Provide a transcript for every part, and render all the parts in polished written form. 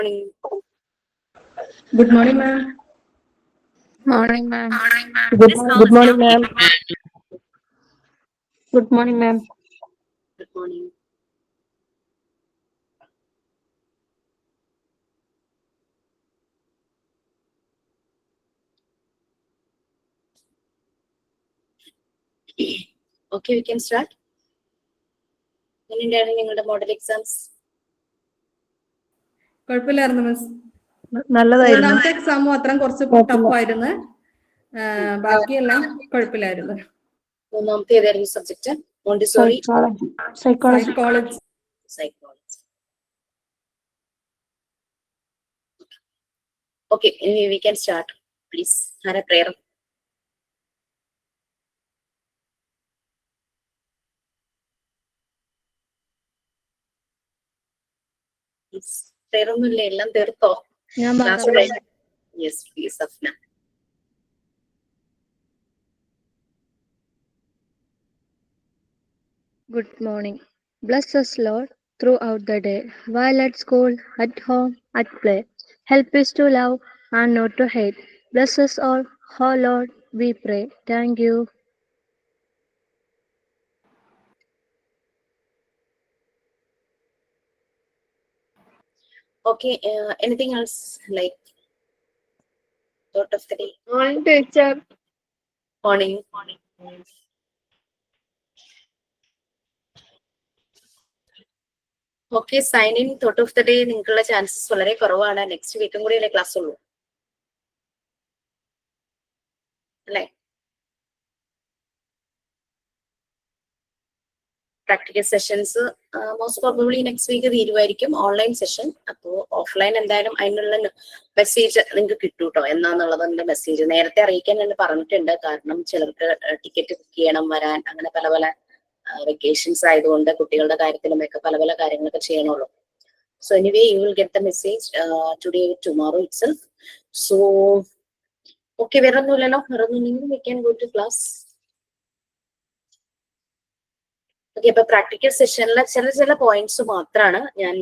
Morning. Good morning, ma'am. Morning, ma'am. Good morning, ma'am. Good morning, ma'am. Good morning. Okay, we can start. എങ്ങനെയുണ്ടായിരുന്നു നിങ്ങളുടെ model exams? കുഴപ്പമില്ലായിരുന്നു miss. നല്ലതായിരുന്നു. മൂന്നാമത്തെ എക്സാമും അത്രയും കുറച്ച് ടഫ് ആയിരുന്നു. ബാക്കിയെല്ലാം കുഴപ്പമില്ലായിരുന്നു. മൂന്നാമത്തെ ഏതായിരുന്നു subject? Montessori psychology. Psychology. Okay, we can start. Please, have a prayer. Prayer ഒന്നുമില്ല, എല്ലാം തീർത്തോ? Yes, please, Afna. Good morning. Bless us, Lord, throughout the day, while at school, at home, at play. Help us to love and not to hate. Bless us all, oh Lord, we pray. Thank you. Okay, anything else like thought of the day? Morning, teacher. Morning. Okay, sign in thought of the day നിങ്ങൾക്കുള്ള chances വളരെ കുറവാണ്. Next വീക്കും കൂടി അല്ലേ class ഉള്ളൂ അല്ലേ? Practical sessions most probably next week തീരുമായിരിക്കും. Online session. അപ്പോൾ ഓഫ്ലൈൻ എന്തായാലും അതിനുള്ള മെസ്സേജ് നിങ്ങൾക്ക് കിട്ടും കേട്ടോ. എന്നാന്നുള്ളതിന്റെ മെസ്സേജ് നേരത്തെ അറിയിക്കാൻ ഞാൻ പറഞ്ഞിട്ടുണ്ട്. കാരണം ചിലർക്ക് ടിക്കറ്റ് ബുക്ക് ചെയ്യണം, വരാൻ, അങ്ങനെ പല പല വെക്കേഷൻസ് ആയതുകൊണ്ട് കുട്ടികളുടെ കാര്യത്തിലും ഒക്കെ പല പല കാര്യങ്ങളൊക്കെ ചെയ്യണമല്ലോ. So anyway, you will get the message today, tomorrow itself. So okay, വേറൊന്നുമില്ലല്ലോ. വേറൊന്നുമില്ലെങ്കിൽ we can go to class. Okay, അപ്പൊ പ്രാക്ടിക്കൽ സെഷനിലെ ചില പോയിന്റ്സ് മാത്രമാണ് ഞാൻ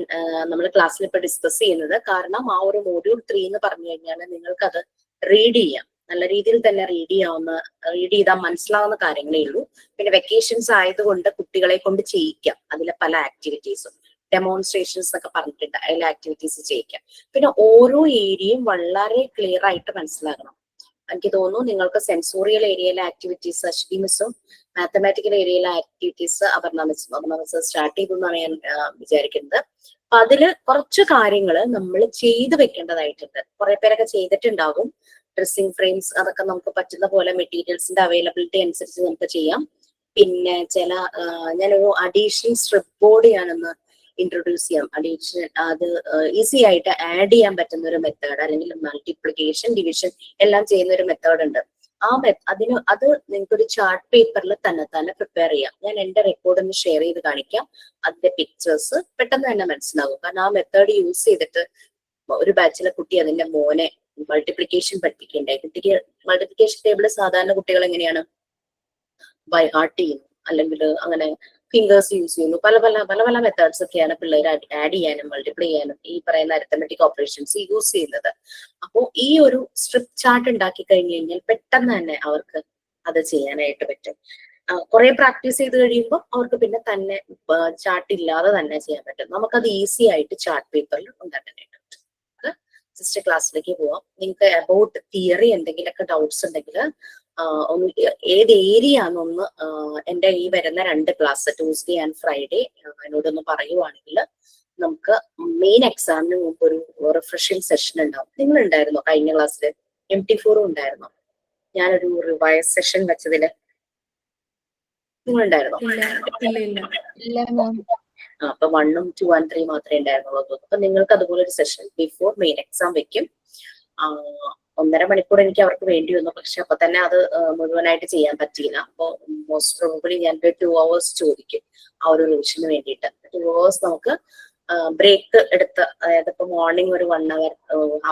നമ്മൾ ക്ലാസ്സിൽ ഇപ്പൊ ഡിസ്കസ് ചെയ്യുന്നത്. കാരണം ആ ഒരു മോഡ്യൂൾ 3 എന്ന് പറഞ്ഞു കഴിഞ്ഞാൽ നിങ്ങൾക്കത് റീഡ് ചെയ്യാം, നല്ല രീതിയിൽ തന്നെ റീഡ് ചെയ്താൽ മനസ്സിലാവുന്ന കാര്യങ്ങളേ ഉള്ളൂ. പിന്നെ വെക്കേഷൻസ് ആയതുകൊണ്ട് കുട്ടികളെ കൊണ്ട് ചെയ്യിക്കാം അതിലെ പല ആക്ടിവിറ്റീസും, ഡെമോൺസ്ട്രേഷൻസ് ഒക്കെ പറഞ്ഞിട്ടുണ്ട്, അതിലെ ആക്ടിവിറ്റീസ് ചെയ്യിക്കാം. പിന്നെ ഓരോ ഏരിയയും വളരെ ക്ലിയർ ആയിട്ട് മനസ്സിലാകണം. എനിക്ക് തോന്നുന്നു നിങ്ങൾക്ക് സെൻസോറിയൽ ഏരിയയിലെ ആക്ടിവിറ്റീസ് അശ്വതി മിസ്സും മാത്തമാറ്റിക്കൽ ഏരിയയിലെ ആക്ടിവിറ്റീസ് അപർണ മിസ് സ്റ്റാർട്ട് ചെയ്തു എന്നാണ് ഞാൻ വിചാരിക്കുന്നത്. അപ്പൊ അതില് കുറച്ച് കാര്യങ്ങൾ നമ്മൾ ചെയ്തു വെക്കേണ്ടതായിട്ടുണ്ട്. കുറെ പേരൊക്കെ ചെയ്തിട്ടുണ്ടാകും. ഡ്രസ്സിംഗ് ഫ്രെയിംസ് അതൊക്കെ നമുക്ക് പറ്റുന്ന പോലെ മെറ്റീരിയൽസിന്റെ അവൈലബിലിറ്റി അനുസരിച്ച് നമുക്ക് ചെയ്യാം. പിന്നെ ഞാനൊരു അഡീഷണൽ സ്ട്രിപ്പ് ബോർഡ് ഞാനൊന്ന് ഇൻട്രൊഡ്യൂസ് ചെയ്യാം. അഡീഷൻ അത് ഈസി ആയിട്ട് ആഡ് ചെയ്യാൻ പറ്റുന്ന ഒരു മെത്തേഡ്, അല്ലെങ്കിൽ മൾട്ടിപ്ലിക്കേഷൻ, ഡിവിഷൻ എല്ലാം ചെയ്യുന്ന ഒരു മെത്തേഡ് ഉണ്ട്. അത് നിങ്ങൾക്കൊരു ചാർട്ട് പേപ്പറിൽ തന്നെ പ്രിപ്പയർ ചെയ്യാം. ഞാൻ എന്റെ റെക്കോർഡ് ഒന്ന് ഷെയർ ചെയ്ത് കാണിക്കാം. അതിന്റെ പിക്ചേഴ്സ് പെട്ടെന്ന് തന്നെ മനസ്സിലാവും. കാരണം ആ മെത്തേഡ് യൂസ് ചെയ്തിട്ട് ഒരു ബാച്ചിലെ കുട്ടി അതിന്റെ മോനെ മൾട്ടിപ്ലിക്കേഷൻ പഠിപ്പിക്കണ്ടേ. കുട്ടിക്ക് മൾട്ടിപ്ലിക്കേഷൻ ടേബിൾ സാധാരണ കുട്ടികൾ എങ്ങനെയാണ് ബൈ ഹാർട്ട് ചെയ്യുന്നു, അല്ലെങ്കിൽ അങ്ങനെ ഫിംഗേഴ്സ് യൂസ് ചെയ്യുന്നു. പല പല മെത്തേഡ്സ് ഒക്കെയാണ് പിള്ളേർ ആഡ് ചെയ്യാനും മൾട്ടിപ്ലൈ ചെയ്യാനും ഈ പറയുന്ന അരിത്തമെറ്റിക് ഓപ്പറേഷൻസ് യൂസ് ചെയ്യുന്നത്. അപ്പോൾ ഈ ഒരു സ്ട്രിപ്പ് ചാർട്ട് ഉണ്ടാക്കി കഴിഞ്ഞു കഴിഞ്ഞാൽ പെട്ടെന്ന് തന്നെ അവർക്ക് അത് ചെയ്യാനായിട്ട് പറ്റും. കുറെ പ്രാക്ടീസ് ചെയ്ത് കഴിയുമ്പോൾ അവർക്ക് പിന്നെ തന്നെ ചാർട്ട് ഇല്ലാതെ തന്നെ ചെയ്യാൻ പറ്റും. നമുക്കത് ഈസി ആയിട്ട് ചാർട്ട് പേപ്പറിൽ ഉണ്ടാക്കാനായിട്ട് പറ്റും. ജസ്റ്റ് ക്ലാസ്സിലേക്ക് പോവാം. നിങ്ങൾക്ക് അബൌട്ട് തിയറി എന്തെങ്കിലുമൊക്കെ ഡൗട്ട്സ് ഉണ്ടെങ്കിൽ ഒന്ന് ഏത് ഏരിയ ആണെന്നൊന്ന് എൻ്റെ ഈ വരുന്ന 2 ക്ലാസ് ട്യൂസ്ഡേ ആൻഡ് ഫ്രൈഡേ എന്നോടൊന്ന് പറയുവാണെങ്കിൽ നമുക്ക് മെയിൻ എക്സാമിന് മുമ്പ് ഒരു റിഫ്രഷിംഗ് സെഷൻ ഉണ്ടാവും. നിങ്ങൾ ഉണ്ടായിരുന്നോ കഴിഞ്ഞ ക്ലാസ്സിൽ? MT4 ഉണ്ടായിരുന്നോ? ഞാനൊരു റിവൈസ് സെഷൻ വെച്ചതില് നിങ്ങൾ ഉണ്ടായിരുന്നോ? അപ്പൊ 1, 2 and 3 മാത്രമേ ഉണ്ടായിരുന്നുള്ളൂ. അപ്പൊ നിങ്ങൾക്ക് അതുപോലെ ഒരു സെഷൻ ബിഫോർ മെയിൻ എക്സാം വെക്കും. 1.5 മണിക്കൂർ എനിക്ക് അവർക്ക് വേണ്ടി വന്നു. പക്ഷെ അപ്പൊ തന്നെ അത് മുഴുവനായിട്ട് ചെയ്യാൻ പറ്റിയില്ല. അപ്പോൾ മോസ്റ്റ് പ്രോബബ്ലി ഞാൻ 2 hours ചോദിക്കും ആ ഒരു റിവിഷന് വേണ്ടിയിട്ട്. 2 hours നമുക്ക് ബ്രേക്ക് എടുത്ത്, അതായത് ഇപ്പൊ മോർണിംഗ് ഒരു 1 hour,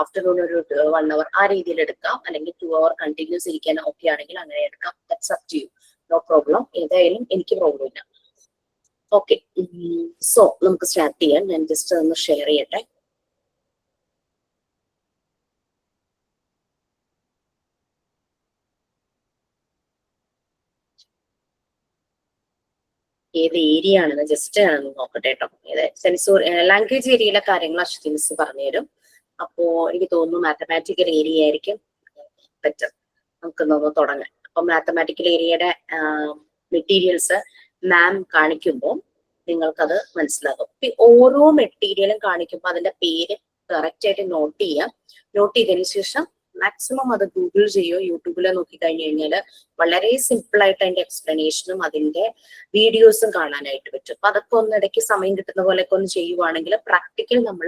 ആഫ്റ്റർനൂൺ ഒരു 1 hour, ആ രീതിയിൽ എടുക്കാം. അല്ലെങ്കിൽ 2 hour കണ്ടിന്യൂസ് ഇരിക്കാൻ ഓക്കെ ആണെങ്കിൽ അങ്ങനെ എടുക്കാം. That's up to you, no problem. ഏതായാലും എനിക്ക് പ്രോബ്ലം ഇല്ല. ഓക്കെ, സോ നമുക്ക് സ്റ്റാർട്ട് ചെയ്യാം. ഞാൻ ജസ്റ്റ് ഒന്ന് ഷെയർ ചെയ്യട്ടെ. ഏത് ഏരിയ ആണെന്ന് ജസ്റ്റ് ഞാനൊന്ന് നോക്കട്ടെ കേട്ടോ. ലാംഗ്വേജ് ഏരിയയിലെ കാര്യങ്ങൾ അശ്വതി മിസ് പറഞ്ഞുതരും. അപ്പോ എനിക്ക് തോന്നുന്നു മാത്തമാറ്റിക്കൽ ഏരിയ ആയിരിക്കും ബെറ്റർ. നമുക്കൊന്ന് തുടങ്ങാം. അപ്പൊ മാത്തമാറ്റിക്കൽ ഏരിയയുടെ മെറ്റീരിയൽസ് മാം കാണിക്കുമ്പോൾ നിങ്ങൾക്കത് മനസ്സിലാകും. ഓരോ മെറ്റീരിയലും കാണിക്കുമ്പോൾ അതിന്റെ പേര് കറക്റ്റ് ആയിട്ട് നോട്ട് ചെയ്യാം. നോട്ട് ചെയ്തതിനു ശേഷം മാക്സിമം അത് ഗൂഗിൾ ചെയ്യോ യൂട്യൂബിലോ നോക്കി കഴിഞ്ഞു കഴിഞ്ഞാൽ വളരെ സിമ്പിൾ ആയിട്ട് അതിന്റെ എക്സ്പ്ലനേഷനും അതിന്റെ വീഡിയോസും കാണാനായിട്ട് പറ്റും. അപ്പൊ അതൊക്കെ ഒന്ന് ഇടയ്ക്ക് സമയം കിട്ടുന്ന പോലെയൊക്കെ ഒന്ന് ചെയ്യുവാണെങ്കിൽ പ്രാക്ടിക്കൽ നമ്മൾ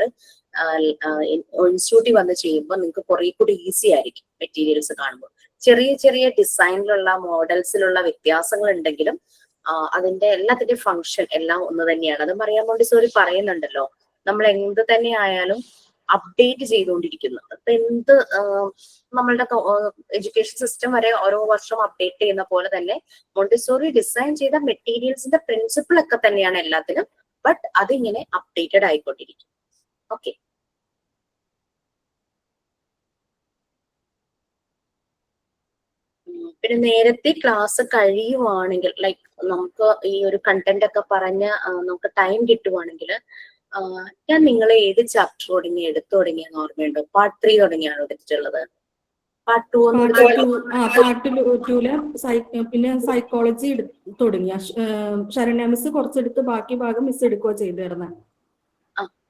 ഇൻസ്റ്റിറ്റ്യൂട്ടിൽ വന്ന് ചെയ്യുമ്പോൾ നിങ്ങൾക്ക് കുറെ കൂടി ഈസി ആയിരിക്കും മെറ്റീരിയൽസ് കാണുമ്പോൾ. ചെറിയ ചെറിയ ഡിസൈനിലുള്ള മോഡൽസിലുള്ള വ്യത്യാസങ്ങൾ ഉണ്ടെങ്കിലും അതിന്റെ എല്ലാത്തിന്റെയും ഫംഗ്ഷൻ എല്ലാം ഒന്ന് തന്നെയാണ്. അത് മറിയാൻ മോണ്ടിസോറി പറയുന്നുണ്ടല്ലോ, നമ്മൾ എന്ത് തന്നെ ആയാലും അപ്ഡേറ്റ് ചെയ്തുകൊണ്ടിരിക്കുന്നു. അപ്പൊ എന്ത് നമ്മളുടെ എഡ്യൂക്കേഷൻ സിസ്റ്റം വരെ ഓരോ വർഷം അപ്ഡേറ്റ് ചെയ്യുന്ന പോലെ തന്നെ മോണ്ടിസോറി ഡിസൈൻ ചെയ്ത മെറ്റീരിയൽസിന്റെ പ്രിൻസിപ്പിൾ ഒക്കെ തന്നെയാണ് എല്ലാത്തിനും. ബട്ട് അതിങ്ങനെ അപ്ഡേറ്റഡ് ആയിക്കൊണ്ടിരിക്കും. ഓക്കെ, പിന്നെ നേരത്തെ ക്ലാസ് കഴിയുവാണെങ്കിൽ ലൈക്ക് നമുക്ക് ഈ ഒരു കണ്ടന്റ് ഒക്കെ പറഞ്ഞ് നമുക്ക് ടൈം കിട്ടുവാണെങ്കിൽ ഞാൻ നിങ്ങളെ ഏത് ചാപ്റ്റർ തുടങ്ങി എടുത്തു തുടങ്ങിയെന്ന് ഓർമ്മയുണ്ടോ? പാർട്ട് 3 തുടങ്ങിയാണ് എടുത്തിട്ടുള്ളത്. പാർട്ട് 2 പാർട്ട് 2 പിന്നെ സൈക്കോളജി തുടങ്ങിയ ശരണ്യ മിസ് കുറച്ചെടുത്ത് ബാക്കി ഭാഗം മിസ് എടുക്കുക ചെയ്തിരുന്നത്.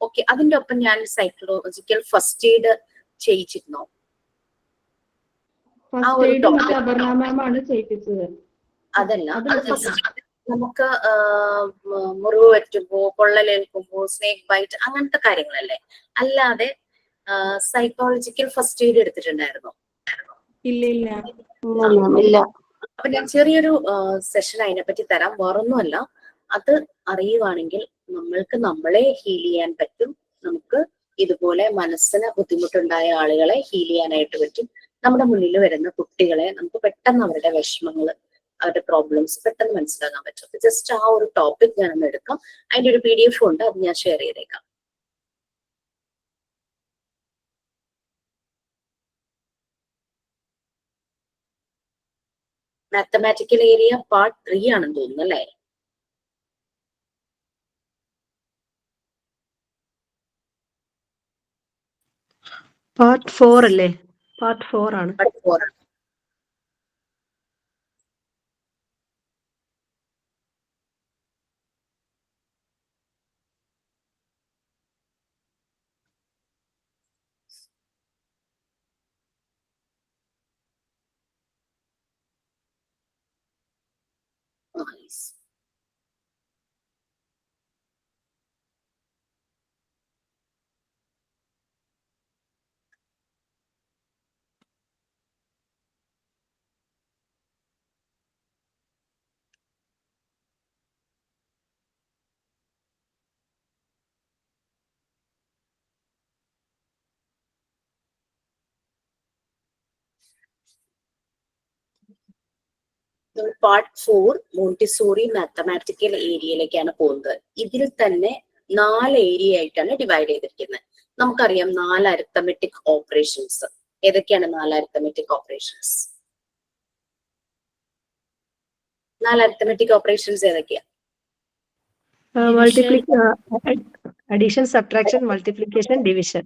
ഓക്കെ, അതിന്റെ ഒപ്പം ഞാൻ സൈക്കോളജിക്കൽ ഫസ്റ്റ് എയ്ഡ് ചെയ്യിച്ചിരുന്നോ? അതല്ല, നമുക്ക് മുറിവ് പറ്റുമ്പോ പൊള്ളലേൽക്കുമ്പോ സ്നേക്ക് ബൈറ്റ് അങ്ങനത്തെ കാര്യങ്ങളല്ലേ, അല്ലാതെ സൈക്കോളജിക്കൽ ഫസ്റ്റ് എയ്ഡ് എടുത്തിട്ടുണ്ടായിരുന്നോ? ഇല്ല. അപ്പൊ ഞാൻ ചെറിയൊരു സെഷൻ അതിനെപ്പറ്റി തരാം. വേറൊന്നുമല്ല, അത് അറിയുവാണെങ്കിൽ നമ്മൾക്ക് നമ്മളെ ഹീൽ ചെയ്യാൻ പറ്റും. നമുക്ക് ഇതുപോലെ മനസ്സിന് ബുദ്ധിമുട്ടുണ്ടായ ആളുകളെ ഹീൽ ചെയ്യാനായിട്ട് പറ്റും. നമ്മുടെ മുന്നിൽ വരുന്ന കുട്ടികളെ നമുക്ക് പെട്ടെന്ന് അവരുടെ വിഷമങ്ങൾ, അവരുടെ പ്രോബ്ലംസ് പെട്ടെന്ന് മനസ്സിലാക്കാൻ പറ്റും. ജസ്റ്റ് ആ ഒരു ടോപ്പിക് ഞാനൊന്ന് എടുക്കാം. അതിന്റെ ഒരു PDF ഉണ്ട്, അത് ഞാൻ ഷെയർ ചെയ്തേക്കാം. മാത്തമാറ്റിക്കൽ ഏരിയ പാർട്ട് 3 ആണെന്ന് തോന്നുന്നു അല്ലേ? പാർട്ട് 4 അല്ലേ? പാർട്ട് 4 ആണ്. പാർട്ട് 4 ആണ്. Nice. പാർട്ട് 4 മോണ്ടിസോറി മാത്തമാറ്റിക്കൽ ഏരിയയിലേക്കാണ് പോകുന്നത്. ഇതിൽ തന്നെ 4 ഏരിയ ആയിട്ടാണ് ഡിവൈഡ് ചെയ്തിരിക്കുന്നത്. നമുക്കറിയാം 4 അരിത്തമെറ്റിക് ഓപ്പറേഷൻസ്. ഏതൊക്കെയാണ് 4 അരിത്തമെറ്റിക് ഓപ്പറേഷൻസ്? 4 അരിത്തമെറ്റിക് ഓപ്പറേഷൻസ് ഏതൊക്കെയാ? Addition, subtraction, multiplication, division.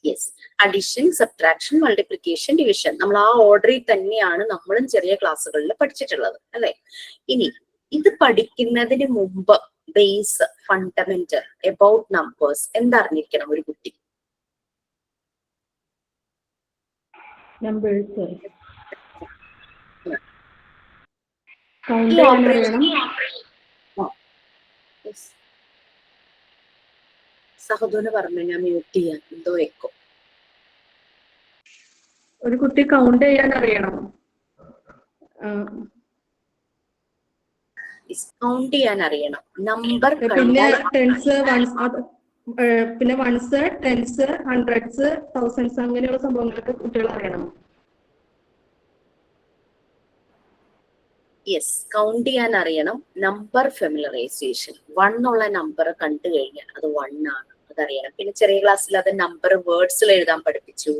Yes, addition, subtraction, multiplication, division. നമ്മൾ ആ ഓർഡറിൽ തന്നെയാണ് നമ്മളും ചെറിയ ക്ലാസ്സുകളിൽ പഠിച്ചിട്ടുള്ളത് അല്ലെ? ഇനി ഇത് പഠിക്കുന്നതിന് മുമ്പ് ബേസ്, ഫണ്ടമെന്റൽ, എബൌട്ട് നമ്പേഴ്സ് എന്തറിഞ്ഞിരിക്കണം ഒരു കുട്ടി? സഹദൂന് പറഞ്ഞു, ഞാൻ മ്യൂട്ട് ചെയ്യാൻ, എന്തോ എക്കോ. ഒരു കുട്ടി കൗണ്ട് ചെയ്യാൻ അറിയണം. കൗണ്ട് ചെയ്യാൻ അറിയണം. നമ്പർ പിന്നെ ടെൻസ്, പിന്നെ വൺസ്, ടെൻസ്, ഹൺഡ്രഡ്സ്, തൗസൻഡ്സ് അങ്ങനെയുള്ള സംഭവങ്ങളൊക്കെ കുട്ടികൾ അറിയണം. യെസ്, കൗണ്ട് ചെയ്യാൻ അറിയണം. നമ്പർ ഫെമിലറൈസേഷൻ, 1 ഉള്ള നമ്പർ കണ്ടു കഴിഞ്ഞാൽ അത് 1 ആണ്, അതറിയണം. പിന്നെ ചെറിയ ക്ലാസ്സിൽ അത് നമ്പർ വേർഡ്സിൽ എഴുതാൻ പഠിപ്പിച്ചു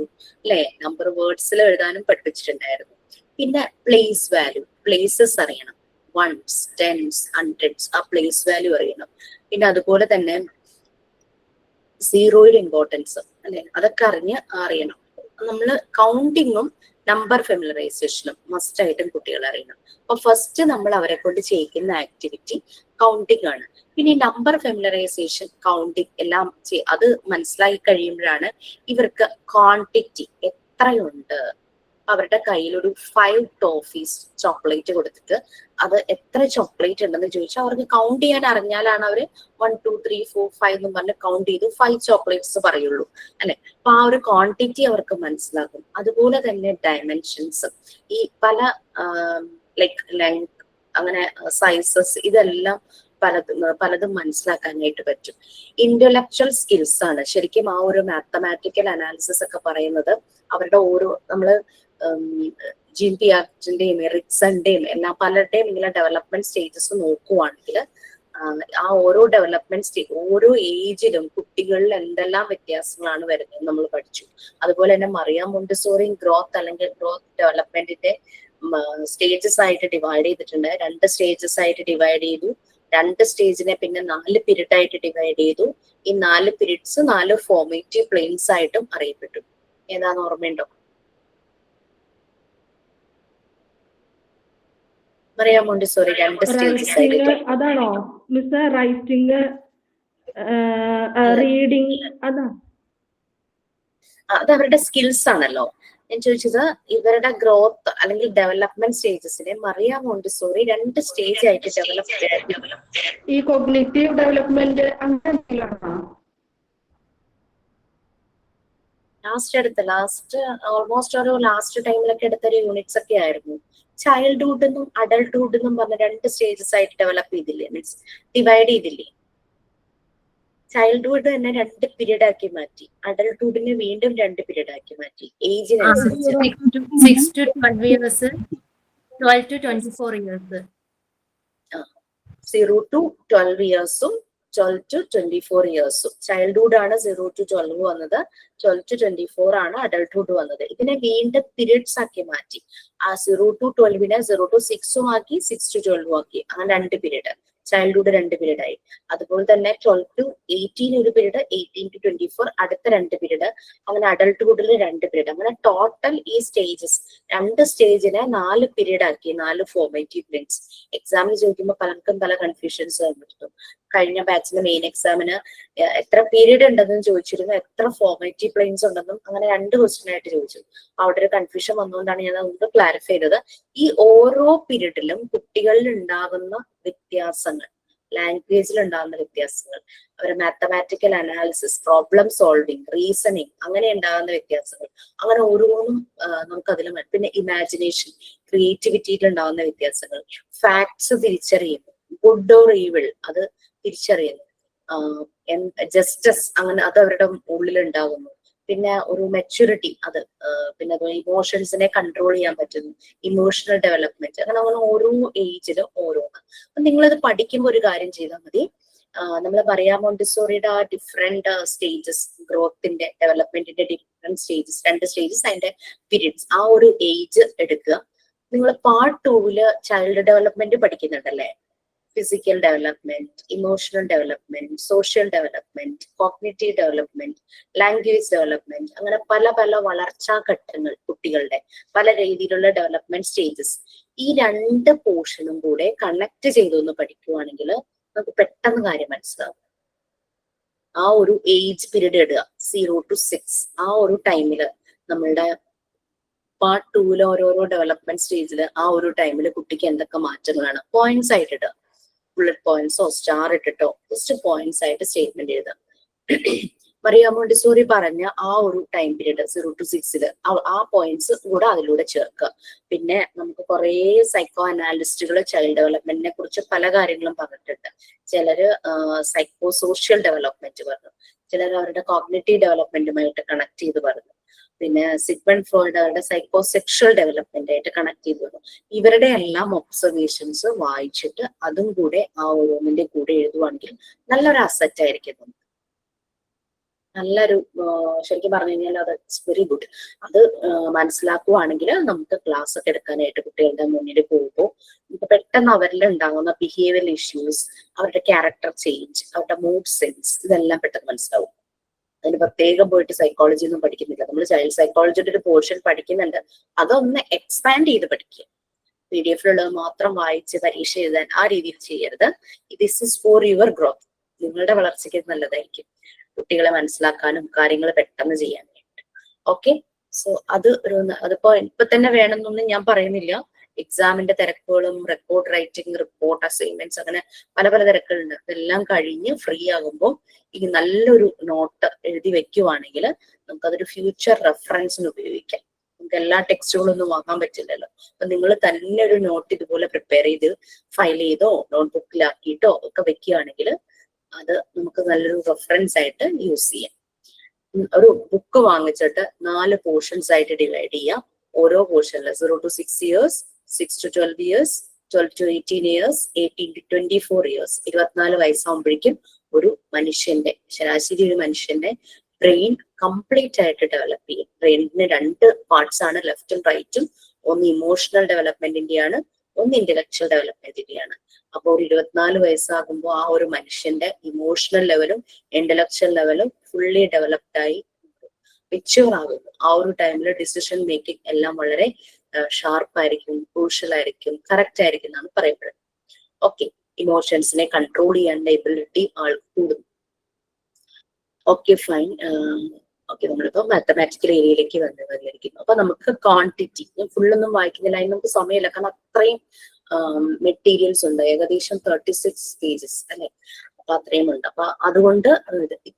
അല്ലെ? നമ്പർ വേർഡ്സിൽ എഴുതാനും പഠിപ്പിച്ചിട്ടുണ്ടായിരുന്നു. പിന്നെ പ്ലേസ് വാല്യൂ, പ്ലേസസ് അറിയണം. വൺസ്, ടെൻസ്, ഹൺഡ്രഡ്സ്, ആ പ്ലേസ് വാല്യൂ അറിയണം. പിന്നെ അതുപോലെ തന്നെ സീറോയുടെ ഇമ്പോർട്ടൻസ് അല്ലെ, അതൊക്കെ അറിയണം. നമ്മൾ കൗണ്ടിങ്ങും നമ്പർ ഫെമിലറൈസേഷനും മസ്റ്റ് ആയിട്ടും കുട്ടികൾ അറിയണം. അപ്പൊ ഫസ്റ്റ് നമ്മൾ അവരെ കൊണ്ട് ചെയ്യിക്കുന്ന ആക്ടിവിറ്റി കൗണ്ടിങ് ആണ്. പിന്നെ ഈ നമ്പർ ഫെമിലറൈസേഷൻ, കൗണ്ടിങ് എല്ലാം അത് മനസ്സിലാക്കി കഴിയുമ്പോഴാണ് ഇവർക്ക് ക്വാണ്ടിറ്റി എത്രയുണ്ട്, അവരുടെ കയ്യിൽ ഒരു 5 ടോഫീസ് ചോക്ലേറ്റ് കൊടുത്തിട്ട് അത് എത്ര ചോക്ലേറ്റ് ഉണ്ടെന്ന് ചോദിച്ചാൽ അവർക്ക് കൗണ്ട് ചെയ്യാൻ അറിഞ്ഞാലാണ് അവര് 1 2 3 4 5 എന്ന് പറഞ്ഞ് കൗണ്ട് ചെയ്ത് 5 ചോക്ലേറ്റ്സ് പറയുള്ളൂ അല്ലെ. അപ്പൊ ആ ഒരു ക്വാണ്ടിറ്റി അവർക്ക് മനസ്സിലാകും. അതുപോലെ തന്നെ ഡയമെൻഷൻസ്, ഈ പല ലൈക്ക് ലെങ്ത്, അങ്ങനെ സൈസസ്, ഇതെല്ലാം പലതും മനസ്സിലാക്കാനായിട്ട് പറ്റും. ഇന്റലക്ച്വൽ സ്കിൽസ് ആണ് ശരിക്കും ആ ഒരു മാത്തമാറ്റിക്കൽ അനാലിസിസ് ഒക്കെ പറയുന്നത്. അവരുടെ ഓരോ നമ്മള് ജീൻ പിയാജന്റെയും എറിക്സന്റെയും എല്ലാം പലരുടെയും ഇങ്ങനെ ഡെവലപ്മെന്റ് സ്റ്റേജസ് നോക്കുവാണെങ്കിൽ ആ ഓരോ ഡെവലപ്മെന്റ് ഓരോ ഏജിലും കുട്ടികളിൽ എന്തെല്ലാം വ്യത്യാസങ്ങളാണ് വരുന്നത് നമ്മൾ പഠിച്ചു. അതുപോലെ തന്നെ മറിയ മോണ്ടിസോറി ഗ്രോത്ത് അല്ലെങ്കിൽ ഗ്രോത്ത് ഡെവലപ്മെന്റിന്റെ സ്റ്റേജസ് ആയിട്ട് ഡിവൈഡ് ചെയ്തിട്ടുണ്ട്. 2 സ്റ്റേജസ് ആയിട്ട് ഡിവൈഡ് ചെയ്തു. 2 സ്റ്റേജിനെ പിന്നെ 4 പീരീഡ് ആയിട്ട് ഡിവൈഡ് ചെയ്തു. ഈ 4 പീരീഡ്സ് 4 ഫോർമേറ്റീവ് പ്ലെയിൻസ് ആയിട്ടും അറിയപ്പെട്ടു. ഏതാന്ന് ഓർമ്മയുണ്ടോ? മറിയ മോണ്ടിസോറി 2 സ്റ്റേജസ് ആയിട്ട്. അതാണോ മിസ്? റൈറ്റിംഗ്, റീഡിങ്, അതാ? അത് അവരുടെ സ്കിൽസ് ആണല്ലോ. ഞാൻ ചോദിച്ചത് ഇവരുടെ ഗ്രോത്ത് അല്ലെങ്കിൽ ഡെവലപ്മെന്റ് സ്റ്റേജസിനെ മറിയ മോണ്ടിസോറി 2 സ്റ്റേജ് ആയിട്ട് ഡെവലപ്പ്. ഈ കോഗ്നിറ്റീവ് ഡെവലപ്മെന്റ് ലാസ്റ്റ് ഓൾമോസ്റ്റ് ഒരു ലാസ്റ്റ് ടൈമിലൊക്കെ എടുത്തൊരു യൂണിറ്റ്സ് ഒക്കെ ആയിരുന്നു. ചൈൽഡ്ഹുഡ് എന്നും അഡൾട്ട്ഹുഡ് എന്നും പറഞ്ഞ 2 സ്റ്റേജസ് ആയിട്ട് ഡെവലപ്പ് ചെയ്തില്ലേ, മീൻസ് ഡിവൈഡ് ചെയ്തില്ലേ? ചൈൽഡ്ഹുഡ് തന്നെ 2 പീരീഡ് ആക്കി മാറ്റി, അഡൾട്ട്ഹുഡിനെ വീണ്ടും 2 പീരീഡ് ആക്കി മാറ്റി ഏജിനനുസരിച്ച്. 6 to 12 years, 12 to 24 years. 0 to 12 ഇയേഴ്സും 12 to 24 ഇയേഴ്സും. Childhood ആണ് 0 to 12 വന്നത്, 12 to 24 ആണ് അഡൾട്ട്ഹുഡ് വന്നത്. ഇതിനെ വീണ്ടും പീരീഡ്സ് ആക്കി മാറ്റി. ആ 0 to 12നെ 0 to 6 ആക്കി, 6 to 12 ആക്കി. അങ്ങനെ 2 പീരീഡ്. ചൈൽഡ്ഹുഡ് 2 പീരീഡ് ആയി. അതുപോലെ തന്നെ 12 to 18 ഒരു പീരീഡ്, 18 to 24 അടുത്ത 2 പീരീഡ്, അങ്ങനെ അഡൾട്ട്ഹുഡിൽ 2 പീരീഡ്. അങ്ങനെ ടോട്ടൽ ഈ സ്റ്റേജസ് 2 സ്റ്റേജിനെ 4 പീരീഡ് ആക്കി, 4 ഫോർമേറ്റീവ് പ്ലെയിൻസ്. എക്സാമിന് ചോദിക്കുമ്പോൾ പലർക്കും പല കൺഫ്യൂഷൻസ് വന്നിരുന്നു. കഴിഞ്ഞ ബാച്ചിന് മെയിൻ എക്സാമിന് എത്ര പീരീഡ് ഉണ്ടെന്നും ചോദിച്ചിരുന്നു, എത്ര ഫോർമേറ്റീവ് പ്ലെയിൻസ് ഉണ്ടെന്നും അങ്ങനെ 2 ക്വസ്റ്റ്യൻ ആയിട്ട് ചോദിച്ചു. അവിടെ ഒരു കൺഫ്യൂഷൻ വന്നുകൊണ്ടാണ് ഞാൻ ഒന്ന് ക്ലാരിഫൈ ചെയ്തത്. ഈ ഓരോ പീരീഡിലും കുട്ടികളിൽ ഉണ്ടാകുന്ന വ്യത്യാസങ്ങൾ, ലാംഗ്വേജിൽ ഉണ്ടാകുന്ന വ്യത്യാസങ്ങൾ, അവരുടെ mathematical analysis, problem solving, reasoning, അങ്ങനെ ഉണ്ടാകുന്ന വ്യത്യാസങ്ങൾ, അങ്ങനെ ഓരോന്നും നമുക്കതിൽ. പിന്നെ ഇമാജിനേഷൻ, ക്രിയേറ്റിവിറ്റിയിൽ ഉണ്ടാകുന്ന വ്യത്യാസങ്ങൾ, ഫാക്ട്സ് തിരിച്ചറിയുന്നു, ഗുഡ് ഓർ ഈവിൾ അത് തിരിച്ചറിയുന്നു, ജസ്റ്റിസ് അങ്ങനെ അത് അവരുടെ ഉള്ളിൽ ഉണ്ടാകുന്നു. പിന്നെ ഒരു മെച്യൂരിറ്റി, അത് പിന്നെ ഇമോഷൻസിനെ കൺട്രോൾ ചെയ്യാൻ പറ്റുന്നു, ഇമോഷണൽ ഡെവലപ്മെന്റ്, അങ്ങനെ അങ്ങനെ ഓരോ ഏജിലും ഓരോന്ന്. അപ്പൊ നിങ്ങളത് പഠിക്കുമ്പോൾ ഒരു കാര്യം ചെയ്താൽ മതി. നമ്മൾ മറിയ മോണ്ടിസോറിയുടെ ആ ഡിഫറെന്റ് സ്റ്റേജസ്, ഗ്രോത്തിന്റെ ഡെവലപ്മെന്റിന്റെ ഡിഫറെന്റ് സ്റ്റേജസ്, 2 സ്റ്റേജസ് അതിന്റെ പീരീഡ്സ്, ആ ഒരു ഏജ് എടുക്കുക. നിങ്ങൾ പാർട്ട് 2 ചൈൽഡ് ഡെവലപ്മെന്റ് പഠിക്കുന്നുണ്ടല്ലേ? Physical development, emotional development, social development, cognitive development, language development, അങ്ങനെ പല പല വളർച്ചാ ഘട്ടങ്ങൾ കുട്ടികളുടെ, പല രീതിയിലുള്ള ഡെവലപ്മെന്റ് സ്റ്റേജസ്. ഈ 2 പോർഷനും കൂടെ കണക്ട് ചെയ്തൊന്ന് പഠിക്കുവാണെങ്കിൽ നമുക്ക് പെട്ടെന്ന് കാര്യം മനസ്സിലാവും. ആ ഒരു ഏജ് പീരീഡ് ഇടുക, 0 to 6, ആ ഒരു ടൈമില് നമ്മളുടെ പാർട്ട് 2 ഓരോരോ ഡെവലപ്മെന്റ് സ്റ്റേജില് ആ ഒരു ടൈമിൽ കുട്ടിക്ക് എന്തൊക്കെ മാറ്റങ്ങളാണ്, പോയിന്റ്സ് ആയിട്ട് ഇടുക. ബുള്ളറ്റ് പോയിന്റ്സോ സ്റ്റാർ ഇട്ടിട്ടോ ജസ്റ്റ് പോയിന്റ്സ് ആയിട്ട് സ്റ്റേറ്റ്മെന്റ് എഴുതാം. മറിയ മോണ്ടിസോറി പറഞ്ഞ ആ ഒരു ടൈം പീരീഡ് 0 to 6 ആ പോയിന്റ്സ് കൂടെ അതിലൂടെ ചേർക്കുക. പിന്നെ നമുക്ക് കുറെ സൈക്കോ അനാലിസ്റ്റുകൾ ചൈൽഡ് ഡെവലപ്മെന്റിനെ കുറിച്ച് പല കാര്യങ്ങളും പറഞ്ഞിട്ടുണ്ട്. ചിലര് സൈക്കോ സോഷ്യൽ ഡെവലപ്മെന്റ് പറഞ്ഞു, ചിലർ അവരുടെ കോഗ്നിറ്റീവ് ഡെവലപ്മെന്റുമായിട്ട് കണക്ട് ചെയ്ത് പറഞ്ഞു. പിന്നെ സിഗ്മണ്ട് ഫ്രോയിഡ് അവരുടെ സൈക്കോ സെക്ഷൽ ഡെവലപ്മെന്റ് ആയിട്ട് കണക്ട് ചെയ്തു വന്നു. ഇവരുടെ എല്ലാം ഒബ്സർവേഷൻസ് വായിച്ചിട്ട് അതും കൂടെ ആ ഓരോന്നിന്റെ കൂടെ എഴുതുവാണെങ്കിൽ നല്ലൊരു അസറ്റ് ആയിരിക്കും. നല്ലൊരു ശരിക്കും പറഞ്ഞു കഴിഞ്ഞാൽ അത് ഇറ്റ്സ് വെരി ഗുഡ്. അത് മനസ്സിലാക്കുവാണെങ്കിൽ നമുക്ക് ക്ലാസ് ഒക്കെ എടുക്കാനായിട്ട് കുട്ടികളുടെ മുന്നിൽ പോകുമ്പോൾ നമുക്ക് പെട്ടെന്ന് അവരിൽ ഉണ്ടാകുന്ന ബിഹേവിയറൽ ഇഷ്യൂസ്, അവരുടെ ക്യാരക്ടർ ചേഞ്ച്, അവരുടെ മൂഡ് സെൻസ്, ഇതെല്ലാം പെട്ടെന്ന് മനസ്സിലാവും. അതിന് പ്രത്യേകം പോയിട്ട് സൈക്കോളജി ഒന്നും പഠിക്കുന്നില്ല. നമ്മൾ ചൈൽഡ് സൈക്കോളജിയുടെ ഒരു പോർഷൻ പഠിക്കുന്നുണ്ട്, അതൊന്ന് എക്സ്പാൻഡ് ചെയ്ത് പഠിക്കുക. PDF മാത്രം വായിച്ച് പരീക്ഷ എഴുതാൻ ആ രീതിയിൽ ചെയ്യരുത്. This is for your growth. നിങ്ങളുടെ വളർച്ചയ്ക്ക് നല്ലതായിരിക്കും, കുട്ടികളെ മനസ്സിലാക്കാനും കാര്യങ്ങൾ പെട്ടെന്ന് ചെയ്യാനായിട്ട്. ഓക്കെ, സോ അതിപ്പോ ഇപ്പൊ തന്നെ വേണമെന്നൊന്നും ഞാൻ പറയുന്നില്ല. എക്സാമിന്റെ തിരക്കുകളും റെക്കോർഡ് റൈറ്റിംഗ്, റിപ്പോർട്ട്, അസൈൻമെന്റ്സ്, അങ്ങനെ പല പല തിരക്കുകളുണ്ട്. ഇതെല്ലാം കഴിഞ്ഞ് ഫ്രീ ആകുമ്പോൾ ഈ നല്ലൊരു നോട്ട് എഴുതി വെക്കുവാണെങ്കിൽ നമുക്കതൊരു ഫ്യൂച്ചർ റെഫറൻസിന് ഉപയോഗിക്കാം. നമുക്ക് എല്ലാ ടെക്സ്റ്റുകളൊന്നും വാങ്ങാൻ പറ്റില്ലല്ലോ. അപ്പൊ നിങ്ങൾ തന്നെ ഒരു നോട്ട് ഇതുപോലെ പ്രിപ്പയർ ചെയ്ത് ഫയൽ ചെയ്തോ നോട്ട്ബുക്കിലാക്കിയിട്ടോ ഒക്കെ വെക്കുകയാണെങ്കിൽ അത് നമുക്ക് നല്ലൊരു റെഫറൻസ് ആയിട്ട് യൂസ് ചെയ്യാം. ഒരു ബുക്ക് വാങ്ങിച്ചിട്ട് 4 പോർഷൻസ് ആയിട്ട് ഡിവൈഡ് ചെയ്യാം. ഓരോ പോർഷനിൽ 0 to 6 years, 6 to 12 years, 12 to 18 years, 18 to 24 years. 24 വയസ്സാകുമ്പോഴേക്കും ഒരു മനുഷ്യന്റെ ശരാശരി ഒരു മനുഷ്യന്റെ ബ്രെയിൻ കംപ്ലീറ്റ് ആയിട്ട് ഡെവലപ്പ് ചെയ്യും. ബ്രെയിനിന് 2 പാർട്സ് ആണ്, ലെഫ്റ്റും റൈറ്റും. ഒന്ന് ഇമോഷണൽ ഡെവലപ്മെന്റിന്റെയാണ്, ഒന്ന് ഇന്റലക്ച്വൽ ഡെവലപ്മെന്റിന്റെയാണ്. അപ്പൊ ഒരു 24 വയസ്സാകുമ്പോൾ ആ ഒരു മനുഷ്യന്റെ ഇമോഷണൽ ലെവലും ഇന്റലക്ച്വൽ ലെവലും ഫുള്ളി ഡെവലപ്ഡ് ആയി മെച്യൂർ ആകുന്നു. ആ ഒരു ടൈമിൽ ഡിസിഷൻ മേക്കിംഗ് എല്ലാം വളരെ ഷാർപ്പായിരിക്കും, ക്രൂഷ്യൽ ആയിരിക്കും, കറക്റ്റ് ആയിരിക്കും എന്നാണ് പറയപ്പെടുന്നത്. ഓക്കെ, ഇമോഷൻസിനെ കൺട്രോൾ ചെയ്യാനുള്ള എബിലിറ്റി ആൾക്ക് കൂടുന്നു. Okay, fine. ഓക്കെ, നമ്മളിപ്പോ മാത്തമാറ്റിക്കൽ ഏരിയയിലേക്ക് വന്നിരിക്കുന്നു. അപ്പൊ നമുക്ക് ക്വാണ്ടിറ്റി, ഞാൻ ഫുള്ളൊന്നും വായിക്കുന്നില്ല, അതിന് നമുക്ക് സമയമില്ല, കാരണം അത്രയും മെറ്റീരിയൽസ് ഉണ്ട്. ഏകദേശം 36 pages അല്ലെ, അപ്പൊ അത്രയും ഉണ്ട്. അപ്പൊ അതുകൊണ്ട്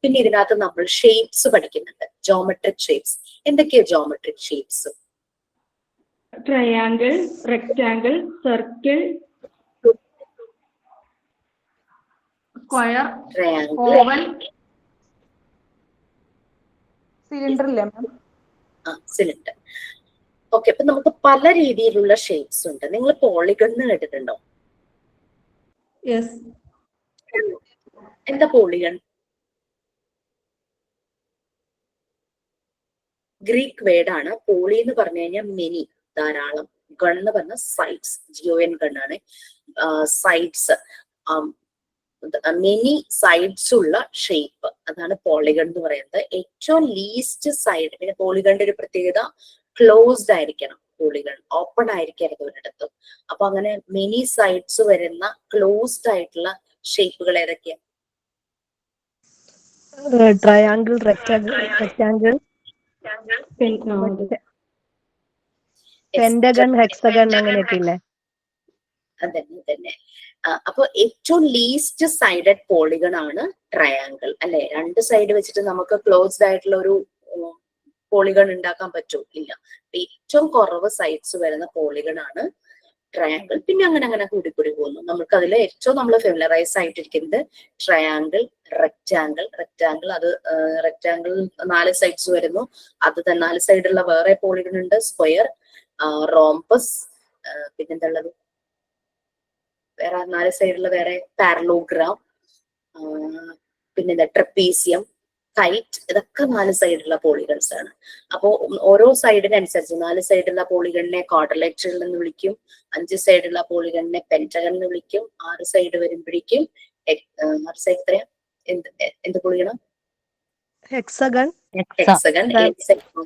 പിന്നെ ഇതിനകത്ത് നമ്മൾ ഷേപ്സ് പഠിക്കുന്നുണ്ട്, ജോമെട്രിക് ഷേപ്സ്. എന്തൊക്കെയാ geometric shapes? Triangle, rectangle, circle, square, triangle, oval, cylinder ഇല്ലേ മാം? സിലിണ്ടർ. ഓക്കെ, അപ്പൊ നമുക്ക് പല രീതിയിലുള്ള ഷേപ്സ് ഉണ്ട്. നിങ്ങൾ പോളിഗൺ കേട്ടിട്ടുണ്ടോ? യെസ്. എന്താ പോളിഗൺ? ഗ്രീക്ക് വേർഡാണ്. പോളി എന്ന് പറഞ്ഞു കഴിഞ്ഞാൽ മെനി, ധാരാളം. ഗൺ എന്ന് പറഞ്ഞ സൈഡ്സ്, GON ഗണ്ണാണ്. സൈഡ്സ്, മെനി സൈഡ്സ് ഉള്ള ഷേപ്പ്, അതാണ് പോളിഗൺ എന്ന് പറയുന്നത്. ഏറ്റവും ലീസ്റ്റ് സൈഡ്, പിന്നെ പോളിഗണിന്റെ ഒരു പ്രത്യേകത ക്ലോസ്ഡ് ആയിരിക്കണം. പോളിഗൺ ഓപ്പൺ ആയിരിക്കരുത് ഒരിടത്തും. അപ്പൊ അങ്ങനെ മെനി സൈഡ്സ് വരുന്ന ക്ലോസ്ഡ് ആയിട്ടുള്ള ഷേപ്പുകൾ ഏതൊക്കെയാ? ട്രയാങ്കിൾ, റെക്റ്റാങ്കിൾ, പെന്റഗൺ, ഹെക്സഗൺ, അങ്ങനെയൊക്കെ ഇല്ലേ? അതന്നെ. അപ്പൊ ഏറ്റവും ലീസ്റ്റ് സൈഡഡ് പോളിഗൺ ആണ് ട്രയാങ്കിൾ അല്ലെ. 2 സൈഡ് വെച്ചിട്ട് നമുക്ക് ക്ലോസ്ഡ് ആയിട്ടുള്ള ഒരു പോളിഗൺ ഉണ്ടാക്കാൻ പറ്റുമോ? ഇല്ല. ഏറ്റവും കുറവ് സൈഡ്സ് വരുന്ന പോളിഗൺ ആണ് ട്രയാങ്കിൾ. പിന്നെ അങ്ങനെ കൂടി പോകുന്നു. നമുക്ക് അതിൽ ഏറ്റവും നമ്മൾ ഫെമിലറൈസ് ആയിട്ടിരിക്കുന്നത് ട്രയാങ്കിൾ, റെക്റ്റാങ്കിൾ. അത് റെക്റ്റാങ്കിൾ 4 സൈഡ്സ് വരുന്നു. അത് തന്നെ 4 സൈഡുള്ള വേറെ പോളിഗൺ ഉണ്ട്, സ്ക്വയർ, റോംബസ്, പിന്നെന്താ ഉള്ളത് വേറെ 4 സൈഡുള്ള വേറെ പാരലോഗ്രാം, പിന്നെന്താ ട്രപ്പീസിയം, കൈറ്റ്. ഇതൊക്കെ 4 സൈഡുള്ള പോളിഗൺസ് ആണ്. അപ്പോ ഓരോ സൈഡിനനുസരിച്ച് 4 സൈഡുള്ള പോളിഗണിനെ ക്വാഡ്രിലേറ്ററൽ എന്ന് വിളിക്കും, 5 സൈഡുള്ള പോളിഗണിനെ പെന്റഗൺ എന്ന് വിളിക്കും, 6 സൈഡ് വരുമ്പോഴേക്കും 6 സൈഡ് എത്രയാ, എന്ത് പോളിഗണാ? ഹെക്സഗൺ.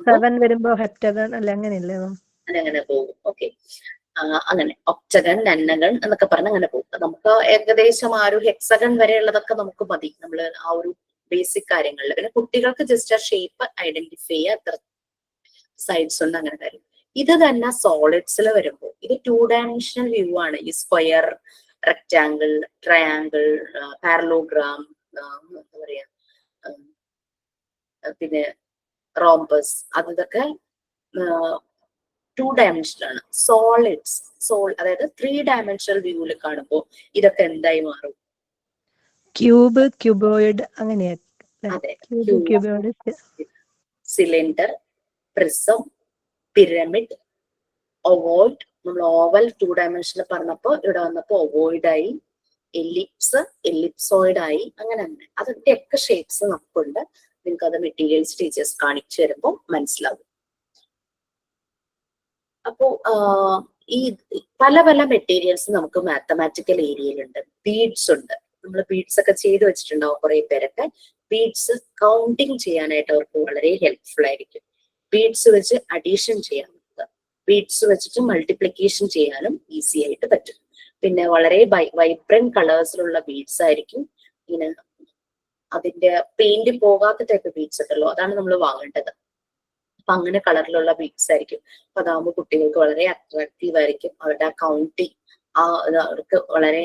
7 വരുമ്പോ ഹെപ്റ്റഗൺ അല്ലെ, അങ്ങനെയല്ലേ? അങ്ങനെ പോകും. ഓക്കെ, അങ്ങനെ ഒക്ടഗൺ, നന്നഗൺ എന്നൊക്കെ പറഞ്ഞ് അങ്ങനെ പോകും. നമുക്ക് ഏകദേശം ആ ഒരു ഹെക്സഗൺ വരെയുള്ളതൊക്കെ നമുക്ക് മതി, നമ്മൾ ആ ഒരു ബേസിക് കാര്യങ്ങളിൽ. പിന്നെ കുട്ടികൾക്ക് ജസ്റ്റ് ആ ഷേപ്പ് ഐഡന്റിഫൈ ചെയ്യുക, എത്ര സൈഡ്സ് ഉണ്ട്, അങ്ങനെ കാര്യം. ഇത് തന്നെ സോളിഡ്സിൽ വരുമ്പോൾ ഇത് 2 dimensional വ്യൂ ആണ്. ഈ സ്ക്വയർ, റെക്റ്റാങ്കിൾ, ട്രയാങ്കിൾ, പാരലോഗ്രാം, എന്താ പറയാ, പിന്നെ റോംബസ്, അതൊക്കെ 2 dimensional ആണ്. സോളിഡ്സ്, അതായത് 3 dimensional വ്യൂവിൽ കാണുമ്പോൾ ഇതൊക്കെ എന്തായി മാറും? ക്യൂബ്, ക്യൂബോയിഡ്, അങ്ങനെയാ? അതെ, ക്യൂബോയിഡ്, സിലിണ്ടർ, പ്രിസം, പിരമിഡ്, ഒവോയിഡ്. നമ്മൾ ഓവൽ 2 dimensional പറഞ്ഞപ്പോ ഇവിടെ വന്നപ്പോ ഒവോയിഡ് ആയി, എലിപ്സ്, എലിപ്സോയിഡ് ആയി, അങ്ങനെ. അതിന്റെയൊക്കെ ഷേപ്സ് നമുക്കുണ്ട്. നിങ്ങൾക്ക് അത് മെറ്റീരിയൽസ് ടീച്ചേഴ്സ് കാണിച്ചു തരുമ്പോൾ മനസ്സിലാവും. അപ്പോ ഈ പല പല മെറ്റീരിയൽസ് നമുക്ക് മാത്തമാറ്റിക്കൽ ഏരിയയിലുണ്ട്. ബീഡ്സ് ഉണ്ട്. നമ്മൾ ബീഡ്സ് ഒക്കെ ചെയ്ത് വെച്ചിട്ടുണ്ടാവും കുറെ പേരൊക്കെ. ബീഡ്സ് കൗണ്ടിങ് ചെയ്യാനായിട്ട് അവർക്ക് വളരെ ഹെൽപ്ഫുൾ ആയിരിക്കും. ബീഡ്സ് വെച്ച് അഡീഷൻ ചെയ്യാൻ പറ്റുക, ബീഡ്സ് വെച്ചിട്ട് മൾട്ടിപ്ലിക്കേഷൻ ചെയ്യാനും ഈസി ആയിട്ട് പറ്റും. പിന്നെ വളരെ വൈബ്രന്റ് കളേഴ്സിലുള്ള ബീഡ്സ് ആയിരിക്കും. ഇങ്ങനെ അതിന്റെ പെയിന്റ് പോകാത്ത ടൈപ്പ് ബീഡ്സ് ഉണ്ടല്ലോ, അതാണ് നമ്മൾ വാങ്ങേണ്ടത്. അപ്പൊ അങ്ങനെ കളറിലുള്ള ബീഡ്സ് ആയിരിക്കും. അപ്പൊ അതാകുമ്പോൾ കുട്ടികൾക്ക് വളരെ അട്രാക്റ്റീവ് ആയിരിക്കും. അവരുടെ ആ കൗണ്ടിങ് അവർക്ക് വളരെ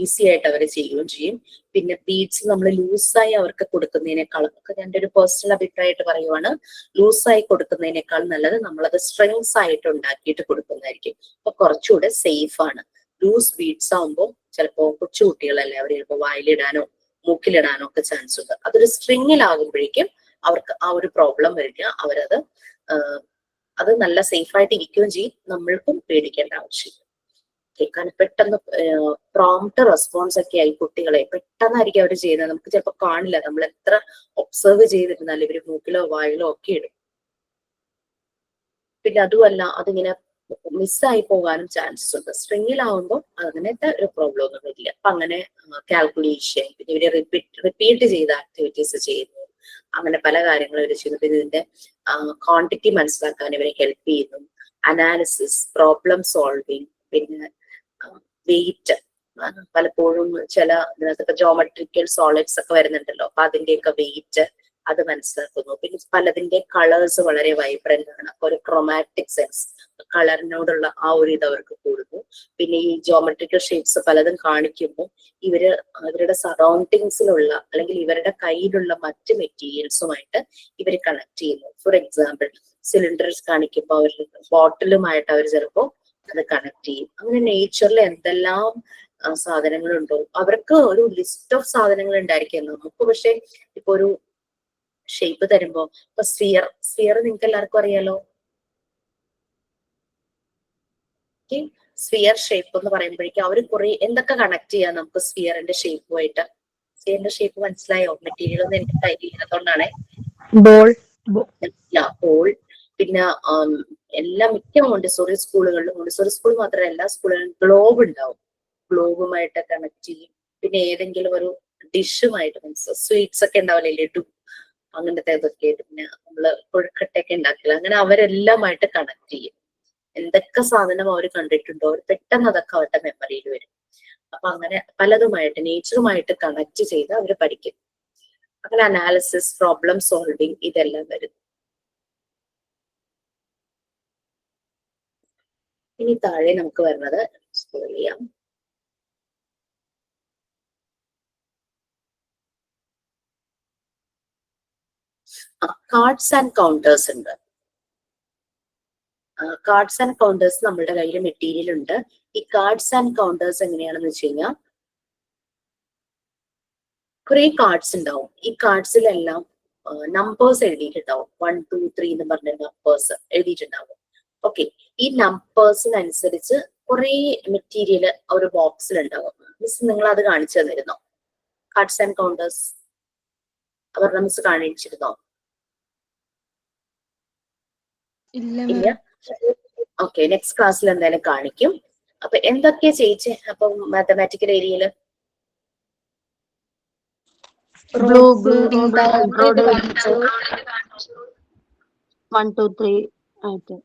ഈസി ആയിട്ട് അവർ ചെയ്യുകയും ചെയ്യും. പിന്നെ ബീഡ്സ് നമ്മൾ ലൂസായി അവർക്ക് കൊടുക്കുന്നതിനേക്കാളും, എൻ്റെ ഒരു പേഴ്സണൽ അഭിപ്രായമായിട്ട് പറയുവാണ്, ലൂസായി കൊടുക്കുന്നതിനേക്കാൾ നല്ലത് നമ്മളത് സ്ട്രിങ്സ് ആയിട്ട് ഉണ്ടാക്കിയിട്ട് കൊടുക്കുന്നതായിരിക്കും. അപ്പൊ കുറച്ചുകൂടെ സേഫ് ആണ്. ലൂസ് ബീഡ്സ് ആകുമ്പോൾ ചിലപ്പോൾ കൊച്ചു കുട്ടികളല്ലേ, അവർ ചിലപ്പോൾ വായിലിടാനോ മൂക്കിലിടാനോ ഒക്കെ ചാൻസ് ഉണ്ട്. അതൊരു സ്ട്രിങ്ങിലാകുമ്പോഴേക്കും അവർക്ക് ആ ഒരു പ്രോബ്ലം വരിക. അവരത് അത് നല്ല സേഫ് ആയിട്ട് ഇരിക്കുകയും ചെയ്യും. നമ്മൾക്കും പേടിക്കേണ്ട ആവശ്യമില്ല. കാരണം പെട്ടെന്ന് പ്രോംപ്റ്റ് റെസ്പോൺസ് ഒക്കെ ആയി കുട്ടികളെ പെട്ടെന്നായിരിക്കും അവർ ചെയ്യുന്നത്. നമുക്ക് ചിലപ്പോൾ കാണില്ല, നമ്മൾ എത്ര ഒബ്സർവ് ചെയ്തിരുന്നാലും ഇവര് മൂക്കിലോ വായിലോ ഒക്കെ ഇടും. പിന്നെ അതുമല്ല, അതിങ്ങനെ മിസ്സായി പോകാനും ചാൻസസ് ഉണ്ട്. സ്ട്രിങ്ങിലാവുമ്പോൾ അങ്ങനത്തെ ഒരു പ്രോബ്ലം ഒന്നും വരില്ല. അപ്പൊ അങ്ങനെ കാൽക്കുലേഷൻ, പിന്നെ ഇവര് റിപ്പീറ്റ് ചെയ്ത ആക്ടിവിറ്റീസ് ചെയ്യുന്നു, അങ്ങനെ പല കാര്യങ്ങളും ഇവർ ചെയ്യുന്നു. പിന്നെ ഇതിന്റെ ക്വാണ്ടിറ്റി മനസ്സിലാക്കാൻ ഇവരെ ഹെൽപ്പ് ചെയ്യുന്നു. അനാലിസിസ്, പ്രോബ്ലം സോൾവിങ്, പിന്നെ വെയിറ്റ്. പലപ്പോഴും ചില ഇതിനകത്ത് ജോമെട്രിക്കൽ സോളിഡ്സ് ഒക്കെ വരുന്നുണ്ടല്ലോ, അപ്പൊ അതിന്റെയൊക്കെ വെയിറ്റ് അത് മനസ്സിലാക്കുന്നു. പിന്നെ പലതിന്റെ കളേഴ്സ് വളരെ വൈബ്രന്റ് ആണ്. അപ്പൊ ഒരു ക്രോമാറ്റിക് സെൻസ്, കളറിനോടുള്ള ആ ഒരു ഇത് അവർക്ക് കൂടുന്നു. പിന്നെ ഈ ജോമെട്രിക്കൽ ഷേപ്സ് പലതും കാണിക്കുമ്പോൾ അവരുടെ സറൗണ്ടിങ്സിലുള്ള അല്ലെങ്കിൽ ഇവരുടെ കയ്യിലുള്ള മറ്റ് മെറ്റീരിയൽസുമായിട്ട് ഇവർ കണക്ട് ചെയ്യുന്നു. ഫോർ എക്സാമ്പിൾ, സിലിണ്ടേഴ്സ് കാണിക്കുമ്പോൾ അവർ ബോട്ടിലുമായിട്ട് അവർ ചിലപ്പോൾ അത് കണക്ട് ചെയ്യും. അങ്ങനെ നേച്ചറിൽ എന്തെല്ലാം സാധനങ്ങളുണ്ടോ, അവർക്ക് ഒരു ലിസ്റ്റ് ഓഫ് സാധനങ്ങൾ ഉണ്ടായിരിക്കും. നമുക്ക് പക്ഷെ ഇപ്പൊ ഒരു ഷേപ്പ് തരുമ്പോ, ഇപ്പൊ സ്ഫിയർ നിങ്ങൾക്ക് എല്ലാവർക്കും അറിയാലോ. സ്ഫിയർ ഷേപ്പ് എന്ന് പറയുമ്പോഴേക്കും അവർ കുറെ എന്തൊക്കെ കണക്ട് ചെയ്യാം നമുക്ക് സ്ഫിയറിന്റെ ഷേപ്പുമായിട്ട്. സ്ഫിയറിന്റെ ഷേപ്പ് മനസ്സിലായോ? മെറ്റീരിയൽ ഒന്നും എനിക്ക് കയ്യിലില്ലാത്തതുകൊണ്ടാണ്. ബോൾ. പിന്നെ മിക്ക മോണ്ടിസോറി സ്കൂളുകളിലും, മോണ്ടിസോറി സ്കൂൾ മാത്രമല്ല എല്ലാ സ്കൂളുകളിലും ഗ്ലോബ് ഉണ്ടാവും. ഗ്ലോബുമായിട്ട് കണക്ട് ചെയ്യും. പിന്നെ ഏതെങ്കിലും ഒരു ഡിഷുമായിട്ട്, മീൻസ് സ്വീറ്റ്സ് ഒക്കെ ഉണ്ടാവില്ലേ, ലഡു അങ്ങനത്തെ ഇതൊക്കെ ആയിട്ട്, പിന്നെ നമ്മള് കൊഴുക്കട്ടയൊക്കെ ഉണ്ടാക്കില്ല, അങ്ങനെ അവരെല്ലാമായിട്ട് കണക്ട് ചെയ്യും. എന്തൊക്കെ സാധനം അവർ കണ്ടിട്ടുണ്ടോ അവർ പെട്ടെന്ന് അതൊക്കെ അവരുടെ മെമ്മറിയിൽ വരും. അപ്പൊ അങ്ങനെ പലതുമായിട്ട് നേച്ചറുമായിട്ട് കണക്ട് ചെയ്ത് അവർ പഠിക്കും. അങ്ങനെ അനാലിസിസ്, പ്രോബ്ലം സോൾവിങ് ഇതെല്ലാം വരും. ഇനി താഴെ നമുക്ക് വരുന്നത് സ്ക്രോൾ ചെയ്യാം. കാർഡ്സ് ആൻഡ് കൗണ്ടേഴ്സ് ഉണ്ട്. കാർഡ്സ് ആൻഡ് കൗണ്ടേഴ്സ് നമ്മുടെ കയ്യിൽ മെറ്റീരിയൽ ഉണ്ട്. ഈ കാർഡ്സ് ആൻഡ് കൗണ്ടേഴ്സ് എങ്ങനെയാണെന്ന് വെച്ച് കഴിഞ്ഞാൽ കുറെ കാർഡ്സ് ഉണ്ടാവും. ഈ കാർഡ്സിലെല്ലാം നമ്പേഴ്സ് എഴുതിയിട്ടുണ്ടാവും. 1, 2, 3 എന്ന് പറഞ്ഞ നമ്പേഴ്സ് എഴുതിയിട്ടുണ്ടാവും. ഓക്കെ, ഈ നമ്പേഴ്സിനനുസരിച്ച് കുറെ മെറ്റീരിയൽ ഒരു ബോക്സിൽ ഉണ്ടാവും. മിസ് നിങ്ങൾ അത് കാണിച്ചു തന്നിരുന്നോ? കാർഡ്സ് ആൻഡ് കൗണ്ടേഴ്സ് അവർ മിസ് കാണിച്ചിരുന്നോ? ഇല്ല. ഓക്കെ, നെക്സ്റ്റ് ക്ലാസ്സിൽ എന്തായാലും കാണിക്കും. അപ്പൊ എന്തൊക്കെയാ ചെയ്യിച്ചേ അപ്പൊ മാത്തമാറ്റിക്കൽ ഏരിയയില്? ബ്ലൂ 1, 2, 3 ആയിട്ട്.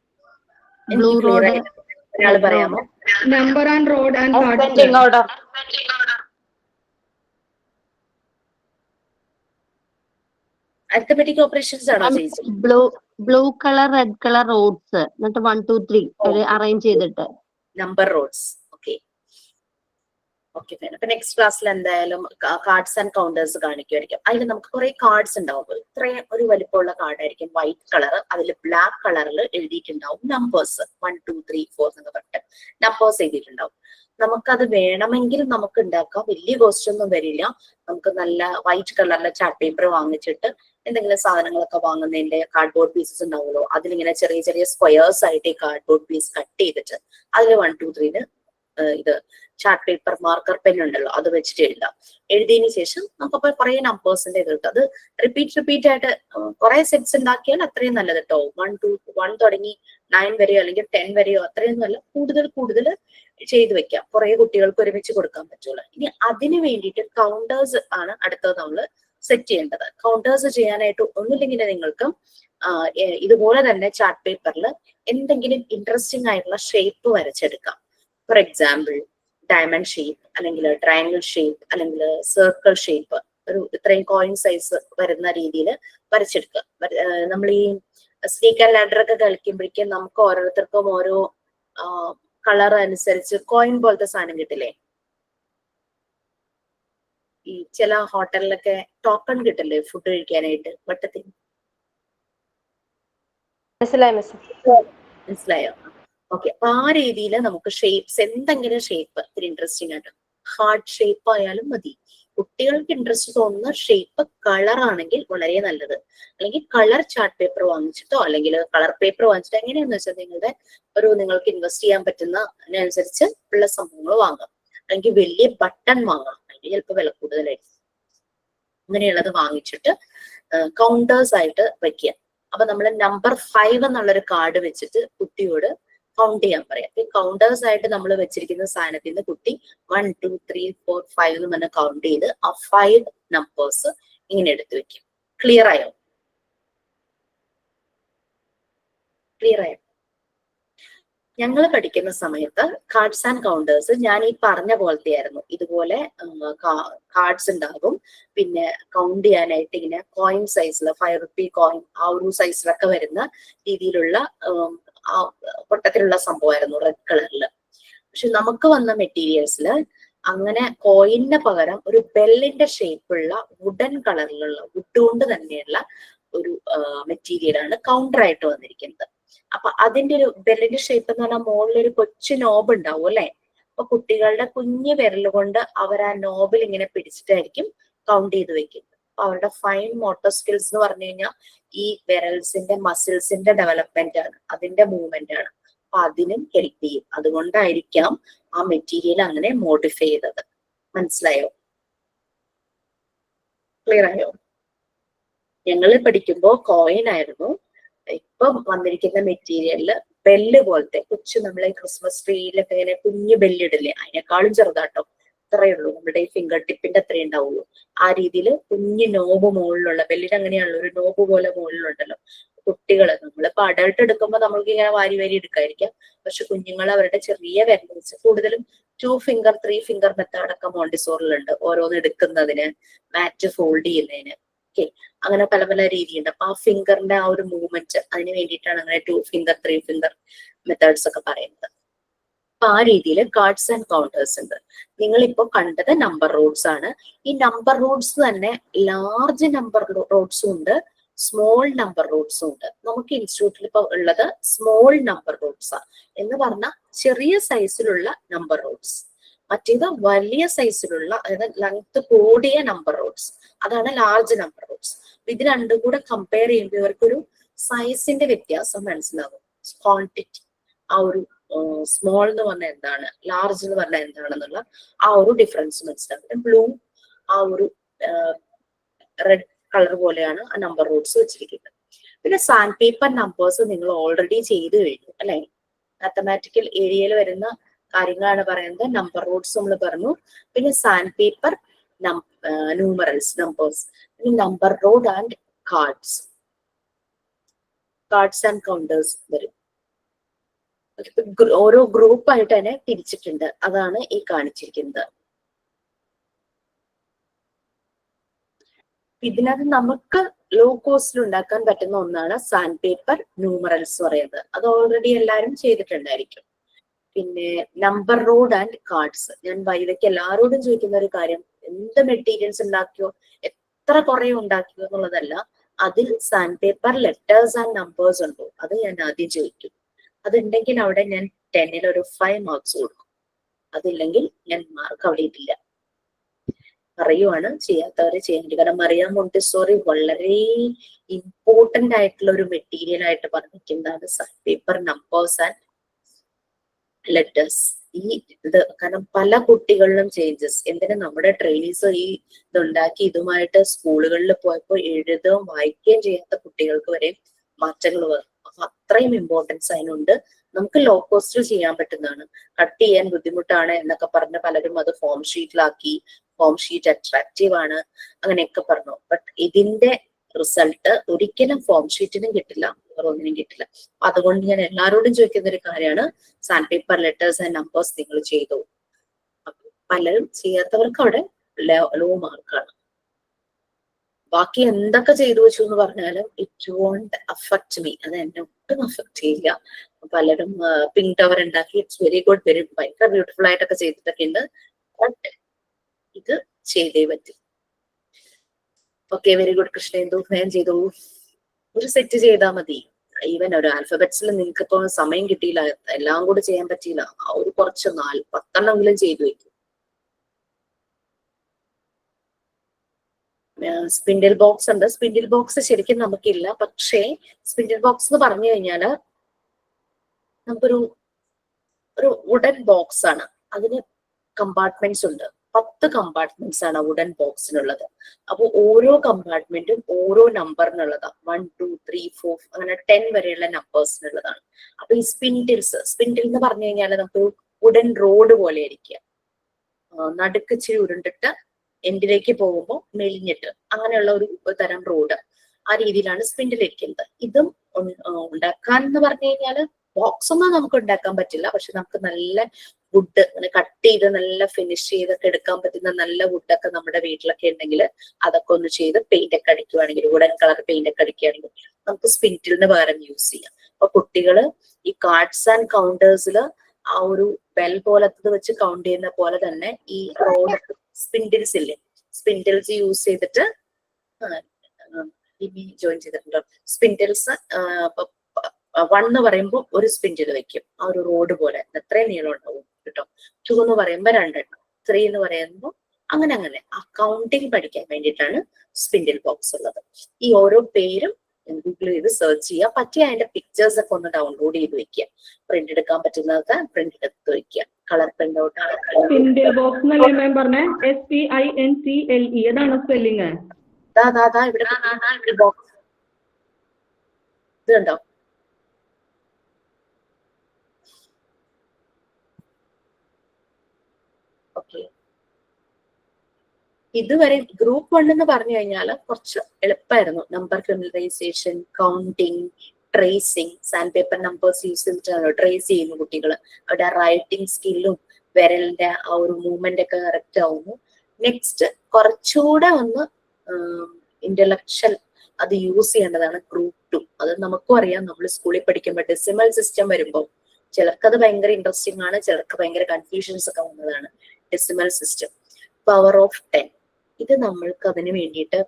ബ്ലൂ റോഡ് ഒരാൾ പറയാമോ? Number and rod and ascending order. Arithmetic operations ആണോ ചെയ്യിച്ചത്? Blue colour, red colour rods, എന്നിട്ട് 1, 2, 3 അറേഞ്ച് ചെയ്തിട്ട് number rods. Okay okay fine. അപ്പൊ നെക്സ്റ്റ് ക്ലാസ്സിൽ എന്തായാലും കാർഡ്സ് ആൻഡ് കൗണ്ടേഴ്സ് കാണിക്കുമായിരിക്കും. അതിൽ നമുക്ക് കുറെ കാർഡ്സ് ഉണ്ടാവും. ഇത്രയും ഒരു വലിപ്പമുള്ള കാർഡായിരിക്കും, വൈറ്റ് കളർ. അതിൽ ബ്ലാക്ക് കളറിൽ എഴുതിയിട്ടുണ്ടാവും നമ്പേഴ്സ് 1, 2, 3, 4 എന്നൊക്കെ പറഞ്ഞിട്ട് നമ്പേഴ്സ് എഴുതിയിട്ടുണ്ടാവും. നമുക്കത് വേണമെങ്കിൽ നമുക്ക് ഉണ്ടാക്കാം. വലിയ കോസ്റ്റ് ഒന്നും വരില്ല. നമുക്ക് നല്ല വൈറ്റ് കളറിലെ ചാർട്ട് പേപ്പർ വാങ്ങിച്ചിട്ട് എന്തെങ്കിലും സാധനങ്ങളൊക്കെ വാങ്ങുന്നതിന്റെ കാർഡ്ബോർഡ് പീസസ് ഉണ്ടാവുമല്ലോ, അതിലിങ്ങനെ ചെറിയ ചെറിയ സ്ക്വയേഴ്സ് ആയിട്ട് ഈ കാർഡ്ബോർഡ് പീസ് കട്ട് ചെയ്തിട്ട് അതിൽ 1, 2, 3 ഇത് ചാർട്ട് പേപ്പർ മാർക്കർ പെൻ ഉണ്ടല്ലോ അത് വെച്ചിട്ട് എഴുതാം. എഴുതിയതിനു ശേഷം നമുക്കപ്പോൾ കുറെ നമ്പേഴ്സിന്റെ ഇത് കിട്ടും. അത് റിപ്പീറ്റ് ആയിട്ട് കുറെ സെറ്റ്സ് ഉണ്ടാക്കിയാൽ അത്രയും നല്ലത് കേട്ടോ. 1 to 1 തുടങ്ങി 9 വരെയോ അല്ലെങ്കിൽ 10 വരെയോ അത്രയും നല്ല കൂടുതൽ ചെയ്തു വെക്കാം. കുറെ കുട്ടികൾക്ക് ഒരുമിച്ച് കൊടുക്കാൻ പറ്റുള്ളൂ. ഇനി അതിന് വേണ്ടിയിട്ട് കൗണ്ടേഴ്സ് ആണ് അടുത്തത് നമ്മൾ സെറ്റ് ചെയ്യേണ്ടത്. കൗണ്ടേഴ്സ് ചെയ്യാനായിട്ട് ഒന്നുമില്ലെങ്കിൽ നിങ്ങൾക്ക് ഇതുപോലെ തന്നെ ചാർട്ട് പേപ്പറിൽ എന്തെങ്കിലും ഇൻട്രസ്റ്റിംഗ് ആയിട്ടുള്ള ഷേപ്പ് വരച്ചെടുക്കാം. ഫോർ എക്സാമ്പിൾ ഡയമണ്ട് ഷേപ്പ്, അല്ലെങ്കിൽ ട്രയാങ്കിൾ ഷേപ്പ്, അല്ലെങ്കിൽ സർക്കിൾ ഷേപ്പ്, ഒരു ഇത്രയും കോയിൻ സൈസ് വരുന്ന രീതിയിൽ വരച്ചെടുക്കുക. നമ്മൾ ഈ സ്നേക്ക് ആൻഡ് ലാഡർ ഒക്കെ കളിക്കുമ്പോഴേക്കും നമുക്ക് ഓരോരുത്തർക്കും ഓരോ കളർ അനുസരിച്ച് കോയിൻ പോലത്തെ സാധനം കിട്ടില്ലേ? ഈ ചില ഹോട്ടലിലൊക്കെ ടോക്കൺ കിട്ടില്ലേ ഫുഡ് കഴിക്കാനായിട്ട് വട്ടത്തിൽ? മനസ്സിലായോ? ഓക്കെ. അപ്പൊ ആ രീതിയിൽ നമുക്ക് ഷേപ്സ്, എന്തെങ്കിലും ഷേപ്പ് ഇത്തിരി ഇൻട്രസ്റ്റിംഗ് ആയിട്ട്, ഹാർട്ട് ഷേപ്പ് ആയാലും മതി. കുട്ടികൾക്ക് ഇൻട്രസ്റ്റ് തോന്നുന്ന ഷേപ്പ് കളർ ആണെങ്കിൽ വളരെ നല്ലത്. അല്ലെങ്കിൽ കളർ ചാർട്ട് പേപ്പർ വാങ്ങിച്ചിട്ടോ അല്ലെങ്കിൽ കളർ പേപ്പർ വാങ്ങിച്ചിട്ടോ എങ്ങനെയാന്ന് വെച്ചാൽ നിങ്ങൾക്ക് ഇൻവെസ്റ്റ് ചെയ്യാൻ പറ്റുന്ന അതിനനുസരിച്ച് ഉള്ള സംഭവങ്ങൾ വാങ്ങാം. അല്ലെങ്കിൽ വലിയ ബട്ടൺ വാങ്ങാം, അതിന് ചിലപ്പോൾ വില കൂടുതലായിരിക്കും. അങ്ങനെയുള്ളത് വാങ്ങിച്ചിട്ട് കൗണ്ടേഴ്സ് ആയിട്ട് വെക്കുക. അപ്പൊ നമ്മൾ നമ്പർ 5 എന്നുള്ളൊരു കാർഡ് വെച്ചിട്ട് കുട്ടിയോട് കൗണ്ട് ചെയ്യാൻ പറയാം. ഈ കൗണ്ടേഴ്സ് ആയിട്ട് നമ്മൾ വെച്ചിരിക്കുന്ന സാധനത്തിൽ നിന്ന് കുട്ടി 1 2 3 4 5 എന്ന് പറഞ്ഞ കൗണ്ട് ചെയ്ത് ആ 5 നമ്പേഴ്സ് ഇങ്ങനെ എടുത്തു വെക്കും. ക്ലിയർ ആയോ? ഞങ്ങൾ പഠിക്കുന്ന സമയത്ത് കാർഡ്സ് ആൻഡ് കൗണ്ടേഴ്സ് ഞാൻ ഈ പറഞ്ഞ പോലത്തെ ആയിരുന്നു. ഇതുപോലെ കാർഡ്സ് ഉണ്ടാകും, പിന്നെ കൗണ്ട് ചെയ്യാനായിട്ട് ഇങ്ങനെ കോയിൻ സൈസിൽ 5 rupee കോയിൻ ആ ഒരു സൈസിലൊക്കെ വരുന്ന രീതിയിലുള്ള പൊട്ടത്തിലുള്ള സംഭവമായിരുന്നു റെഡ് കളറിൽ. പക്ഷെ നമുക്ക് വന്ന മെറ്റീരിയൽസിൽ അങ്ങനെ കോയിന് പകരം ഒരു ബെല്ലിന്റെ ഷേപ്പുള്ള വുഡൻ കളറിലുള്ള വുഡ് കൊണ്ട് തന്നെയുള്ള ഒരു മെറ്റീരിയലാണ് കൗണ്ടർ ആയിട്ട് വന്നിരിക്കുന്നത്. അപ്പൊ അതിന്റെ ഒരു ബെല്ലിന്റെ ഷേപ്പ് എന്ന് പറഞ്ഞാൽ മുകളിലൊരു കൊച്ചു നോബ് ഉണ്ടാവും അല്ലെ? അപ്പൊ കുട്ടികളുടെ കുഞ്ഞു വിരൽ കൊണ്ട് അവർ ആ നോബിൽ ഇങ്ങനെ പിടിച്ചിട്ടായിരിക്കും കൗണ്ട് ചെയ്ത് വെക്കുന്നത്. അപ്പൊ അവരുടെ ഫൈൻ മോട്ടോർ സ്കിൽസ് എന്ന് പറഞ്ഞു കഴിഞ്ഞാൽ ഈ വിരൽസിന്റെ മസിൽസിന്റെ ഡെവലപ്മെന്റ് ആണ്, അതിന്റെ മൂവ്മെന്റ് ആണ്. അപ്പൊ അതിനും ഹെൽപ്പ് ചെയ്യും. അതുകൊണ്ടായിരിക്കാം ആ മെറ്റീരിയൽ അങ്ങനെ മോഡിഫൈ ചെയ്തത്. മനസ്സിലായോ? ക്ലിയർ ആയോ? ഞങ്ങൾ പഠിക്കുമ്പോ കോയിൻ ആയിരുന്നു. ഇപ്പം വന്നിരിക്കുന്ന മെറ്റീരിയലില് ബെല്ല് പോലത്തെ കൊച്ചു നമ്മളെ ക്രിസ്മസ് ട്രീയിലൊക്കെ ഇങ്ങനെ കുഞ്ഞു ബെല്ലിടില്ലേ, അതിനേക്കാളും ചെറുതാട്ടോ, അത്രയേ ഉള്ളൂ, നമ്മുടെ ഈ ഫിംഗർ ടിപ്പിന്റെ അത്രേ ഉണ്ടാവുള്ളൂ. ആ രീതിയിൽ കുഞ്ഞു നോബ് മുകളിലുള്ള ബെല്ലിന് അങ്ങനെയാണല്ലോ, ഒരു നോബ് പോലെ മുകളിലുണ്ടല്ലോ. കുട്ടികള് നമ്മളിപ്പോ അഡൾട്ട് എടുക്കുമ്പോൾ നമ്മൾക്ക് ഇങ്ങനെ വാരി എടുക്കാതിരിക്കാം. പക്ഷെ കുഞ്ഞുങ്ങൾ അവരുടെ ചെറിയ വിരൽ വെച്ച്, കൂടുതലും 2 finger 3 finger മെത്തേഡൊക്കെ മോണ്ടിസോറിലുണ്ട്, ഓരോന്ന് എടുക്കുന്നതിന്, മാറ്റ് ഫോൾഡ് ചെയ്യുന്നതിന്. ഓക്കെ, അങ്ങനെ പല പല രീതിയുണ്ട്. അപ്പൊ ആ ഫിംഗറിന്റെ ആ ഒരു മൂവ്മെന്റ് അതിന് വേണ്ടിയിട്ടാണ് അങ്ങനെ 2 finger 3 finger മെത്തേഡ്സ് ഒക്കെ പറയുന്നത്. അപ്പൊ ആ രീതിയിൽ കാർഡ്സ് ആൻഡ് കൗണ്ടേഴ്സ് ഉണ്ട്. നിങ്ങളിപ്പോ കണ്ടത് നമ്പർ റോഡ്സ് ആണ്. ഈ നമ്പർ റോഡ്സ് തന്നെ ലാർജ് നമ്പർ റോഡ്സും ഉണ്ട്, സ്മോൾ നമ്പർ റോഡ്സും ഉണ്ട്. നമുക്ക് ഇൻസ്റ്റിറ്റ്യൂട്ടിൽ ഇപ്പൊ ഉള്ളത് സ്മോൾ നമ്പർ റോഡ്സ് എന്ന് പറഞ്ഞാൽ ചെറിയ സൈസിലുള്ള നമ്പർ റോഡ്സ്. മറ്റേത് വലിയ സൈസിലുള്ള, അതായത് ലെങ്ത് കൂടിയ നമ്പർ റോഡ്സ്, അതാണ് ലാർജ് നമ്പർ റോഡ്സ്. ഇത് രണ്ടും കൂടെ കമ്പയർ ചെയ്യുമ്പോൾ ഇവർക്കൊരു സൈസിന്റെ വ്യത്യാസം മനസ്സിലാകും. ക്വാണ്ടിറ്റി, ആ ഒരു സ്മോൾ എന്ന് പറഞ്ഞാൽ എന്താണ്, ലാർജ് എന്ന് പറഞ്ഞാൽ എന്താണെന്നുള്ള ആ ഒരു ഡിഫറൻസ് മനസ്സിലാക്കും. ബ്ലൂ ആ ഒരു റെഡ് കളർ പോലെയാണ് ആ നമ്പർ റോഡ്സ് വെച്ചിരിക്കുന്നത്. പിന്നെ സാൻഡ് പേപ്പർ നമ്പേഴ്സ് നിങ്ങൾ ഓൾറെഡി ചെയ്തു കഴിഞ്ഞു അല്ലെ? മാത്തമാറ്റിക്കൽ ഏരിയയിൽ വരുന്ന കാര്യങ്ങളാണ് പറയുന്നത്. നമ്പർ റോഡ്സ് നമ്മൾ പറഞ്ഞു. പിന്നെ സാൻഡ് പേപ്പർ ന്യൂമറൽസ് നമ്പേഴ്സ്, പിന്നെ number road and cards and counters വരും. ഓരോ ഗ്രൂപ്പ് ആയിട്ട് തന്നെ തിരിച്ചിട്ടുണ്ട്, അതാണ് ഈ കാണിച്ചിരിക്കുന്നത്. ഇതിനകത്ത് നമുക്ക് ലോ കോസ്റ്റിൽ ഉണ്ടാക്കാൻ പറ്റുന്ന ഒന്നാണ് സാൻഡ് പേപ്പർ ന്യൂമറൽസ് പറയുന്നത്. അത് ഓൾറെഡി എല്ലാവരും ചെയ്തിട്ടുണ്ടായിരിക്കും. പിന്നെ നമ്പർ റോഡ് ആൻഡ് കാർഡ്സ്, ഞാൻ വൈദയ്ക്ക് എല്ലാവരോടും ചോദിക്കുന്ന ഒരു കാര്യം, എന്ത് മെറ്റീരിയൽസ് ഉണ്ടാക്കിയോ, എത്ര കുറെ ഉണ്ടാക്കിയോ എന്നുള്ളതല്ല, അതിൽ sand paper letters and numbers ഉണ്ടോ, അത് ഞാൻ ആദ്യം ചോദിക്കും. അതുണ്ടെങ്കിൽ അവിടെ ഞാൻ 10ൽ ഒരു 5 മാർക്സ് കൊടുക്കും. അതില്ലെങ്കിൽ ഞാൻ മാർക്ക് അവിടെ ഇട്ടില്ല. പറയുവാണ്, ചെയ്യാത്തവരെ ചെയ്യേണ്ടി. കാരണം മറിയ മോണ്ടിസോറി വളരെ ഇമ്പോർട്ടന്റ് ആയിട്ടുള്ള ഒരു മെറ്റീരിയൽ ആയിട്ട് പറഞ്ഞിരിക്കുന്നതാണ് sandpaper numbers and letters. ഇത് കാരണം പല കുട്ടികളിലും ചേഞ്ചസ്. എന്തിനാ നമ്മുടെ ട്രെയിനീസ് ഈ ഇതുണ്ടാക്കി ഇതുമായിട്ട് സ്കൂളുകളിൽ പോയപ്പോൾ എഴുതുകയും വായിക്കുകയും ചെയ്യാത്ത കുട്ടികൾക്ക് വരെ മാറ്റങ്ങൾ വന്നു. അപ്പൊ അത്രയും ഇമ്പോർട്ടൻസ് അതിനുണ്ട്. നമുക്ക് ലോ കോസ്റ്റിൽ ചെയ്യാൻ പറ്റുന്നതാണ്. കട്ട് ചെയ്യാൻ ബുദ്ധിമുട്ടാണ് എന്നൊക്കെ പറഞ്ഞ് പലരും അത് ഫോം ഷീറ്റിലാക്കി, ഫോം ഷീറ്റ് അട്രാക്റ്റീവ് ആണ് അങ്ങനെയൊക്കെ പറഞ്ഞു. ബട്ട് ഇതിന്റെ റിസൾട്ട് ഒരിക്കലും ഫോം ഷീറ്റിനും കിട്ടില്ല, ഒന്നിനും കിട്ടില്ല. അതുകൊണ്ട് ഞാൻ എല്ലാവരോടും ചോദിക്കുന്ന ഒരു കാര്യമാണ്, sand paper letters and numbers നിങ്ങൾ ചെയ്തു. പലരും ചെയ്യാത്തവർക്ക് അവിടെ ലോ മാർക്കാണ്. ബാക്കി എന്തൊക്കെ ചെയ്തു വെച്ചു എന്ന് പറഞ്ഞാലും ഇറ്റ് വോണ്ട് അഫക്ട് മീ, അത് എന്നെ ഒട്ടും അഫക്ട് ചെയ്യില്ല. പലരും പിങ്ക് ടവർ ഉണ്ടാക്കി, ഇറ്റ്സ് വെരി ഗുഡ്, ഭയങ്കര ബ്യൂട്ടിഫുൾ ആയിട്ടൊക്കെ ചെയ്തിട്ടൊക്കെ ഉണ്ട്. ബട്ട് ഇത് ചെയ്തേ പറ്റും. ഓക്കെ, വെരി ഗുഡ് കൃഷ്ണേന്ദു, ഞാൻ ചെയ്തു. ഒരു സെറ്റ് ചെയ്താൽ മതി. ഈവൻ ഒരു ആൽഫബറ്റ്സിൽ നിങ്ങൾക്ക് ഇപ്പൊ സമയം കിട്ടിയില്ല, എല്ലാം കൂടി ചെയ്യാൻ പറ്റിയില്ല. ആ ഒരു കുറച്ച് 10 ചെയ്തു വെക്കും. സ്പിൻഡിൽ ബോക്സ് ഉണ്ട്. സ്പിൻഡിൽ ബോക്സ് ശരിക്കും നമുക്കില്ല. പക്ഷേ സ്പിൻഡിൽ ബോക്സ് എന്ന് പറഞ്ഞു കഴിഞ്ഞാല് നമുക്കൊരു വുഡൻ ബോക്സ് ആണ്. അതിന് കമ്പാർട്ട്മെന്റ്സ് ഉണ്ട്. 10 കമ്പാർട്ട്മെന്റ്സ് ആണ് വുഡൻ ബോക്സിനുള്ളത്. അപ്പൊ ഓരോ കമ്പാർട്ട്മെന്റും ഓരോ നമ്പറിനുള്ളതാണ്. 1, 2, 3, 4 അങ്ങനെ 10 വരെയുള്ള നമ്പേഴ്സിനുള്ളതാണ്. അപ്പൊ ഈ സ്പിൻഡിൽ എന്ന് പറഞ്ഞു കഴിഞ്ഞാൽ നമുക്കൊരു വുഡൻ റോഡ് പോലെ ആയിരിക്കുക. നടുക്ക് ഇച്ചിരി ഉരുണ്ടിട്ട് എൻഡിലേക്ക് പോകുമ്പോൾ മെലിഞ്ഞിട്ട് അങ്ങനെയുള്ള ഒരു തരം റോഡ്. ആ രീതിയിലാണ് സ്പിൻഡിൽ ഇരിക്കുന്നത്. ഇതും ഉണ്ടാക്കാൻ എന്ന് പറഞ്ഞു കഴിഞ്ഞാൽ ബോക്സ് ഒന്നും നമുക്ക് ഉണ്ടാക്കാൻ പറ്റില്ല. പക്ഷെ നമുക്ക് നല്ല വുഡ് അങ്ങനെ കട്ട് ചെയ്ത് നല്ല ഫിനിഷ് ചെയ്തൊക്കെ എടുക്കാൻ പറ്റുന്ന നല്ല വുഡൊക്കെ നമ്മുടെ വീട്ടിലൊക്കെ ഉണ്ടെങ്കിൽ അതൊക്കെ ഒന്ന് ചെയ്ത് പെയിന്റ് ഒക്കെ അടിക്കുവാണെങ്കിൽ, വുഡൻ കളർ പെയിന്റ് ഒക്കെ അടിക്കുകയാണെങ്കിൽ നമുക്ക് സ്പിൻഡിലിന് പകരം യൂസ് ചെയ്യാം. അപ്പൊ കുട്ടികള് ഈ കാർഡ്സ് ആൻഡ് കൗണ്ടേഴ്സിൽ ആ ഒരു ബെൽ പോലത്തത് വെച്ച് കൗണ്ട് ചെയ്യുന്ന പോലെ തന്നെ ഈ റോഡ് സ്പിൻഡിൽസ് ഇല്ലേ, സ്പിൻഡിൽസ് യൂസ് ചെയ്തിട്ട് ജോയിൻ ചെയ്തിട്ടുണ്ടോ? സ്പിൻഡിൽസ് 1 എന്ന് പറയുമ്പോൾ ഒരു സ്പിൻഡിൽ വെക്കും, ആ ഒരു റോഡ് പോലെ എത്രയും നീളം ഉണ്ടാവും കേട്ടോ. 2 എന്ന് പറയുമ്പോൾ 2 എണ്ണം, 3 എന്ന് പറയുമ്പോൾ അങ്ങനെ ആ കൗണ്ടിങ് പഠിക്കാൻ വേണ്ടിയിട്ടാണ് സ്പിൻഡിൽ ബോക്സ് ഉള്ളത്. ഈ ഓരോ പേരും ഗൂഗിൾ ചെയ്ത് സെർച്ച് ചെയ്യുക. പറ്റിയ അതിന്റെ പിക്ചേഴ്സ് ഒക്കെ ഒന്ന് ഡൗൺലോഡ് ചെയ്ത് വെക്കുക. പ്രിന്റ് എടുക്കാൻ പറ്റുന്നതൊക്കെ പ്രിന്റ് എടുത്ത് വെക്കുക. Colour print out spindle box എന്നല്ലേ മാം പറഞ്ഞേ? SPINTLE അതാണ് സ്പെല്ലിങ്. ഇവിടെ ബോക്സ് ഇത് കണ്ടോ? ഓക്കെ, ഇതുവരെ ഗ്രൂപ്പ് 1 എന്ന് പറഞ്ഞു കഴിഞ്ഞാൽ കുറച്ച് എളുപ്പമായിരുന്നു. Number criminalisation, counting, tracing, sand paper numbers use ചെയ്തിട്ടാണ് ട്രേസ് ചെയ്യുന്ന കുട്ടികൾ. അവരുടെ റൈറ്റിംഗ് സ്കില്ലും വിരലിന്റെ ആ ഒരു മൂവ്മെന്റ് ഒക്കെ കറക്റ്റ് ആവുന്നു. നെക്സ്റ്റ് കുറച്ചുകൂടെ ഒന്ന് ഇന്റലക്ച്വൽ അത് യൂസ് ചെയ്യേണ്ടതാണ് ഗ്രൂപ്പ് 2. അത് നമുക്കും അറിയാം, നമ്മൾ സ്കൂളിൽ പഠിക്കുമ്പോൾ ഡെസിമൽ സിസ്റ്റം വരുമ്പോൾ ചിലർക്ക് അത് ഭയങ്കര ഇൻട്രസ്റ്റിംഗ് ആണ്, ചിലർക്ക് ഭയങ്കര കൺഫ്യൂഷൻസ് ഒക്കെ വന്നതാണ്. ഡെസിമൽ സിസ്റ്റം, പവർ ഓഫ് 10, ഇത് നമ്മൾക്ക് അതിന് വേണ്ടിയിട്ട്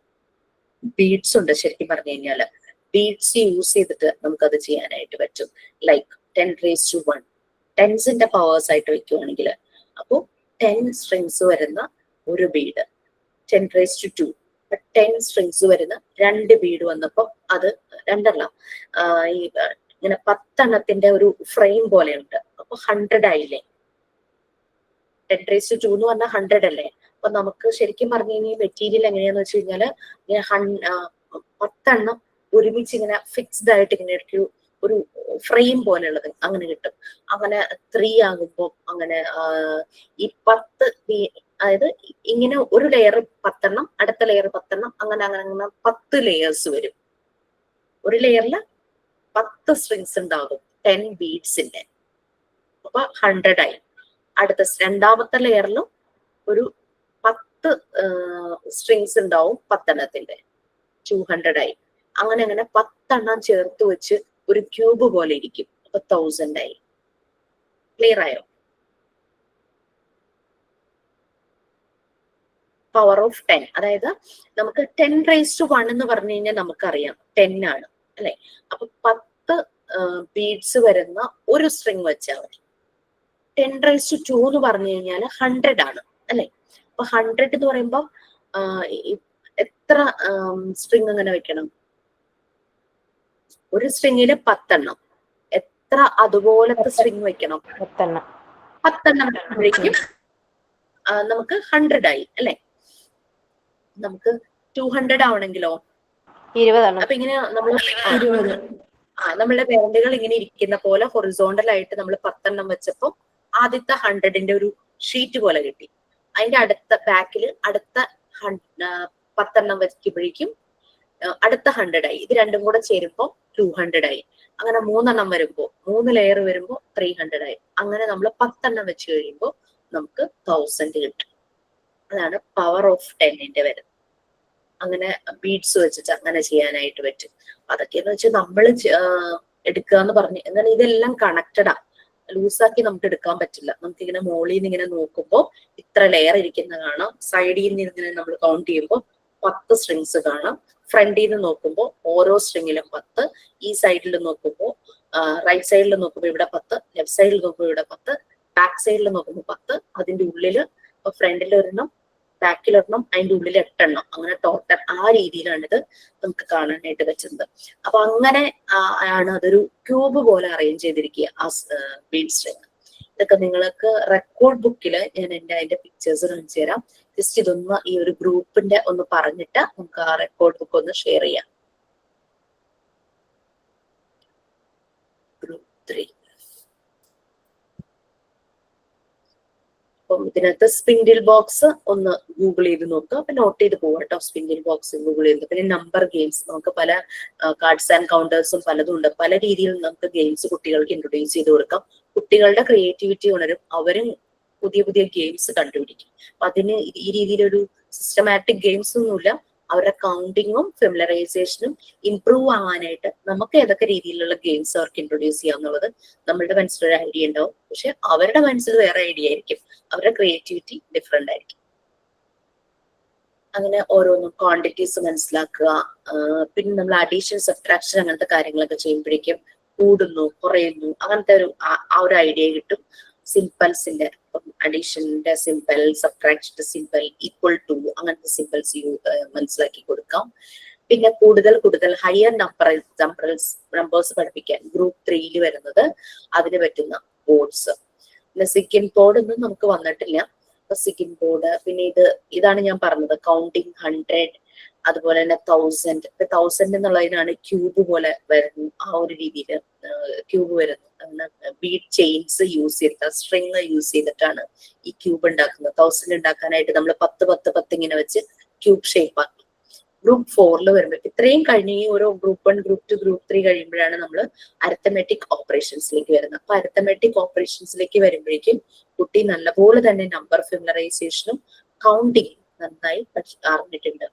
ബീഡ്സ് ഉണ്ട്. ശരിക്കും പറഞ്ഞു കഴിഞ്ഞാല് ബീഡ്സ് യൂസ് ചെയ്തിട്ട് നമുക്കത് ചെയ്യാനായിട്ട് പറ്റും. ലൈക്ക് 10⁻1 ടെൻസിന്റെ പവേഴ്സ് ആയിട്ട് വെക്കുവാണെങ്കിൽ, അപ്പോൾ 10 സ്ട്രിങ്സ് വരുന്ന ഒരു ബീഡ്, 10⁻2 10 സ്ട്രിങ്സ് വരുന്ന 2 ബീഡ് വന്നപ്പോ അത് 2 അല്ല, ഈ ഇങ്ങനെ 10 എണ്ണത്തിന്റെ ഒരു ഫ്രെയിം പോലെയുണ്ട്. അപ്പൊ 100 ആയില്ലേ? 10⁻2 എന്ന് പറഞ്ഞാൽ 100 അല്ലേ? അപ്പൊ നമുക്ക് ശരിക്കും പറഞ്ഞു കഴിഞ്ഞാൽ മെറ്റീരിയൽ എങ്ങനെയാന്ന് വെച്ച് കഴിഞ്ഞാല് ഇങ്ങനെ 10 എണ്ണം ഒരുമിച്ച് ഇങ്ങനെ ഫിക്സ്ഡ് ആയിട്ട് ഇങ്ങനെ ഒരു ഫ്രെയിം പോലെയുള്ളത് അങ്ങനെ കിട്ടും. അങ്ങനെ 3 ആകുമ്പോൾ അങ്ങനെ ഈ 10 അതായത് ഇങ്ങനെ ഒരു ലെയർ 10 എണ്ണം, അടുത്ത ലെയർ 10 എണ്ണം, അങ്ങനെ 10 ലെയേഴ്സ് വരും. ഒരു ലെയറിൽ 10 സ്ട്രിങ്സ് ഉണ്ടാകും, 10 ബീഡ്സിന്റെ. അപ്പൊ 100 ആയി. അടുത്ത രണ്ടാമത്തെ ലെയറിലും ഒരു 10 സ്ട്രിങ്സ് ഉണ്ടാവും, 10 എണ്ണത്തിന്റെ, 200 ആയി. അങ്ങനെ 10 എണ്ണം ചേർത്ത് വെച്ച് ഒരു ക്യൂബ് പോലെ ഇരിക്കും. അപ്പൊ 1000 ആയി. ക്ലിയർ ആയോ? പവർ ഓഫ് 10, അതായത് നമുക്ക് 10⁻1 എന്ന് പറഞ്ഞു കഴിഞ്ഞാൽ നമുക്കറിയാം 10 ആണ് അല്ലെ? അപ്പൊ 10 ബീഡ്സ് വരുന്ന ഒരു സ്ട്രിങ് വെച്ചാൽ മതി. 10⁻2 എന്ന് പറഞ്ഞു കഴിഞ്ഞാൽ 100 ആണ് അല്ലെ? അപ്പൊ 100 എന്ന് പറയുമ്പോ എത്ര സ്ട്രിങ് അങ്ങനെ വെക്കണം? ഒരു സ്ട്രിങ്ങില് 10 എണ്ണം. എത്ര അതുപോലത്തെ സ്ട്രിങ് വെക്കണം? 10 എണ്ണം. 10 വരുമ്പോഴേക്കും നമുക്ക് 100 ആയി അല്ലെ. നമുക്ക് 200 ആവണെങ്കിലോ 20 അപ്പൊ ഇങ്ങനെ നമ്മൾ 20. നമ്മളുടെ വിരലുകൾ ഇങ്ങനെ ഇരിക്കുന്ന പോലെ ഹൊറിസോണ്ടൽ ആയിട്ട് നമ്മൾ 10 വെച്ചപ്പോ ആദ്യത്തെ 100ന്റെ ഒരു ഷീറ്റ് പോലെ കിട്ടി. അതിന്റെ അടുത്ത ബാക്കിൽ അടുത്ത 10 വെക്കുമ്പോഴേക്കും അടുത്ത 100 ആയി. ഇത് രണ്ടും കൂടെ ചേരുമ്പോ 200 ആയി. അങ്ങനെ 3 വരുമ്പോ 3 ലെയർ വരുമ്പോ 300 ആയി. അങ്ങനെ നമ്മൾ 10 വെച്ച് കഴിയുമ്പോൾ നമുക്ക് 1000 കിട്ടും. അതാണ് പവർ ഓഫ് 10ന്റെ വരുന്നത്. അങ്ങനെ ബീഡ്സ് വെച്ചിട്ട് അങ്ങനെ ചെയ്യാനായിട്ട് പറ്റും. അതൊക്കെയെന്ന് വെച്ചാൽ നമ്മൾ എടുക്കുക എന്ന് പറഞ്ഞു. എന്നാൽ ഇതെല്ലാം കണക്റ്റഡാ. ലൂസാക്കി നമുക്ക് എടുക്കാൻ പറ്റില്ല. നമുക്ക് ഇങ്ങനെ മോളിൽ നിന്ന് ഇങ്ങനെ നോക്കുമ്പോൾ ഇത്ര ലെയർ ഇരിക്കുന്ന കാണാം. സൈഡിൽ നിന്ന് ഇങ്ങനെ നമ്മൾ കൗണ്ട് ചെയ്യുമ്പോൾ 10 സ്ട്രിങ്സ് കാണാം. ഫ്രണ്ടിൽ നിന്ന് നോക്കുമ്പോൾ ഓരോ സ്ട്രിങ്ങിലും 10. ഈ സൈഡിൽ നോക്കുമ്പോൾ റൈറ്റ് സൈഡിൽ നോക്കുമ്പോൾ ഇവിടെ 10, ലെഫ്റ്റ് സൈഡിൽ നോക്കുമ്പോൾ ഇവിടെ 10, ബാക്ക് സൈഡിൽ നോക്കുമ്പോൾ 10. അതിന്റെ ഉള്ളിൽ ഫ്രണ്ടിൽ ഒരെണ്ണം, ബാക്കിൽ ഒരെണ്ണം, അതിന്റെ ഉള്ളിൽ 8 അങ്ങനെ ടോട്ടൽ ആ രീതിയിലാണ് ഇത് നമുക്ക് കാണാനായിട്ട് പറ്റുന്നത്. അപ്പൊ അങ്ങനെ ആണ് അതൊരു ക്യൂബ് പോലെ അറേഞ്ച് ചെയ്തിരിക്കുക ആ ബീഡ് സ്ട്രിങ്. ഇതൊക്കെ നിങ്ങൾക്ക് റെക്കോർഡ് ബുക്കിൽ ഞാൻ അതിന്റെ പിക്ചേഴ്സ് കാണിച്ചു തരാം. ജസ്റ്റ് ഇതൊന്ന് ഈ ഒരു ഗ്രൂപ്പിന്റെ ഒന്ന് പറഞ്ഞിട്ട് നമുക്ക് ആ റെക്കോർഡ് ബുക്ക് ഒന്ന് ഷെയർ ചെയ്യാം. ഗ്രൂപ്പ് 3. അപ്പം ഇതിനകത്ത് സ്പിൻഡിൽ ബോക്സ് ഒന്ന് ഗൂഗിൾ ചെയ്ത് നോക്കുക. അപ്പൊ നോട്ട് ചെയ്ത് പോവാം കേട്ടോ. സ്പിൻഡിൽ ബോക്സ് ഗൂഗിൾ ചെയ്ത്. പിന്നെ നമ്പർ ഗെയിംസ്, നമുക്ക് പല കാർഡ്സ് ആൻഡ് കൗണ്ടേഴ്സും പലതും ഉണ്ട്. പല രീതിയിൽ നമുക്ക് ഗെയിംസ് കുട്ടികൾക്ക് ഇൻട്രൊഡ്യൂസ് ചെയ്ത് കൊടുക്കാം. കുട്ടികളുടെ ക്രിയേറ്റിവിറ്റി ഉണരും. അവരും പുതിയ പുതിയ ഗെയിംസ് കണ്ടുപിടിക്കും. അപ്പൊ അതിന് ഈ രീതിയിലൊരു സിസ്റ്റമാറ്റിക് ഗെയിംസ് ഒന്നുമില്ല. അവരുടെ കൗണ്ടിങ്ങും ഫെമിലറൈസേഷനും ഇംപ്രൂവ് ആവാനായിട്ട് നമുക്ക് ഏതൊക്കെ രീതിയിലുള്ള ഗെയിംസ് അവർക്ക് ഇൻട്രൊഡ്യൂസ് ചെയ്യാന്നുള്ളത് നമ്മളുടെ മനസ്സിലൊരു ഐഡിയ ഉണ്ടാവും. പക്ഷെ അവരുടെ മനസ്സിൽ വേറെ ഐഡിയ ആയിരിക്കും. അവരുടെ ക്രിയേറ്റിവിറ്റി ഡിഫറെന്റ് ആയിരിക്കും. അങ്ങനെ ഓരോന്നും ക്വാണ്ടിറ്റീസ് മനസ്സിലാക്കുക. പിന്നെ നമ്മൾ അഡീഷൻ, സബ്ട്രാക്ഷൻ അങ്ങനത്തെ കാര്യങ്ങളൊക്കെ ചെയ്യുമ്പോഴേക്കും കൂടുന്നു കുറയുന്നു അങ്ങനത്തെ ആ ഒരു ഐഡിയ കിട്ടും. സിംപിൾസിന്റെ അഡീഷന്റെ സിമ്പിൾ, സബ്ട്രാക്ഷന്റെ സിമ്പിൾ, ഈക്വൽ ടു അങ്ങനത്തെ സിമ്പിൾസ് മനസ്സിലാക്കി കൊടുക്കാം. പിന്നെ കൂടുതൽ ഹയർ നമ്പേഴ്സ് പഠിപ്പിക്കാൻ ഗ്രൂപ്പ് 3 വരുന്നത് അതിന് പറ്റുന്ന ബോർഡ്സ്. പിന്നെ സിക്കിൻ ബോർഡ് ഒന്നും നമുക്ക് വന്നിട്ടില്ല. സിക്കിൻ ബോർഡ്, പിന്നെ ഇതാണ് ഞാൻ പറഞ്ഞത് കൗണ്ടിങ് 100, അതുപോലെ തന്നെ 1000. 1000 എന്നുള്ളതിനാണ് ക്യൂബ് പോലെ വരുന്നു. ആ ഒരു രീതിയിൽ ക്യൂബ് വരുന്നു. ബീഡ് ചെയിൻസ് യൂസ് ചെയ്തിട്ട്, സ്ട്രിങ് യൂസ് ചെയ്തിട്ടാണ് ഈ ക്യൂബ് ഉണ്ടാക്കുന്നത്. 1000 ഉണ്ടാക്കാനായിട്ട് നമ്മൾ 10 ഇങ്ങനെ വെച്ച് ക്യൂബ് ഷേപ്പ് ആക്കി. ഗ്രൂപ്പ് 4 വരുമ്പോൾ ഇത്രയും കഴിഞ്ഞ് ഈ ഓരോ ഗ്രൂപ്പ് 1, ഗ്രൂപ്പ് 2, ഗ്രൂപ്പ് 3 കഴിയുമ്പോഴാണ് നമ്മൾ അരിത്തമെറ്റിക് ഓപ്പറേഷൻസിലേക്ക് വരുന്നത്. അപ്പൊ അരിത്തമെറ്റിക് ഓപ്പറേഷൻസിലേക്ക് വരുമ്പോഴേക്കും കുട്ടി നല്ലപോലെ തന്നെ നമ്പർ ഫെമിലറൈസേഷനും കൗണ്ടിങ് നന്നായി അറിഞ്ഞിട്ടുണ്ട്.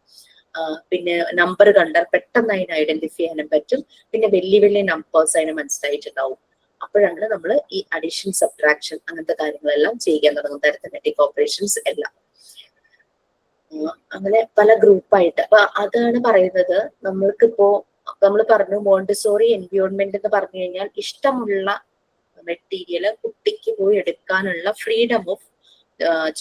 പിന്നെ നമ്പർ കണ്ടാൽ പെട്ടെന്ന് അതിനെ ഐഡന്റിഫൈ ചെയ്യാനും പറ്റും. പിന്നെ വലിയ നമ്പേഴ്സ് അതിന് മനസ്സിലായിട്ടുണ്ടാവും. അപ്പോഴാണ് നമ്മൾ ഈ അഡീഷൻ, സബ്ട്രാക്ഷൻ അങ്ങനത്തെ കാര്യങ്ങളെല്ലാം ചെയ്യാൻ തുടങ്ങുന്നത്. അരിത്തമെറ്റിക് ഓപ്പറേഷൻസ് എല്ലാം അങ്ങനെ പല ഗ്രൂപ്പായിട്ട്. അപ്പൊ അതാണ് പറയുന്നത്. നമ്മൾക്കിപ്പോ നമ്മൾ പറഞ്ഞു മോണ്ടിസോറി എൻവയോൺമെന്റ് എന്ന് പറഞ്ഞു കഴിഞ്ഞാൽ ഇഷ്ടമുള്ള മെറ്റീരിയൽ കുട്ടിക്ക് പോയി എടുക്കാനുള്ള ഫ്രീഡം ഓഫ്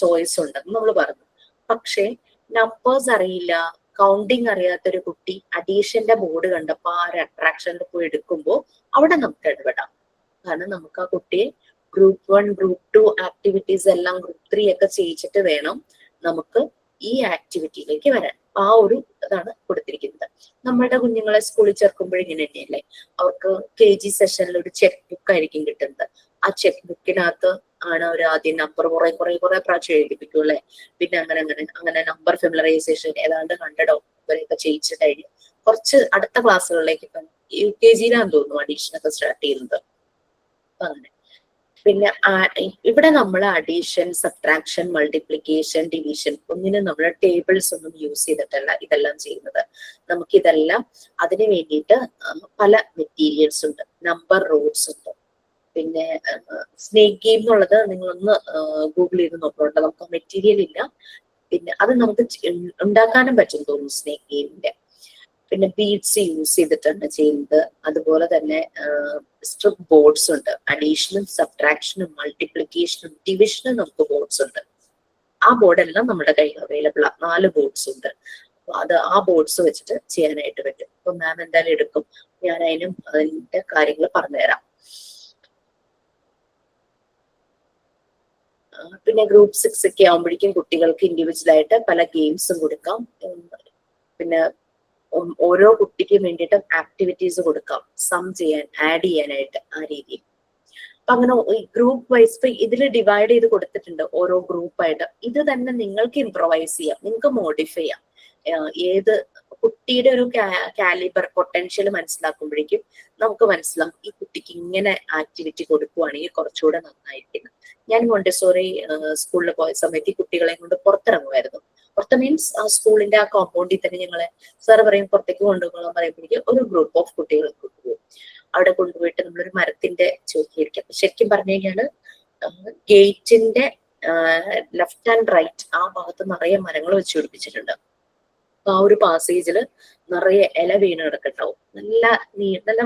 ചോയ്സ് ഉണ്ടെന്ന് നമ്മൾ പറഞ്ഞു. പക്ഷെ നമ്പേഴ്സ് അറിയില്ല, കൗണ്ടിങ് അറിയാത്തൊരു കുട്ടി അഡീഷന്റെ ബോർഡ് കണ്ടപ്പോ ആ ഒരു അട്രാക്ഷനിൽ പോയി എടുക്കുമ്പോൾ അവിടെ നമുക്ക് ഇടപെടാം. കാരണം നമുക്ക് ആ കുട്ടിയെ ഗ്രൂപ്പ് 1, ഗ്രൂപ്പ് 2 ആക്ടിവിറ്റീസ് എല്ലാം ഗ്രൂപ്പ് 3 ഒക്കെ ചെയ്യിച്ചിട്ട് വേണം നമുക്ക് ഈ ആക്ടിവിറ്റിയിലേക്ക് വരാൻ. ആ ഒരു ഇതാണ് കൊടുത്തിരിക്കുന്നത്. നമ്മളുടെ കുഞ്ഞുങ്ങളെ സ്കൂളിൽ ചേർക്കുമ്പോൾ ഇങ്ങനെ തന്നെയല്ലേ, അവർക്ക് KG സെഷനിൽ ഒരു ചെക്ക് ബുക്ക് ആയിരിക്കും കിട്ടുന്നത്. ആ ചെക്ക് ബുക്കിനകത്ത് ആണ് അവർ ആദ്യം നമ്പർ കുറെ പ്രാവശ്യം എഴുതിപ്പിക്കും അല്ലെ. പിന്നെ അങ്ങനെ നമ്പർ ഫെമിലറൈസേഷൻ ഏതാണ്ട് 100 വരെയൊക്കെ ചെയ്യിച്ചു കഴിഞ്ഞു. കുറച്ച് അടുത്ത ക്ലാസ്സുകളിലേക്ക് ഇപ്പം UKG-യിലാന്ന് തോന്നുന്നു അഡീഷൻ ഒക്കെ സ്റ്റാർട്ട് ചെയ്യുന്നത്. അങ്ങനെ പിന്നെ ഇവിടെ നമ്മൾ അഡീഷൻ, സബ്ട്രാക്ഷൻ, മൾട്ടിപ്ലിക്കേഷൻ, ഡിവിഷൻ ഒന്നിനും നമ്മൾ ടേബിൾസ് ഒന്നും യൂസ് ചെയ്തിട്ടല്ല ഇതെല്ലാം ചെയ്യുന്നത്. നമുക്കിതെല്ലാം അതിന് വേണ്ടിയിട്ട് പല മെറ്റീരിയൽസ് ഉണ്ട്. നമ്പർ റോഡ്സ് ഉണ്ട്. പിന്നെ സ്നേക്ക് ഗെയിം എന്നുള്ളത് നിങ്ങളൊന്ന് ഗൂഗിൾ ചെയ്ത് നോക്കുന്നുണ്ട്. നമുക്ക് മെറ്റീരിയൽ ഇല്ല. പിന്നെ അത് നമുക്ക് ഉണ്ടാക്കാനും പറ്റും തോന്നുന്നു സ്നേക്ക് ഗെയിമിന്റെ. പിന്നെ ബീഡ്സ് യൂസ് ചെയ്തിട്ടാണ് ചെയ്യുന്നത്. അതുപോലെ തന്നെ സ്ട്രിപ്പ് ബോർഡ്സ് ഉണ്ട്. അഡീഷനും, സബ്ട്രാക്ഷനും, മൾട്ടിപ്ലിക്കേഷനും, ഡിവിഷനും നമുക്ക് ബോർഡ്സ് ഉണ്ട്. ആ ബോർഡെല്ലാം നമ്മുടെ കയ്യിൽ അവൈലബിൾ ആണ്. 4 ബോർഡ്സ് ഉണ്ട്. അപ്പൊ ആ ബോർഡ്സ് വെച്ചിട്ട് ചെയ്യാനായിട്ട് പറ്റും. അപ്പൊ മാം എന്തായാലും എടുക്കും. ഞാൻ അതിന്റെ കാര്യങ്ങൾ പറഞ്ഞുതരാം. പിന്നെ ഗ്രൂപ്പ് 6 ഒക്കെ ആകുമ്പോഴേക്കും കുട്ടികൾക്ക് ഇൻഡിവിജ്വൽ പല ഗെയിംസും കൊടുക്കാം. പിന്നെ ഓരോ കുട്ടിക്കും വേണ്ടിയിട്ട് ആക്ടിവിറ്റീസ് കൊടുക്കാം, സം ചെയ്യാൻ, ആഡ് ചെയ്യാനായിട്ട്, ആ രീതിയിൽ. അപ്പൊ അങ്ങനെ ഗ്രൂപ്പ് വൈസ് ഇപ്പൊ ഇതിൽ ഡിവൈഡ് ചെയ്ത് കൊടുത്തിട്ടുണ്ട് ഓരോ ഗ്രൂപ്പായിട്ട്. ഇത് തന്നെ നിങ്ങൾക്ക് ഇംപ്രൊവൈസ് ചെയ്യാം, നിങ്ങൾക്ക് മോഡിഫൈ ചെയ്യാം. ഏത് കുട്ടിയുടെ ഒരു കാലിബർ പൊട്ടൻഷ്യൽ മനസ്സിലാക്കുമ്പോഴേക്കും നമുക്ക് മനസ്സിലാവും ഈ കുട്ടിക്ക് ഇങ്ങനെ ആക്ടിവിറ്റി കൊടുക്കുവാണെങ്കിൽ കുറച്ചുകൂടെ നന്നായിരിക്കും. ഞാൻ മോണ്ടിസോറി സ്കൂളിൽ പോയ സമയത്ത് ഈ കുട്ടികളെ കൊണ്ട് പുറത്തിറങ്ങുമായിരുന്നു. പുറത്ത് മീൻസ് ആ സ്കൂളിന്റെ ആ കോമ്പൗണ്ടിൽ തന്നെ ഞങ്ങളെ സാറ് പറയും പുറത്തേക്ക് കൊണ്ടുപോകാൻ പറയുമ്പോഴേക്കും ഒരു ഗ്രൂപ്പ് ഓഫ് കുട്ടികളെ കൊണ്ടുപോകും. അവിടെ കൊണ്ടുപോയിട്ട് നമ്മളൊരു മരത്തിന്റെ ചോട്ടിലിരിക്കാം. ശരിക്കും പറഞ്ഞു കഴിഞ്ഞാല് ഗേറ്റിന്റെ ലെഫ്റ്റ് ആൻഡ് റൈറ്റ് ആ ഭാഗത്ത് നിറയെ മരങ്ങൾ വെച്ച് പിടിപ്പിച്ചിട്ടുണ്ട്. അപ്പൊ ആ ഒരു പാസേജില് നിറയെ ഇല വീണ് കിടക്കണ്ടാവും, നല്ല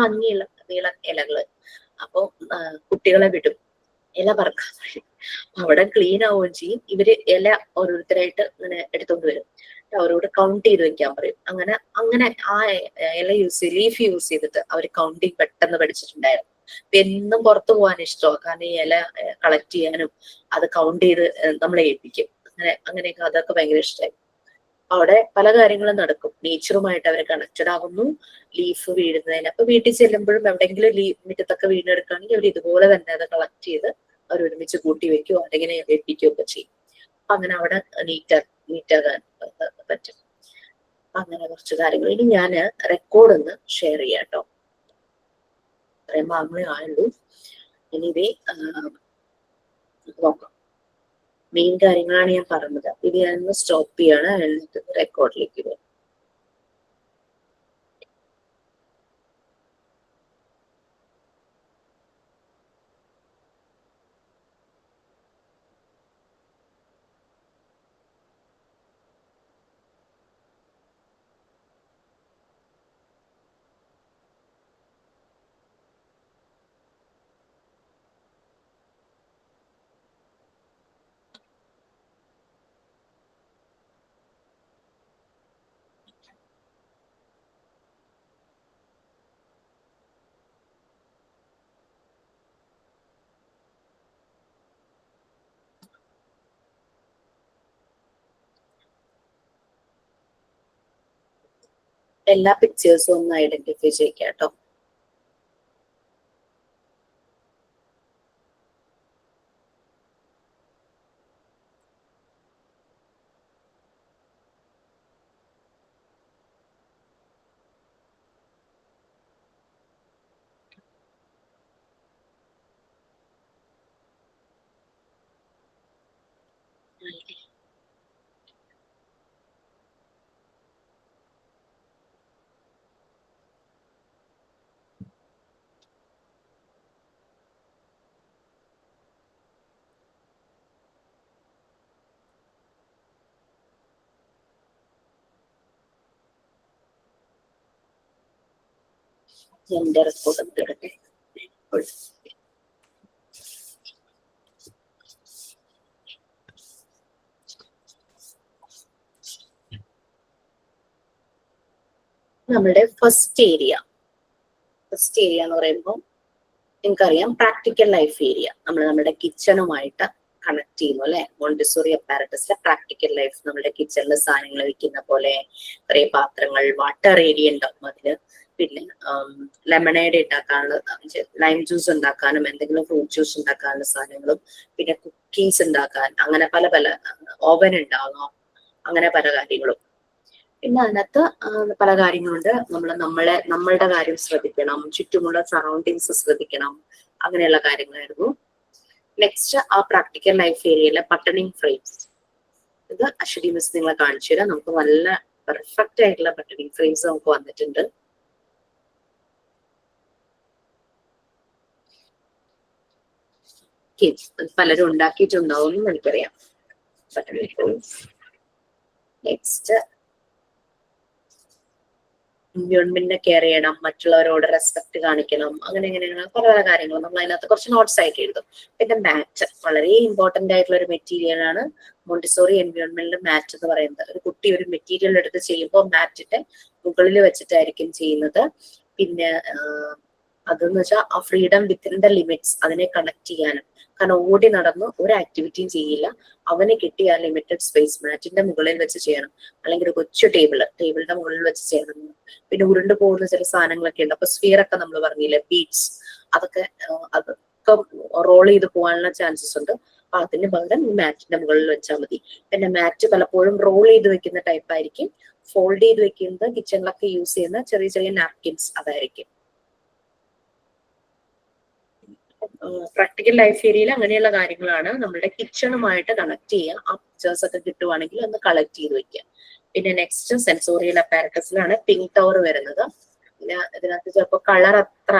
ഭംഗിയുള്ള നീള ഇലകള്. അപ്പൊ കുട്ടികളെ വിടും ഇല പറക്കാൻ. അവിടെ ക്ലീൻ ആവുകയും ചെയ്യും. ഇവര് ഇല ഓരോരുത്തരായിട്ട് ഇങ്ങനെ എടുത്തോണ്ട് വരും. അവരോട് കൗണ്ട് ചെയ്ത് വെക്കാൻ പറയും. അങ്ങനെ ആ ഇല ലീഫ് യൂസ് ചെയ്തിട്ട് അവർ കൗണ്ടിങ് പെട്ടെന്ന് പഠിച്ചിട്ടുണ്ടായിരുന്നു. എന്നും പുറത്തു പോകാൻ ഇഷ്ടമാണ്, കാരണം ഈ ഇല കളക്ട് ചെയ്യാനും അത് കൗണ്ട് ചെയ്ത് നമ്മളെ ഏൽപ്പിക്കും. അങ്ങനെയൊക്കെ അതൊക്കെ ഭയങ്കര ഇഷ്ടമായി. അവിടെ പല കാര്യങ്ങളും നടക്കും. നേച്ചറുമായിട്ട് അവർ കണക്റ്റഡ് ആകുന്നു. ലീഫ് വീഴുന്നതിന് അപ്പൊ വീട്ടിൽ ചെല്ലുമ്പോഴും എവിടെയെങ്കിലും മുറ്റത്തൊക്കെ വീണെടുക്കുകയാണെങ്കിൽ അവർ ഇതുപോലെ തന്നെ അത് കളക്ട് ചെയ്ത് അവർ ഒരുമിച്ച് കൂട്ടി വെക്കുകയോ അല്ലെങ്കിൽ ഏൽപ്പിക്കുകയോ ഒക്കെ ചെയ്യും. അങ്ങനെ അവിടെ നീറ്റാകാൻ പറ്റും. അങ്ങനെ കുറച്ച് കാര്യങ്ങൾ ഇനി ഞാൻ റെക്കോർഡ് ഒന്ന് ഷെയർ ചെയ്യാം കേട്ടോ. അത്രയും ഭാഗങ്ങളേ ആയുള്ളൂ. ഇനി നോക്കാം. മെയിൻ കാര്യങ്ങളാണ് ഞാൻ പറഞ്ഞത്. ഇത് ഞാനൊന്ന് സ്റ്റോപ്പ് ചെയ്യാണ്, എന്നിട്ട് റെക്കോർഡിലേക്ക് വരും. എല്ലാ പിക്ചേഴ്സും ഒന്ന് ഐഡന്റിഫൈ ചെയ്യാം കേട്ടോ. എന്റെ റെക്കോർഡ് എടുക്കട്ടെ. നമ്മുടെ ഫസ്റ്റ് ഏരിയ എന്ന് പറയുമ്പോൾ നിങ്ങൾക്കറിയാം പ്രാക്ടിക്കൽ ലൈഫ് ഏരിയ. നമ്മൾ നമ്മുടെ കിച്ചണുമായിട്ട് കണക്ട് ചെയ്യുന്നു അല്ലെ. മോണ്ടിസോറി അപ്പാരറ്റസിലെ പ്രാക്ടിക്കൽ ലൈഫ്, നമ്മുടെ കിച്ചണിൽ സാധനങ്ങൾ വെക്കുന്ന പോലെ കുറെ പാത്രങ്ങൾ, വാട്ടർ ഏരിയ ഉണ്ടാവും അതില്. പിന്നെ ലെമണേഡ് ഉണ്ടാക്കാനുള്ള, ലൈം ജ്യൂസ് ഉണ്ടാക്കാനും എന്തെങ്കിലും ഫ്രൂട്ട് ജ്യൂസ് ഉണ്ടാക്കാനുള്ള സാധനങ്ങളും, പിന്നെ കുക്കീസ് ഉണ്ടാക്കാൻ, അങ്ങനെ പല ഓവൻ ഉണ്ടാകാം, അങ്ങനെ പല കാര്യങ്ങളും. പിന്നെ അതിനകത്ത് പല കാര്യങ്ങളുണ്ട്. നമ്മളുടെ കാര്യം ശ്രദ്ധിക്കണം, ചുറ്റുമുള്ള സറൗണ്ടിങ്സ് ശ്രദ്ധിക്കണം, അങ്ങനെയുള്ള കാര്യങ്ങളായിരുന്നു. നെക്സ്റ്റ് ആ പ്രാക്ടിക്കൽ ലൈഫ് ഏരിയയിലെ ബട്ടണിങ് ഫ്രെയിംസ്. ഇത് അശ്വതി മിസ് നിങ്ങളെ കാണിച്ചു തരാം. നമുക്ക് നല്ല പെർഫെക്റ്റ് ആയിട്ടുള്ള ബട്ടണിങ് ഫ്രെയിംസ് നമുക്ക് വന്നിട്ടുണ്ട്. പലരും ഉണ്ടാക്കിയിട്ടുണ്ടാവും എന്ന് എനിക്കറിയാം. ബട്ടണിങ് ഫ്രെയിംസ്. നെക്സ്റ്റ് എൻവയോൺമെന്റിനെ കെയർ ചെയ്യണം, മറ്റുള്ളവരോട് റെസ്പെക്ട് കാണിക്കണം, അങ്ങനെ പല കാര്യങ്ങളും നമ്മൾ അതിനകത്ത് കുറച്ച് നോട്ട്സ് ആയിട്ട് എഴുതും. പിന്നെ മാറ്റ് വളരെ ഇമ്പോർട്ടന്റ് ആയിട്ടുള്ള ഒരു മെറ്റീരിയൽ ആണ് മോണ്ടിസോറി എൻവയോൺമെന്റിൽ മാറ്റ് എന്ന് പറയുന്നത്. ഒരു കുട്ടി ഒരു മെറ്റീരിയൽ എടുത്ത് ചെയ്യുമ്പോൾ മാറ്റിന്റെ മുകളിൽ വെച്ചിട്ടായിരിക്കും ചെയ്യുന്നത്. പിന്നെ അതെന്ന് വെച്ചാൽ ആ ഫ്രീഡം വിത്തിൻ ദ ലിമിറ്റ്സ് അതിനെ കണക്ട് ചെയ്യാനും. കാരണം ഓടി നടന്ന് ഒരു ആക്ടിവിറ്റിയും ചെയ്യില്ല, അവന് കിട്ടിയ ആ ലിമിറ്റഡ് സ്പേസ് മാറ്റിന്റെ മുകളിൽ വെച്ച് ചെയ്യണം, അല്ലെങ്കിൽ ഒരു കൊച്ചു ടേബിളിന്റെ മുകളിൽ വെച്ച് ചെയ്യണം. പിന്നെ ഉരുണ്ടു പോകുന്ന ചില സാധനങ്ങളൊക്കെ ഉണ്ട്. അപ്പൊ സ്ഫിയർ ഒക്കെ നമ്മൾ പറഞ്ഞില്ലേ, ബീഡ്സ്, അതൊക്കെ റോൾ ചെയ്ത് പോകാനുള്ള ചാൻസസ് ഉണ്ട്. അപ്പൊ അതിന് പകരം ഈ മാറ്റിന്റെ മുകളിൽ വെച്ചാൽ മതി. പിന്നെ മാറ്റ് പലപ്പോഴും റോൾ ചെയ്ത് വെക്കുന്ന ടൈപ്പ് ആയിരിക്കും. ഫോൾഡ് ചെയ്ത് വെക്കുന്നത് കിച്ചണിലൊക്കെ യൂസ് ചെയ്യുന്ന ചെറിയ ചെറിയ നാപ്കിൻസ് അതായിരിക്കും. പ്രാക്ടിക്കൽ ലൈഫ് ഏരിയയിൽ അങ്ങനെയുള്ള കാര്യങ്ങളാണ്. നമ്മുടെ കിച്ചണുമായിട്ട് കണക്ട് ചെയ്യുക. ആ പിക്ചേഴ്സ് ഒക്കെ കിട്ടുവാണെങ്കിൽ ഒന്ന് കളക്ട് ചെയ്ത് വെക്കുക. പിന്നെ നെക്സ്റ്റ് സെൻസോറിയൽ അപ്പാരറ്റസിലാണ് പിങ്ക് ടവർ വരുന്നത്. പിന്നെ ഇതിനകത്ത് ചിലപ്പോൾ കളർ അത്ര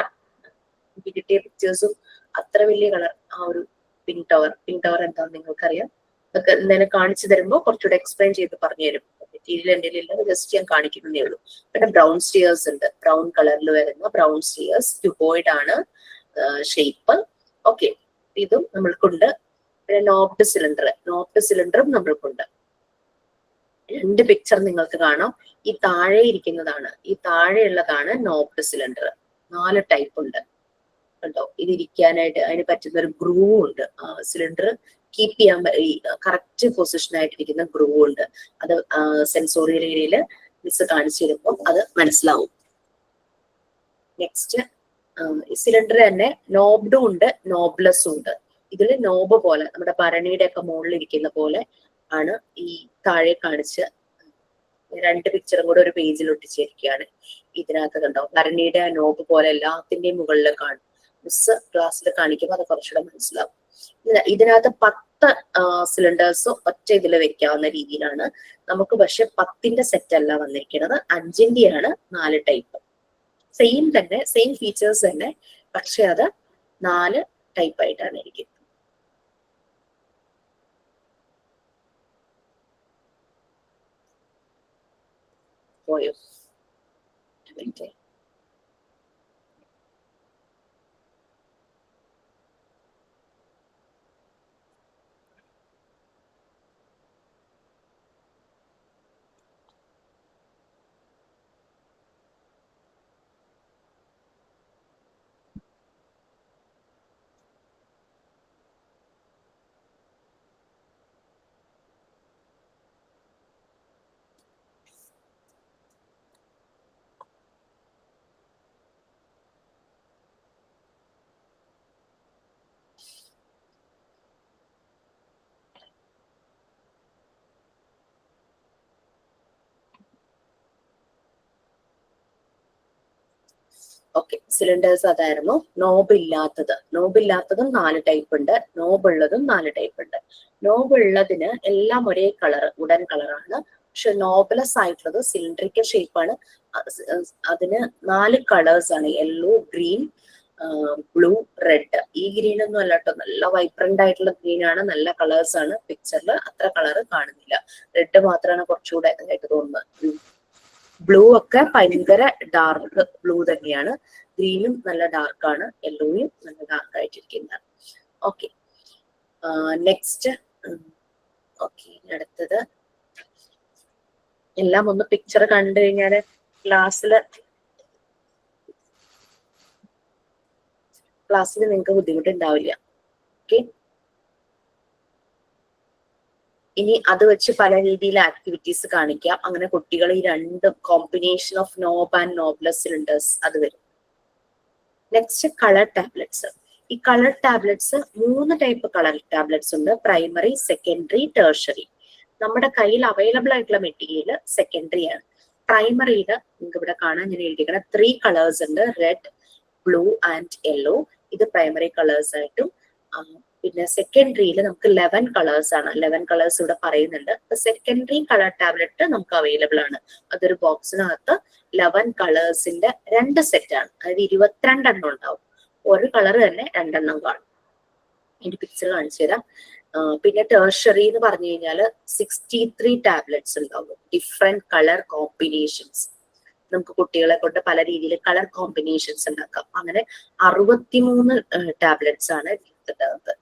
കിട്ടിയ പിക്ചേഴ്സും അത്ര വലിയ കളർ, ആ ഒരു പിങ്ക് ടവർ എന്താണെന്ന് നിങ്ങൾക്കറിയാം. അതൊക്കെ എന്തായാലും കാണിച്ചു തരുമ്പോൾ കുറച്ചുകൂടെ എക്സ്പ്ലെയിൻ ചെയ്ത് പറഞ്ഞു തരും. മെറ്റീരിയൽ എൻ്റെ ഇല്ല, ജസ്റ്റ് ഞാൻ കാണിക്കുന്നതേ ഉള്ളൂ. പിന്നെ ബ്രൗൺ സ്റ്റിയേഴ്സ് ഉണ്ട്, ബ്രൗൺ കളറിൽ വരുന്ന ബ്രൗൺ സ്റ്റിയേഴ്സ്, ക്യൂബോയിഡ് ആണ് ഷേപ്പ്. ഓക്കെ, ഇതും നമ്മൾക്കുണ്ട്. പിന്നെ നോബ്ഡ് സിലിണ്ടറും നമ്മൾക്കുണ്ട്. 2 പിക്ചർ നിങ്ങൾക്ക് കാണാം. ഈ താഴെ ഇരിക്കുന്നതാണ്, ഈ താഴെയുള്ളതാണ് നോബ്ഡ് സിലിണ്ടർ. 4 ടൈപ്പ് ഉണ്ട് കേട്ടോ. ഇത് ഇരിക്കാനായിട്ട് അതിന് പറ്റുന്ന ഒരു ഗ്രൂ ഉണ്ട്. സിലിണ്ടർ കീപ്പ് ചെയ്യാൻ കറക്റ്റ് പൊസിഷനായിട്ടിരിക്കുന്ന ഗ്രൂ ഉണ്ട്. അത് സെൻസോറിയൽ ഏരിയയിൽ മിസ് കാണിച്ചു തരുമ്പോൾ അത് മനസ്സിലാവും. നെക്സ്റ്റ്, ഈ സിലിണ്ടർ തന്നെ നോബ്ഡും ഉണ്ട് നോബ്ലെസ്സും ഉണ്ട്. ഇതിൽ നോബ് പോലെ നമ്മുടെ ഭരണിയുടെ ഒക്കെ മുകളിൽ ഇരിക്കുന്ന പോലെ ആണ് ഈ താഴെ കാണിച്ച് 2 പിക്ചറും കൂടെ ഒരു പേജിൽ ഒട്ടിച്ചിരിക്കുകയാണ്. ഇതിനകത്ത് കണ്ടോ, ഭരണിയുടെ നോബ് പോലെ എല്ലാത്തിന്റെയും മുകളിൽ കാണും. മിസ് ക്ലാസ്സിൽ കാണിക്കുമ്പോൾ അത് കുറച്ചുകൂടെ മനസ്സിലാവും. ഇതിനകത്ത് 10 സിലിണ്ടേഴ്സ് ഒറ്റ ഇതിൽ വെക്കാവുന്ന രീതിയിലാണ്. നമുക്ക് പക്ഷെ 10ന്റെ സെറ്റ് അല്ല വന്നിരിക്കുന്നത്, 5ന്റെയാണ് 4 ടൈപ്പ്. സെയിം തന്നെ, സെയിം ഫീച്ചേഴ്സ് തന്നെ, പക്ഷെ അത് 4 ടൈപ്പ് ആയിട്ടാണ് ഇരിക്കുന്നത്. പോയോ? ഓക്കെ, സിലിണ്ടേഴ്സ് അതായിരുന്നു. നോബ് ഇല്ലാത്തതും 4 ടൈപ്പ് ഉണ്ട്, നോബ് ഉള്ളതും 4 ടൈപ്പ് ഉണ്ട്. നോബ് ഉള്ളതിന് എല്ലാം ഒരേ കളർ, വുഡൻ കളറാണ്. പക്ഷെ നോബ്ലെസ് ആയിട്ടുള്ളത് സിലിണ്ടറിക്കൽ ഷേപ്പാണ്. അതിന് 4 കളേഴ്സ് ആണ്, യെല്ലോ, ഗ്രീൻ, ബ്ലൂ, റെഡ്. ഈ ഗ്രീൻ ഒന്നും അല്ല കേട്ടോ, നല്ല വൈബ്രന്റ് ആയിട്ടുള്ള ഗ്രീൻ ആണ്, നല്ല കളേഴ്സ് ആണ്. പിക്ചറിൽ അത്ര കളർ കാണുന്നില്ല, റെഡ് മാത്രമാണ് കുറച്ചുകൂടെ ആയിട്ട് തോന്നുന്നത്. ബ്ലൂ ഒക്കെ ഭയങ്കര ഡാർക്ക് ബ്ലൂ തന്നെയാണ്. ഗ്രീനും നല്ല ഡാർക്കാണ്, യെല്ലോയും നല്ല ഡാർക്ക് ആയിട്ടിരിക്കുന്നതാണ്. Okay, next. ഓക്കെ, അടുത്തത് എല്ലാം ഒന്ന് പിക്ചർ കണ്ടു കഴിഞ്ഞാല് ക്ലാസ്സിൽ നിങ്ങൾക്ക് ബുദ്ധിമുട്ടുണ്ടാവില്ല. ഓക്കെ, ഇനി അത് വെച്ച് പല രീതിയിൽ ആക്ടിവിറ്റീസ് കാണിക്കാം. അങ്ങനെ കുട്ടികൾ ഈ 2 combination of knob and knobless cylinders അത് വരും. Next, colour tablets. ഈ colour tablets 3 type colour tablets ഉണ്ട്, പ്രൈമറി, സെക്കൻഡറി, ടേർഷറി. നമ്മുടെ കയ്യിൽ അവൈലബിൾ ആയിട്ടുള്ള മെറ്റീരിയൽ സെക്കൻഡറി ആണ്. പ്രൈമറിയിൽ നിങ്ങൾക്ക് ഇവിടെ കാണാൻ ഞാൻ എഴുതിയിരിക്കണം 3 കളേഴ്സ് ഉണ്ട്, റെഡ്, ബ്ലൂ ആൻഡ് യെല്ലോ. ഇത് പ്രൈമറി കളേഴ്സ് ആയിട്ടും. പിന്നെ സെക്കൻഡറിയിൽ നമുക്ക് 11 കളേഴ്സ് ആണ്. 11 കളേഴ്സ് ഇവിടെ പറയുന്നുണ്ട്. സെക്കൻഡറി കളർ ടാബ്ലറ്റ് നമുക്ക് അവൈലബിൾ ആണ്. അതൊരു ബോക്സിനകത്ത് 11 കളേഴ്സിന്റെ 2 സെറ്റ് ആണ്. അതായത് 22 എണ്ണം ഉണ്ടാവും. ഒരു കളർ തന്നെ 2 എണ്ണം കാണും. ഇതിന്റെ പിക്ചർ കാണിച്ചു തരാം. പിന്നെ ടേർഷറി എന്ന് പറഞ്ഞു കഴിഞ്ഞാൽ 63 ടാബ്ലറ്റ്സ് ഉണ്ടാവും, ഡിഫറെന്റ് കളർ കോമ്പിനേഷൻസ്. നമുക്ക് കുട്ടികളെ കൊണ്ട് പല രീതിയിൽ കളർ കോമ്പിനേഷൻസ് ഉണ്ടാക്കാം. അങ്ങനെ 63 ടാബ്ലറ്റ്സ് ആണ് ഇതിനകത്ത്.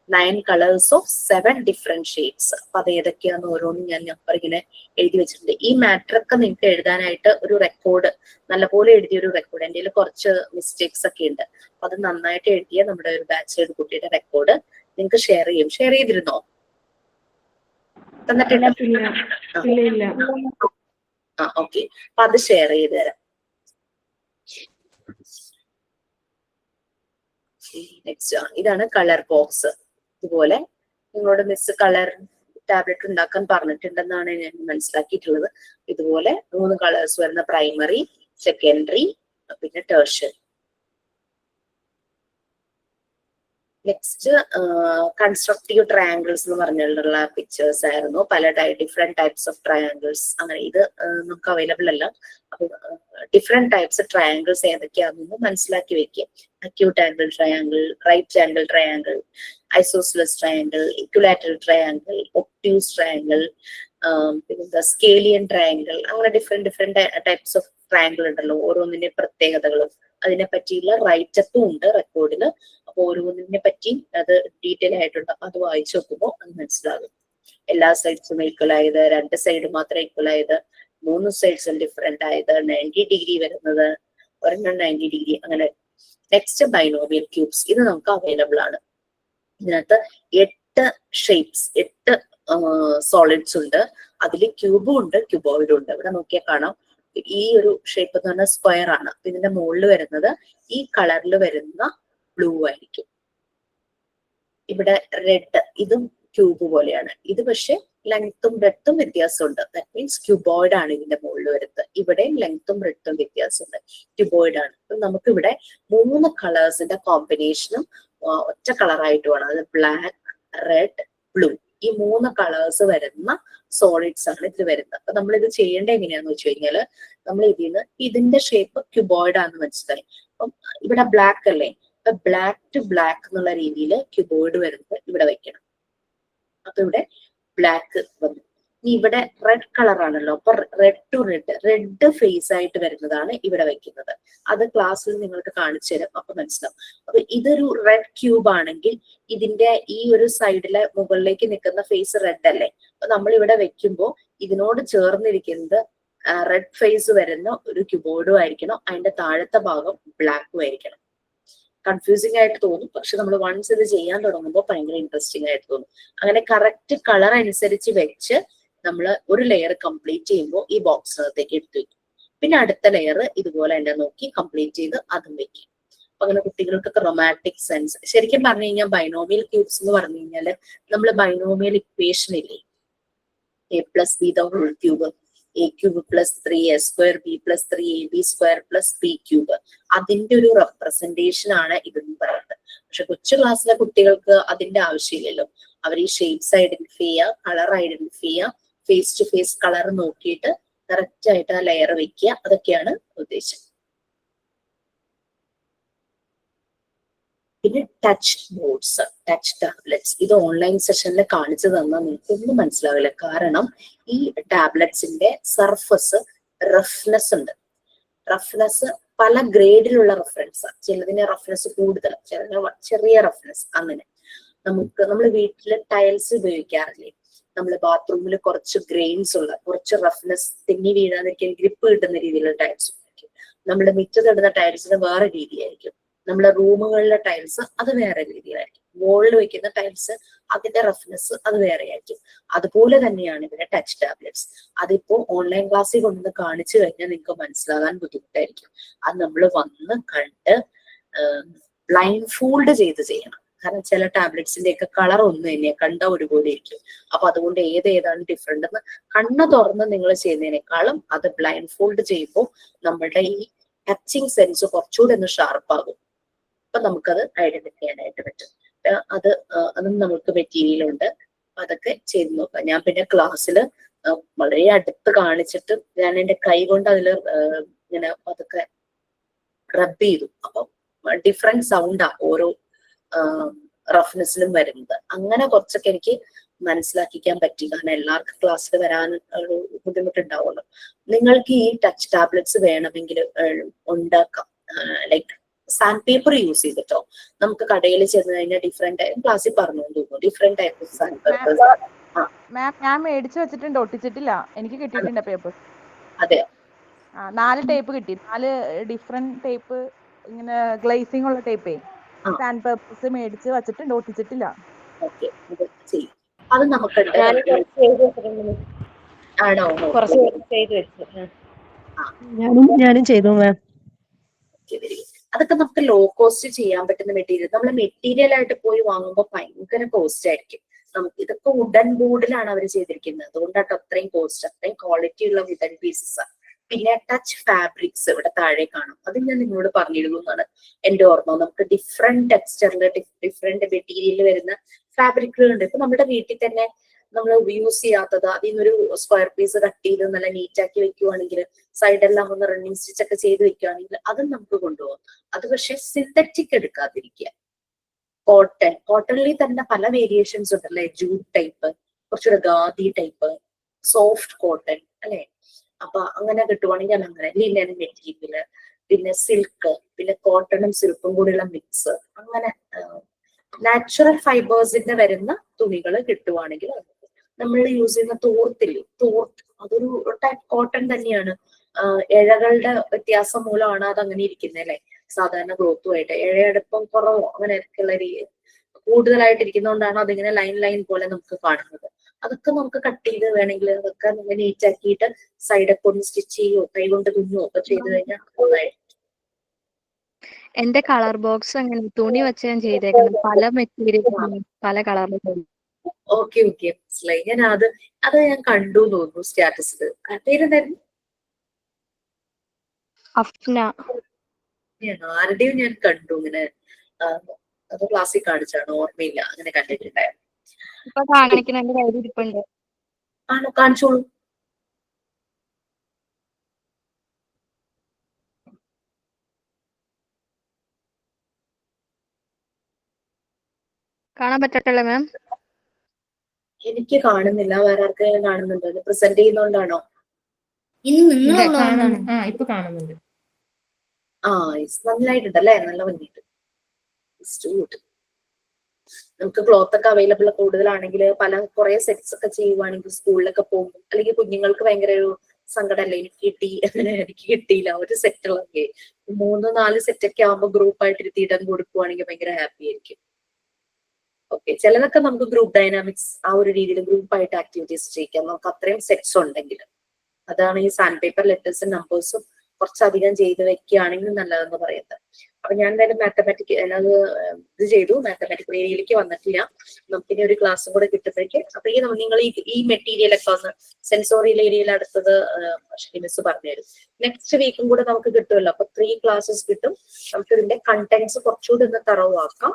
9 colors of 7 different shades. അപ്പൊ അത് ഏതൊക്കെയാന്ന് ഓരോന്നും ഞാൻ നമ്പർ ഇങ്ങനെ എഴുതി വെച്ചിട്ടുണ്ട്. ഈ മാറ്റർ ഒക്കെ നിങ്ങൾക്ക് എഴുതാനായിട്ട് ഒരു റെക്കോർഡ്, നല്ലപോലെ എഴുതിയ ഒരു റെക്കോർഡ്, എൻ്റെ കയ്യിൽ കുറച്ച് മിസ്റ്റേക്സ് ഒക്കെ ഉണ്ട്. അപ്പൊ അത് നന്നായിട്ട് എഴുതിയ നമ്മുടെ ഒരു ബാച്ചിലർ കുട്ടിയുടെ റെക്കോർഡ് നിങ്ങൾക്ക് ഷെയർ ചെയ്തിരുന്നോ? തന്നിട്ടില്ല? ഓക്കെ, അപ്പൊ അത് ഷെയർ ചെയ്ത് തരാം. നെക്സ്റ്റ് ഇതാണ് കളർ ബോക്സ്. ഇതുപോലെ നിങ്ങളോട് മിസ് കളർ ടാബ്ലറ്റ് ഉണ്ടാക്കാൻ പറഞ്ഞിട്ടുണ്ടെന്നാണ് ഞാൻ മനസ്സിലാക്കിയിട്ടുള്ളത്. ഇതുപോലെ 3 കളേഴ്സ് വരുന്ന പ്രൈമറി, സെക്കൻഡറി, പിന്നെ ടേർഷ്യറി. നെക്സ്റ്റ് കൺസ്ട്രക്റ്റീവ് ട്രയാങ്കിൾസ് എന്ന് പറഞ്ഞിട്ടുള്ള പിക്ചേഴ്സ് ആയിരുന്നു. പല ഡിഫറെന്റ് ടൈപ്സ് ഓഫ് ട്രയാങ്കിൾസ്. അങ്ങനെ ഇത് നമുക്ക് അവൈലബിൾ അല്ല. അപ്പൊ ഡിഫറെന്റ് ടൈപ്സ് ട്രയാങ്കിൾസ് ഏതൊക്കെയാണെന്ന് മനസ്സിലാക്കി വെക്കുക. Acute angle triangle, right angle triangle, isosceles triangle, equilateral triangle, obtuse triangle, പിന്നെന്താ സ്കേലിയൻ ട്രയാങ്കിൾ. അങ്ങനെ ഡിഫറെന്റ് ടൈപ്സ് ഓഫ് ട്രയാങ്കിൾ ഉണ്ടല്ലോ. ഓരോന്നിന്റെ പ്രത്യേകതകളും അതിനെ പറ്റിയുള്ള റൈറ്റപ്പും ഉണ്ട് റെക്കോർഡിൽ. അപ്പൊ ഓരോന്നിനെ പറ്റി അത് ഡീറ്റെയിൽ ആയിട്ടുണ്ട്. അത് വായിച്ചു നോക്കുമ്പോൾ അത് മനസ്സിലാകും. എല്ലാ സൈഡ്സും ഈക്വൽ ആയത്, 2 സൈഡ് മാത്രം ഈക്വൽ ആയത്, 3 സൈഡ്സും ഡിഫറെന്റ് ആയത്, 90 ഡിഗ്രി വരുന്നത്, ഒരെണ്ണം 90 ഡിഗ്രി. അങ്ങനെ നെക്സ്റ്റ് ബൈനോമിയൽ ക്യൂബ്സ്. ഇത് നമുക്ക് അവൈലബിൾ ആണ്. ഇതിനകത്ത് 8 ഷേപ്സ്, 8 സോളിഡ്സ് ഉണ്ട്. അതിൽ ക്യൂബും ഉണ്ട്, ക്യൂബോയിഡും ഉണ്ട്. ഇവിടെ നോക്കിയാൽ കാണാം. ഈ ഒരു ഷേപ്പ് എന്ന് പറഞ്ഞാൽ സ്ക്വയർ ആണ്. ഇതിന്റെ മുകളിൽ വരുന്നത് ഈ കളറിൽ വരുന്ന ബ്ലൂ ആയിരിക്കും. ഇവിടെ റെഡ്, ഇതും ക്യൂബ് പോലെയാണ്. ഇത് പക്ഷെ ലെങ്ത്തും ബ്രെഡ്ത്തും വ്യത്യാസമുണ്ട്. ദാറ്റ് മീൻസ് ക്യൂബോയിഡ് ആണ് ഇതിന്റെ മുകളിൽ വരുന്നത്. ഇവിടെയും ലെങ്ത്തും ബ്രെഡ്ത്തും വ്യത്യാസമുണ്ട്, ക്യൂബോയിഡ് ആണ്. അപ്പൊ നമുക്ക് ഇവിടെ 3 കളേഴ്സിന്റെ കോമ്പിനേഷനും ഒറ്റ കളറായിട്ടുമാണ്. അത് ബ്ലാക്ക്, റെഡ്, ബ്ലൂ. ഈ 3 കളേഴ്സ് വരുന്ന സോളിഡ്സ് ആണ് ഇതിൽ വരുന്നത്. അപ്പൊ നമ്മൾ ഇത് ചെയ്യേണ്ടത് എങ്ങനെയാന്ന് വെച്ച് കഴിഞ്ഞാല്, നമ്മൾ ഇതിന്റെ ഷേപ്പ് ക്യൂബോയിഡ് ആണെന്ന് മനസ്സിലായി. അപ്പം ഇവിടെ ബ്ലാക്ക് അല്ലേ, അപ്പൊ ബ്ലാക്ക് ടു ബ്ലാക്ക് എന്നുള്ള രീതിയിൽ ക്യൂബോയിഡ് വരുന്നത് ഇവിടെ വെക്കണം. അപ്പൊ ഇവിടെ ബ്ലാക്ക് വന്നു. ഇനി ഇവിടെ റെഡ് കളർ ആണല്ലോ, അപ്പൊ റെഡ് ടു റെഡ് ഫേസ് ആയിട്ട് വരുന്നതാണ് ഇവിടെ വെക്കുന്നത്. അത് ക്ലാസ്സിൽ നിങ്ങൾക്ക് കാണിച്ചു തരാം, അപ്പൊ മനസ്സിലാവും. അപ്പൊ ഇതൊരു റെഡ് ക്യൂബ് ആണെങ്കിൽ ഇതിന്റെ ഈ ഒരു സൈഡിലെ മുകളിലേക്ക് നിൽക്കുന്ന ഫേസ് റെഡ് അല്ലേ. അപ്പൊ നമ്മൾ ഇവിടെ വെക്കുമ്പോൾ ഇതിനോട് ചേർന്നിരിക്കുന്നത് റെഡ് ഫേസ് വരുന്ന ഒരു ക്യൂബോർഡും ആയിരിക്കണം. അതിന്റെ താഴത്തെ ഭാഗം ബ്ലാക്കും ആയിരിക്കണം. കൺഫ്യൂസിംഗ് ആയിട്ട് തോന്നും, പക്ഷെ നമ്മൾ വൺസ് ഇത് ചെയ്യാൻ തുടങ്ങുമ്പോൾ ഭയങ്കര ഇൻട്രസ്റ്റിംഗ് ആയിട്ട് തോന്നും. അങ്ങനെ കറക്റ്റ് കളർ അനുസരിച്ച് വെച്ച് നമ്മൾ ഒരു ലെയർ കംപ്ലീറ്റ് ചെയ്യുമ്പോൾ ഈ ബോക്സിനകത്തേക്ക് എടുത്തു വെക്കും. പിന്നെ അടുത്ത ലെയർ ഇതുപോലെ തന്നെ നോക്കി കംപ്ലീറ്റ് ചെയ്ത് അതും വെക്കും. അപ്പൊ അങ്ങനെ കുട്ടികൾക്കൊക്കെ റൊമാറ്റിക് സെൻസ്. ശരിക്കും പറഞ്ഞു കഴിഞ്ഞാൽ ബൈനോമിയൽ ക്യൂബ്സ് എന്ന് പറഞ്ഞു കഴിഞ്ഞാൽ നമ്മൾ ബൈനോമിയൽ ഇക്വേഷൻ ഇല്ലേ, a+b the whole cube, a³ + 3a² b + 3ab² + b³, അതിന്റെ ഒരു റെപ്രസെന്റേഷൻ ആണ് ഇതെന്ന് പറയുന്നത്. പക്ഷെ കൊച്ചു ക്ലാസ്സിലെ കുട്ടികൾക്ക് അതിന്റെ ആവശ്യമില്ലല്ലോ. അവർ ഈ ഷേപ്സ് ഐഡന്റിഫൈ ചെയ്യുക, കളർ ഐഡന്റിഫൈ ചെയ്യുക, ഫേസ് ടു ഫേസ് കളർ നോക്കിയിട്ട് കറക്റ്റ് ആയിട്ട് ആ ലെയർ വെക്കുക, അതൊക്കെയാണ് ഉദ്ദേശം. പിന്നെ ടച്ച് ബോർഡ്സ്, ടച്ച് ടാബ്ലറ്റ്സ്. ഇത് ഓൺലൈൻ സെഷനിൽ കാണിച്ചു തന്നാൽ നിങ്ങൾക്കൊന്നും മനസ്സിലാവില്ല. കാരണം ഈ ടാബ്ലറ്റ്സിന്റെ സർഫസ് റഫ്നെസ് ഉണ്ട്. റഫ്നെസ് പല ഗ്രേഡിലുള്ള റഫറൻസ്. ചിലതിന് റഫ്നെസ് കൂടുതൽ, ചിലതിന് ചെറിയ റഫ്നെസ്. അങ്ങനെ നമ്മൾ വീട്ടില് ടൈൽസ് ഉപയോഗിക്കാറില്ലേ, നമ്മൾ ബാത്റൂമിൽ കുറച്ച് ഗ്രെയിൻസ് ഉള്ള, കുറച്ച് റഫ്നെസ്, തെന്നി വീഴാതിരിക്കാൻ ഗ്രിപ്പ് കിട്ടുന്ന രീതിയിലുള്ള ടൈൽസ് ഉപയോഗിക്കും. നമ്മുടെ മിറ്റത്തിടുന്ന ടൈൽസിന് വേറെ രീതിയായിരിക്കും. നമ്മുടെ റൂമുകളിലെ ടൈൽസ് അത് വേറെ രീതിയിലായിരിക്കും. വോളിൽ വെക്കുന്ന ടൈൽസ് അതിന്റെ റഫ്നെസ് അത് വേറെ ആയിരിക്കും. അതുപോലെ തന്നെയാണ് ഇവിടെ ടച്ച് ടാബ്ലറ്റ്സ്. അതിപ്പോ ഓൺലൈൻ ക്ലാസ്സിൽ കൊണ്ടുവന്ന് കാണിച്ചു കഴിഞ്ഞാൽ നിങ്ങൾക്ക് മനസ്സിലാകാൻ ബുദ്ധിമുട്ടായിരിക്കും. അത് നമ്മൾ വന്ന് കണ്ട് ബ്ലൈൻഡ് ഫോൾഡ് ചെയ്ത് ചെയ്യണം. കാരണം ചില ടാബ്ലറ്റ്സിന്റെ ഒക്കെ കളർ ഒന്നും തന്നെ കണ്ട ഒരുപോലെ ഇരിക്കും. അപ്പൊ അതുകൊണ്ട് ഏതാണ് ഡിഫറെന്റ് എന്ന് കണ്ണ് തുറന്ന് നിങ്ങൾ ചെയ്യുന്നതിനേക്കാളും അത് ബ്ലൈൻഡ് ഫോൾഡ് ചെയ്യുമ്പോൾ നമ്മുടെ ഈ ടച്ചിങ് സെൻസ് കുറച്ചുകൂടെ ഒന്ന് ഷാർപ്പാകും. അപ്പൊ നമുക്കത് ഐഡന്റിഫൈ ചെയ്യാനായിട്ട് പറ്റും. അതും നമുക്ക് മെറ്റീരിയൽ ഉണ്ട്. അപ്പൊ അതൊക്കെ ചെയ്ത് നോക്കാം. ഞാൻ പിന്നെ ക്ലാസ്സിൽ വളരെ അടുത്ത് കാണിച്ചിട്ട് ഞാൻ എന്റെ കൈ കൊണ്ട് അതിൽ ഇങ്ങനെ അതൊക്കെ റബ്ബ് ചെയ്തു. അപ്പൊ ഡിഫറെന്റ് സൗണ്ടാ ഓരോ റഫ്നെസ്സിലും വരുന്നത്. അങ്ങനെ കുറച്ചൊക്കെ എനിക്ക് മനസ്സിലാക്കിക്കാൻ പറ്റി. കാരണം എല്ലാവർക്കും ക്ലാസ്സിൽ വരാൻ ഒരു ബുദ്ധിമുട്ടുണ്ടാവുമല്ലോ. നിങ്ങൾക്ക് ഈ ടച്ച് ടാബ്ലറ്റ്സ് വേണമെങ്കിൽ ഉണ്ടാക്കാം. ലൈക്ക് സാൻഡ് പേപ്പർ യൂസ് ചെയ്തിട്ടോ നമുക്ക് കടയിൽ ചെന്ന് കഴിഞ്ഞാൽ ഡിഫറെന്റ് ക്ലാസ്സിൽ പറഞ്ഞു തോന്നുന്നു different type of sandpapers. Ma'am ഞാൻ മേടിച്ചു വെച്ചിട്ടുണ്ട്, ഒട്ടിച്ചിട്ടില്ല. എനിക്ക് കിട്ടിയിട്ടുണ്ട് പേപ്പർ. അതെയോ? 4 ടേപ്പ് കിട്ടി, 4 ഡിഫറെന്റ് ടേപ്പ്, ഇങ്ങനെ ഗ്ലേസിംഗ് ഉള്ള ടേപ്പേ സാൻഡ് പേപ്പേഴ്സ് മേടിച്ച് വെച്ചിട്ടുണ്ട്, ഒട്ടിച്ചിട്ടില്ല. ഓക്കെ, അത് നമുക്കുണ്ട്. ആണോ? ഞാനും ചെയ്തു മാം. അതൊക്കെ നമുക്ക് ലോ കോസ്റ്റ് ചെയ്യാൻ പറ്റുന്ന മെറ്റീരിയൽ. നമ്മൾ മെറ്റീരിയൽ ആയിട്ട് പോയി വാങ്ങുമ്പോൾ ഭയങ്കര കോസ്റ്റ് ആയിരിക്കും. നമുക്ക് ഇതൊക്കെ വുഡൻ ബോർഡിലാണ് അവർ ചെയ്തിരിക്കുന്നത്, അതുകൊണ്ടാട്ടോ അത്രയും കോസ്റ്റ്. അത്രയും ക്വാളിറ്റി ഉള്ള വുഡൻ പീസസ്. പിന്നെ ടച്ച് ഫാബ്രിക്സ് ഇവിടെ താഴെ കാണും, അത് ഞാൻ നിങ്ങളോട് പറഞ്ഞിരുന്നു എന്നാണ് എന്റെ ഓർമ്മ. നമുക്ക് ഡിഫറെന്റ് ടെക്സ്ചറിൽ ഡിഫറെന്റ് മെറ്റീരിയൽ വരുന്ന ഫാബ്രിക്കുകളുണ്ട്. ഇപ്പൊ നമ്മുടെ വീട്ടിൽ തന്നെ നമ്മൾ യൂസ് ചെയ്യാത്തത് അതിൽ നിന്നൊരു സ്ക്വയർ പീസ് കട്ട് ചെയ്ത് നല്ല നീറ്റ് ആക്കി വെക്കുവാണെങ്കിൽ, സൈഡെല്ലാം ഒന്ന് റണ്ണിങ് സ്റ്റിച്ച് ഒക്കെ ചെയ്ത് വെക്കുവാണെങ്കിൽ അതും നമുക്ക് കൊണ്ടുപോകാം. അത് പക്ഷെ സിന്തറ്റിക് എടുക്കാതിരിക്കുക. കോട്ടണിൽ തന്നെ പല വേരിയേഷൻസ് ഉണ്ടല്ലേ, ജൂട്ട് ടൈപ്പ്, കുറച്ചുകൂടെ ഗാദി ടൈപ്പ്, സോഫ്റ്റ് കോട്ടൺ അല്ലെ. അപ്പൊ അങ്ങനെ കിട്ടുവാണെങ്കിൽ അങ്ങനെ ലിനൻ മെറ്റീരിയല്, പിന്നെ സിൽക്ക്, പിന്നെ കോട്ടണും സിൽക്കും കൂടിയുള്ള മിക്സ്, അങ്ങനെ നാച്ചുറൽ ഫൈബേഴ്സിന്റെ വരുന്ന തുണികൾ കിട്ടുവാണെങ്കിൽ നമ്മൾ യൂസ് ചെയ്യുന്ന തോർത്തില്ലേ, തോർത്ത് അതൊരു ടൈപ്പ് കോട്ടൺ തന്നെയാണ്. ഇഴകളുടെ വ്യത്യാസം മൂലമാണ് അത് അങ്ങനെ ഇരിക്കുന്നത് അല്ലെ. സാധാരണ ക്ലോത്തുമായിട്ട് ഇഴയടുപ്പം കുറവോ അങ്ങനെയൊക്കെയുള്ള കൂടുതലായിട്ട് ഇരിക്കുന്നതുകൊണ്ടാണ് അതിങ്ങനെ ലൈൻ ലൈൻ പോലെ നമുക്ക് കാണുന്നത്. അതൊക്കെ നമുക്ക് കട്ട് ചെയ്ത് വേണമെങ്കിൽ അതൊക്കെ നമ്മൾ നീറ്റ് ആക്കിയിട്ട് സൈഡൊക്കെ ഒന്ന് സ്റ്റിച്ച് ചെയ്യോ കൈ കൊണ്ട് തുന്നോ ഒക്കെ ചെയ്ത് കഴിഞ്ഞാൽ നന്നായിട്ട്. എന്റെ കളർ ബോക്സ് അങ്ങനെ തുണി വെച്ച് ഞാൻ ചെയ്തേക്കുന്നത്, പല മെറ്റീരിയൽ പല കളറിലും. ഓക്കെ ഓക്കെ, മനസ്സിലായി. ഞാൻ അത് ഞാൻ കണ്ടു തോന്നുന്നു സ്റ്റാറ്റസിൽ. പേരെന്തായിരുന്നു? അഫ്ന. ആരുടെയും ഞാൻ കണ്ടു ഇങ്ങനെ, അത് ക്ലാസ്സിൽ കാണിച്ചാണ്, ഓർമ്മയില്ല, അങ്ങനെ കണ്ടിട്ടുണ്ടായിരുന്നു. ഇപ്പൊ കാണിക്കുന്ന എന്റെ കയ്യിൽ ഇരിപ്പുണ്ട്. ആണോ? കാണിച്ചോളൂ. കാണാൻ പറ്റട്ടല്ലേ മാം? എനിക്ക് കാണുന്നില്ല, വേറെ ആർക്കെങ്കിലും കാണുന്നുണ്ടോ? പ്രസന്റ് ചെയ്യുന്നോണ്ടാണോ? ഇപ്പൊ കാണുന്നുണ്ട്. നന്നായിട്ടുണ്ടല്ലേ, നല്ല ഭംഗിയുണ്ട്. നമുക്ക് ക്ലോത്ത് ഒക്കെ അവൈലബിൾ കൂടുതലാണെങ്കിൽ കുറെ സെറ്റ്സ് ഒക്കെ ചെയ്യുവാണെങ്കിൽ സ്കൂളിലൊക്കെ പോകുമ്പോൾ, അല്ലെങ്കിൽ കുഞ്ഞുങ്ങൾക്ക് ഭയങ്കര ഒരു സങ്കടമല്ലേ, എനിക്ക് കിട്ടിയില്ല ഒരു സെറ്റുകളൊക്കെ 3-4 സെറ്റൊക്കെ ആകുമ്പോൾ ഗ്രൂപ്പായിട്ട് ഇരുത്തിയിട്ടം കൊടുക്കുവാണെങ്കിൽ ഭയങ്കര ഹാപ്പി ആയിരിക്കും. ഓക്കെ, ചിലതൊക്കെ നമുക്ക് ഗ്രൂപ്പ് ഡൈനാമിക്സ് ആ ഒരു രീതിയിൽ ഗ്രൂപ്പായിട്ട് ആക്ടിവിറ്റീസ് ചെയ്യിക്കാം, നമുക്ക് അത്രയും സെറ്റ്സ് ഉണ്ടെങ്കിൽ. അതാണ് ഈ സാൻഡ് പേപ്പർ ലെറ്റേഴ്സും നമ്പേഴ്സും കുറച്ചധികം ചെയ്ത് വെക്കുകയാണെങ്കിൽ നല്ലതെന്ന് പറയുന്നത്. അപ്പൊ ഞാൻ എന്തായാലും മാത്തമാറ്റിക് അത് ഇത് ചെയ്തു, മാത്തമാറ്റിക്കൽ ഏരിയയിലേക്ക് വന്നിട്ടില്ല. നമുക്കിനി ഒരു ക്ലാസ്സും കൂടെ കിട്ടുമ്പോഴേക്കും അപ്പൊ നിങ്ങൾ ഈ മെറ്റീരിയൽ ഒക്കെ ഒന്ന് സെൻസോറിയൽ ഏരിയയിൽ അടുത്തത് മിസ് പറഞ്ഞുതരും. നെക്സ്റ്റ് വീക്കും കൂടെ നമുക്ക് കിട്ടുമല്ലോ, അപ്പൊ 3 ക്ലാസ്സസ് കിട്ടും. നമുക്ക് ഇതിന്റെ കണ്ടന്റ്സ് കുറച്ചുകൂടി ഒന്ന് തറവാക്കാം.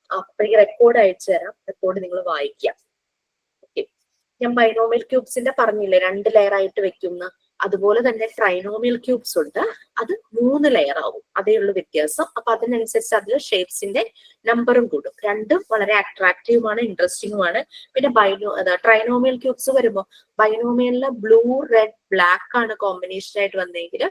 അപ്പോഴേക്ക് റെക്കോർഡ് അയച്ചു തരാം, റെക്കോർഡ് നിങ്ങൾ വായിക്കാം. ഓക്കെ, ഞാൻ ബൈനോമിയൽ ക്യൂബ്സിന്റെ പറഞ്ഞില്ലേ 2 ലെയർ ആയിട്ട് വെക്കുന്ന, അതുപോലെ തന്നെ ട്രൈനോമിയൽ ക്യൂബ്സ് ഉണ്ട്, അത് 3 ലെയർ ആവും, അതേ ഉള്ളൂ വ്യത്യാസം. അപ്പൊ അതിനനുസരിച്ച് അതിൽ ഷേപ്സിന്റെ നമ്പറും കൂടും. രണ്ടും വളരെ അട്രാക്റ്റീവുമാണ്, ഇൻട്രസ്റ്റിംഗുമാണ്. പിന്നെ ട്രൈനോമിയൽ ക്യൂബ്സ് വരുമ്പോൾ ബൈനോമിയലില് ബ്ലൂ, റെഡ്, ബ്ലാക്ക് ആണ് കോമ്പിനേഷൻ ആയിട്ട് വന്നെങ്കിൽ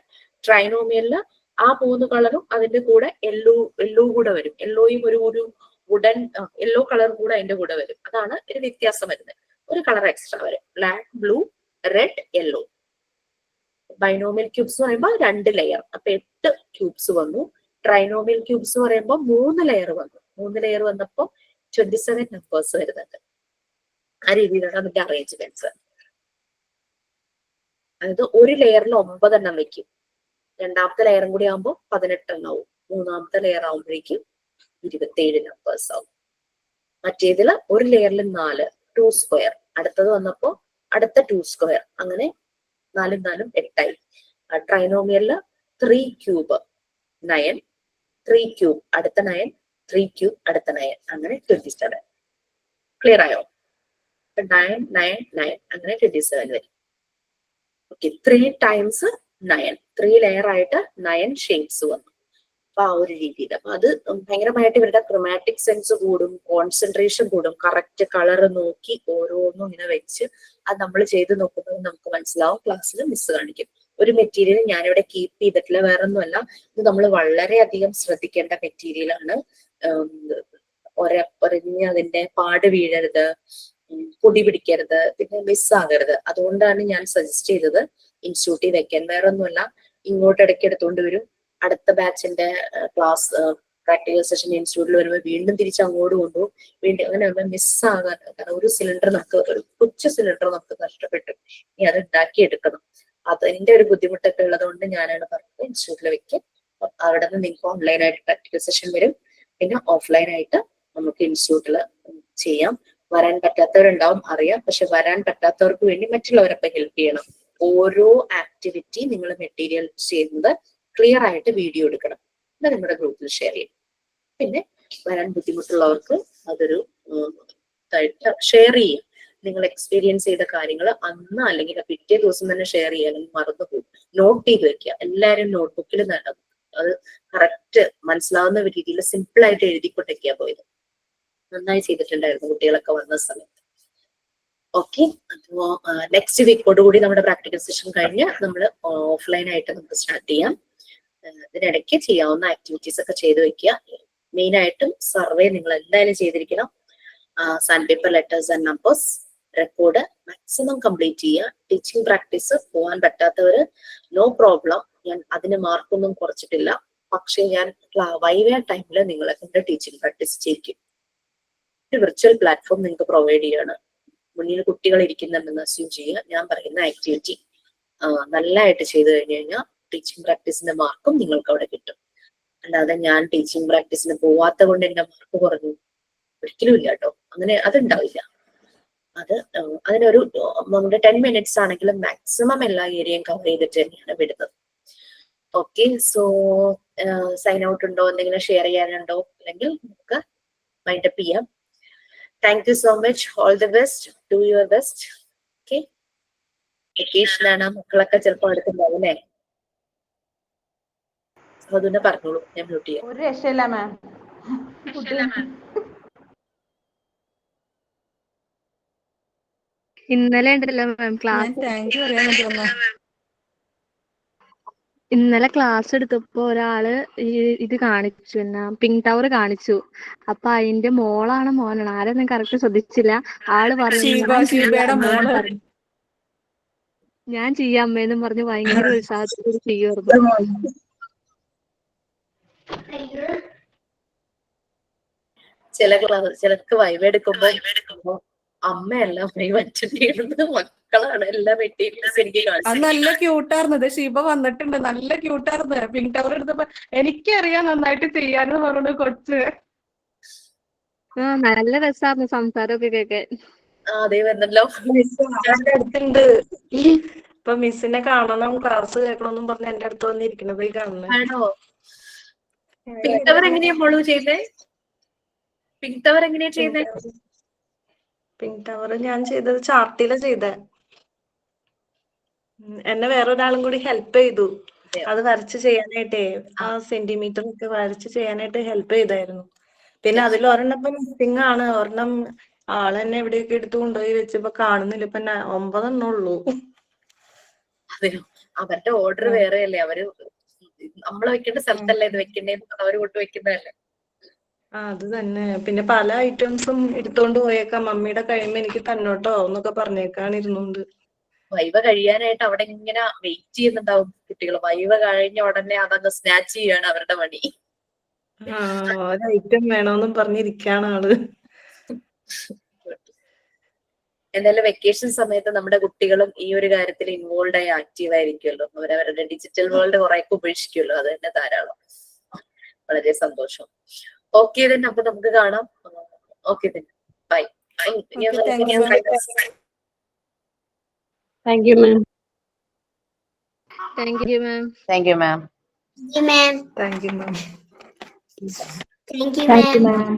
ട്രൈനോമിയലില് ആ 3 കളറും അതിന്റെ കൂടെ യെല്ലോ കൂടെ വരും. യെല്ലോയും ഒരു വുഡൻ യെല്ലോ കളർ കൂടെ അതിന്റെ കൂടെ വരും. അതാണ് ഒരു വ്യത്യാസം വരുന്നത്, ഒരു കളർ എക്സ്ട്രാ വരും. Black, blue, red, yellow. Binomial cubes പറയുമ്പോൾ 2 ലെയർ, അപ്പൊ 8 ക്യൂബ്സ് വന്നു. ട്രൈനോമിയൽ ക്യൂബ്സ് പറയുമ്പോൾ 3 ലെയർ വന്നു. 3 ലെയർ വന്നപ്പോൾ 27 നമ്പേഴ്സ് വരുന്നുണ്ട്. ആ രീതിയിലാണ് അതിന്റെ അറേഞ്ച്മെന്റ്സ്. അതായത് ഒരു ലെയറിൽ 9 എണ്ണം വെക്കും, രണ്ടാമത്തെ ലെയറും കൂടി ആകുമ്പോൾ 18 എണ്ണം ആവും, മൂന്നാമത്തെ ലെയർ ആവുമ്പോഴേക്കും 27 നമ്പേഴ്സ് ആവും. മറ്റേതില് ഒരു ലെയറിൽ 4, 2 സ്ക്വയർ, അടുത്തത് വന്നപ്പോ അടുത്ത 2 സ്ക്വയർ, അങ്ങനെ 4 ഉം 4 ഉം 8 ആയി. ട്രൈനോമിയലില് 3 ക്യൂബ് 9, 3 ക്യൂബ് അടുത്ത 9, 3 ക്യൂബ് അടുത്ത 9, അങ്ങനെ 27. ക്ലിയർ ആയോ? 9, 9, 9 അങ്ങനെ 27 വരും. ഓക്കെ, 3 ടൈംസ് 9, 3 ലെയർ ആയിട്ട് 9 ഷേപ്സ് വന്നു. അപ്പൊ ആ ഒരു രീതിയിൽ അപ്പൊ അത് ഭയങ്കരമായിട്ട് ഇവരുടെ ക്രൊമാറ്റിക് സെൻസ് കൂടും, കോൺസെൻട്രേഷൻ കൂടും. കറക്റ്റ് കളർ നോക്കി ഓരോന്നും ഇങ്ങനെ വെച്ച് അത് നമ്മൾ ചെയ്ത് നോക്കുന്നത് നമുക്ക് മനസ്സിലാവും. ക്ലാസ്സിൽ മിസ് കാണിക്കും. ഒരു മെറ്റീരിയൽ ഞാനിവിടെ കീപ്പ് ചെയ്തിട്ടില്ല, വേറെ ഒന്നുമല്ല. ഇത് നമ്മൾ വളരെയധികം ശ്രദ്ധിക്കേണ്ട മെറ്റീരിയലാണ്. ഒരഞ്ഞ് അതിന്റെ പാട് വീഴരുത്, പൊടി പിടിക്കരുത്, പിന്നെ മിസ്സാകരുത്. അതുകൊണ്ടാണ് ഞാൻ സജസ്റ്റ് ചെയ്തത് ഇൻസ്റ്റിറ്റ്യൂട്ടിൽ വെക്കാൻ. വേറെ ഒന്നുമല്ല, ഇങ്ങോട്ട് ഇടയ്ക്ക് എടുത്തുകൊണ്ട് വരും, അടുത്ത ബാച്ചിന്റെ ക്ലാസ് പ്രാക്ടിക്കൽ സെഷൻ ഇൻസ്റ്റിറ്റ്യൂട്ടിൽ വരുമ്പോൾ വീണ്ടും തിരിച്ച് അങ്ങോട്ട് കൊണ്ടുപോകും, വീണ്ടും അങ്ങനെ വരുമ്പോൾ മിസ്സാകാൻ. കാരണം ഒരു സിലിണ്ടർ നമുക്ക്, ഒരു കൊച്ചു സിലിണ്ടർ നമുക്ക് നഷ്ടപ്പെട്ടു, ഇനി അത് ഉണ്ടാക്കിയെടുക്കണം. അതിന്റെ ഒരു ബുദ്ധിമുട്ടൊക്കെ ഉള്ളത് കൊണ്ട് ഞാനാണ് പറഞ്ഞത് ഇൻസ്റ്റിറ്റ്യൂട്ടിൽ വെക്കും. അവിടെ നിന്ന് നിങ്ങൾക്ക് ഓൺലൈനായിട്ട് പ്രാക്ടിക്കൽ സെഷൻ വരും, പിന്നെ ഓഫ്ലൈനായിട്ട് നമുക്ക് ഇൻസ്റ്റിറ്റ്യൂട്ടിൽ ചെയ്യാം. വരാൻ പറ്റാത്തവരുണ്ടാവും, അറിയാം. പക്ഷെ വരാൻ പറ്റാത്തവർക്ക് വേണ്ടി മറ്റുള്ളവരൊക്കെ ഹെൽപ്പ് ചെയ്യണം. ഓരോ ആക്ടിവിറ്റി നിങ്ങൾ മെറ്റീരിയൽ ചെയ്യുന്നത് ക്ലിയർ ആയിട്ട് വീഡിയോ എടുക്കണം, അത് നിങ്ങളുടെ ഗ്രൂപ്പിൽ ഷെയർ ചെയ്യും. പിന്നെ വരാൻ ബുദ്ധിമുട്ടുള്ളവർക്ക് അതൊരു ഷെയർ ചെയ്യാം. നിങ്ങൾ എക്സ്പീരിയൻസ് ചെയ്ത കാര്യങ്ങൾ അന്ന് അല്ലെങ്കിൽ പിറ്റേ ദിവസം തന്നെ ഷെയർ ചെയ്യുക, അല്ലെങ്കിൽ മറന്നുപോകും. നോട്ട് ചെയ്ത് വെക്കുക. എല്ലാവരും നോട്ട്ബുക്കിൽ അത് കറക്റ്റ് മനസ്സിലാവുന്ന രീതിയിൽ സിമ്പിൾ ആയിട്ട് എഴുതിക്കൊണ്ടൊക്കെയാ പോയത്. നന്നായി ചെയ്തിട്ടുണ്ടായിരുന്നു കുട്ടികളൊക്കെ വന്ന സമയത്ത്. ഓക്കെ, അപ്പോ നെക്സ്റ്റ് വീക്കോടുകൂടി നമ്മുടെ പ്രാക്ടിക്കൽ സെഷൻ കഴിഞ്ഞ് നമ്മൾ ഓഫ്ലൈൻ ആയിട്ട് നമുക്ക് സ്റ്റാർട്ട് ചെയ്യാം. ഇതിനിടയ്ക്ക് ചെയ്യാവുന്ന ആക്ടിവിറ്റീസ് ഒക്കെ ചെയ്തു വെക്കുക. മെയിൻ ആയിട്ടും സർവേ നിങ്ങൾ എന്തായാലും ചെയ്തിരിക്കണം. Sand paper letters and numbers record maximum complete ചെയ്യുക. ടീച്ചിങ് പ്രാക്ടീസ് പോകാൻ പറ്റാത്തവര് നോ പ്രോബ്ലം, ഞാൻ അതിന് മാർക്കൊന്നും കുറച്ചിട്ടില്ല. പക്ഷെ ഞാൻ വൈവേ ടൈമിൽ നിങ്ങളെ കൊണ്ട് ടീച്ചിങ് പ്രാക്ടീസ് ചെയ്യിക്കും. ഒരു വിർച്വൽ പ്ലാറ്റ്ഫോം നിങ്ങൾക്ക് പ്രൊവൈഡ് ചെയ്യാണ്. മുന്നിൽ കുട്ടികൾ ഇരിക്കുന്നുണ്ടെന്ന് അസ്യൂം ചെയ്യുക. ഞാൻ പറയുന്ന ആക്ടിവിറ്റി നല്ലതായിട്ട് ചെയ്തു കഴിഞ്ഞു കഴിഞ്ഞാൽ ടീച്ചിങ് പ്രാക്ടീസിന്റെ മാർക്കും നിങ്ങൾക്ക് അവിടെ കിട്ടും. അല്ലാതെ ഞാൻ ടീച്ചിങ് പ്രാക്ടീസിന് പോവാത്ത കൊണ്ട് എന്റെ മാർക്ക് കുറഞ്ഞു, ഒരിക്കലും ഇല്ല കേട്ടോ. അങ്ങനെ അതുണ്ടാവില്ല. അതിനൊരു നമ്മുടെ 10 minutes ആണെങ്കിലും മാക്സിമം എല്ലാ ഏരിയയും കവർ ചെയ്തിട്ട് തന്നെയാണ് വിടുന്നത്. ഓക്കെ, സോ സൈൻ ഔട്ട് ഉണ്ടോ, എന്തെങ്കിലും ഷെയർ ചെയ്യാനുണ്ടോ? അല്ലെങ്കിൽ നമുക്ക് വൈൻഡ് അപ്പ് ചെയ്യാം. Thank you so much. All the best, do your best. Okay, vacation ആണ്, മക്കളൊക്കെ ചിലപ്പോൾ അടുത്തുണ്ടാവും അല്ലേ? അതുകൊണ്ട് പറഞ്ഞോളൂ, ഞാൻ മ്യൂട്ട് ചെയ്യാം. ഒരു രക്ഷയില്ല മാം. ഇന്നലെ ഉണ്ടല്ലോ മാം ഞാൻ ക്ലാസ്, താങ്ക് യു പറയാൻ വേണ്ടി വന്ന. ഇന്നലെ ക്ലാസ് എടുത്തപ്പോ ഒരാള് ഇത് കാണിച്ചു, എന്നാ പിങ്ക് ടവർ കാണിച്ചു. അപ്പൊ അതിന്റെ മോളാണ് മോനാണ് ആരെന്നും കറക്റ്റ് ശ്രദ്ധിച്ചില്ല. ആള് ഷീബയുടെ മോള്. പറഞ്ഞു, ഞാൻ ചെയ്യാം അമ്മേന്നും പറഞ്ഞ് ഭയങ്കര ഉത്സാഹത്തോട് ചെയ്യുമായിരുന്നു. ചിലർക്ക് വൈവ എടുക്കുമ്പോ അമ്മയല്ല വൈവ അച്ഛൻ്റെ മക്കളാണ് എല്ലാ മെറ്റീരിയൽസ് എനിക്ക് അത് കാണിച്ചത്. നല്ല ക്യൂട്ടായിരുന്നത്. ഷീബ വന്നിട്ടുണ്ട്, നല്ല ക്യൂട്ടായിരുന്നു. പിങ്ക് ടവർ എടുത്തപ്പോ എനിക്കറിയാം നന്നായിട്ട് ചെയ്യാന്ന് പറഞ്ഞു കൊച്ച്. നല്ല രസമായിരുന്നു സംസാരമൊക്കെ കേൾക്കാൻ. അതേ വന്നല്ലോ. എന്റെ അടുത്തുണ്ട്. ഇപ്പൊ മിസ്സിനെ കാണണം, ക്ലാസ് കേൾക്കണമെന്നും പറഞ്ഞ് എന്റെ അടുത്ത് വന്നിരിക്കണത് ഈ കാണുന്നത്. ആണോ? പിങ്ക് ടവർ എങ്ങനെയാ മോളു ചെയ്തേ? പിങ്ക് ടവർ എങ്ങനെയാ ചെയ്തേ? പിങ്ക് ടവർ ഞാൻ ചെയ്തത് ചാർട്ടില ചെയ്തേ. എന്നെ വേറൊരാളും കൂടി ഹെൽപ്പ് ചെയ്തു അത് വരച്ച് ചെയ്യാനായിട്ടേ. ആ സെന്റിമീറ്റർ ഒക്കെ വരച്ച് ചെയ്യാനായിട്ട് ഹെൽപ്പ് ചെയ്തായിരുന്നു. പിന്നെ അതിൽ ഒരെണ്ണം ഇപ്പൊ മിസ്സിംഗ് ആണ്. ഒരെണ്ണം ആളെന്നെ എവിടെയൊക്കെ എടുത്തു കൊണ്ടുപോയി വെച്ചപ്പോ കാണുന്നില്ല. ഇപ്പൊ 9 എണ്ണം ഉള്ളൂ. അതെയോ? അവരുടെ ഓർഡർ വേറെയല്ലേ, അവര് നമ്മള് വെക്കേണ്ട സ്ഥലത്തല്ലേ ഇത് വെക്കണ്ടേന്ന് അവര് കൊണ്ട് വെക്കുന്നതല്ലേ. അത് തന്നെ. പിന്നെ പല ഐറ്റംസും എടുത്തോണ്ട് പോയേക്കാം, മമ്മിയുടെ കഴിയുമ്പോ എനിക്ക് തന്നോട്ടോ എന്നൊക്കെ പറഞ്ഞേക്കാണിരുന്നുണ്ട്. വൈവ കഴിയാനായിട്ട് അവിടെ ഇങ്ങനെ വെയിറ്റ് ചെയ്യുന്നുണ്ടാവും കുട്ടികൾ. വൈവ കഴിഞ്ഞ ഉടനെ അതങ്ങ് സ്നാച്ച് ചെയ്യാണ് അവരുടെ പണി. ഒരു ഐറ്റം വേണമെന്നും പറഞ്ഞിരിക്കാണ് ആള്. എന്തായാലും വെക്കേഷൻ സമയത്ത് നമ്മുടെ കുട്ടികളും ഈ ഒരു കാര്യത്തിൽ ഇൻവോൾവ് ആയി ആക്റ്റീവ് ആയിരിക്കുമല്ലോ. അവരവരുടെ ഡിജിറ്റൽ വേൾഡ് കുറെയൊക്കെ ഉപേക്ഷിക്കുമല്ലോ, അത് തന്നെ ധാരാളം. വളരെ സന്തോഷം. ഓക്കെ തന്നെ, അപ്പൊ നമുക്ക് കാണാം. ഓക്കെ തന്നെ, bye. Thank you ma'am. Thank you ma'am. Thank you, ma'am. Thank you ma'am. Thank you ma'am.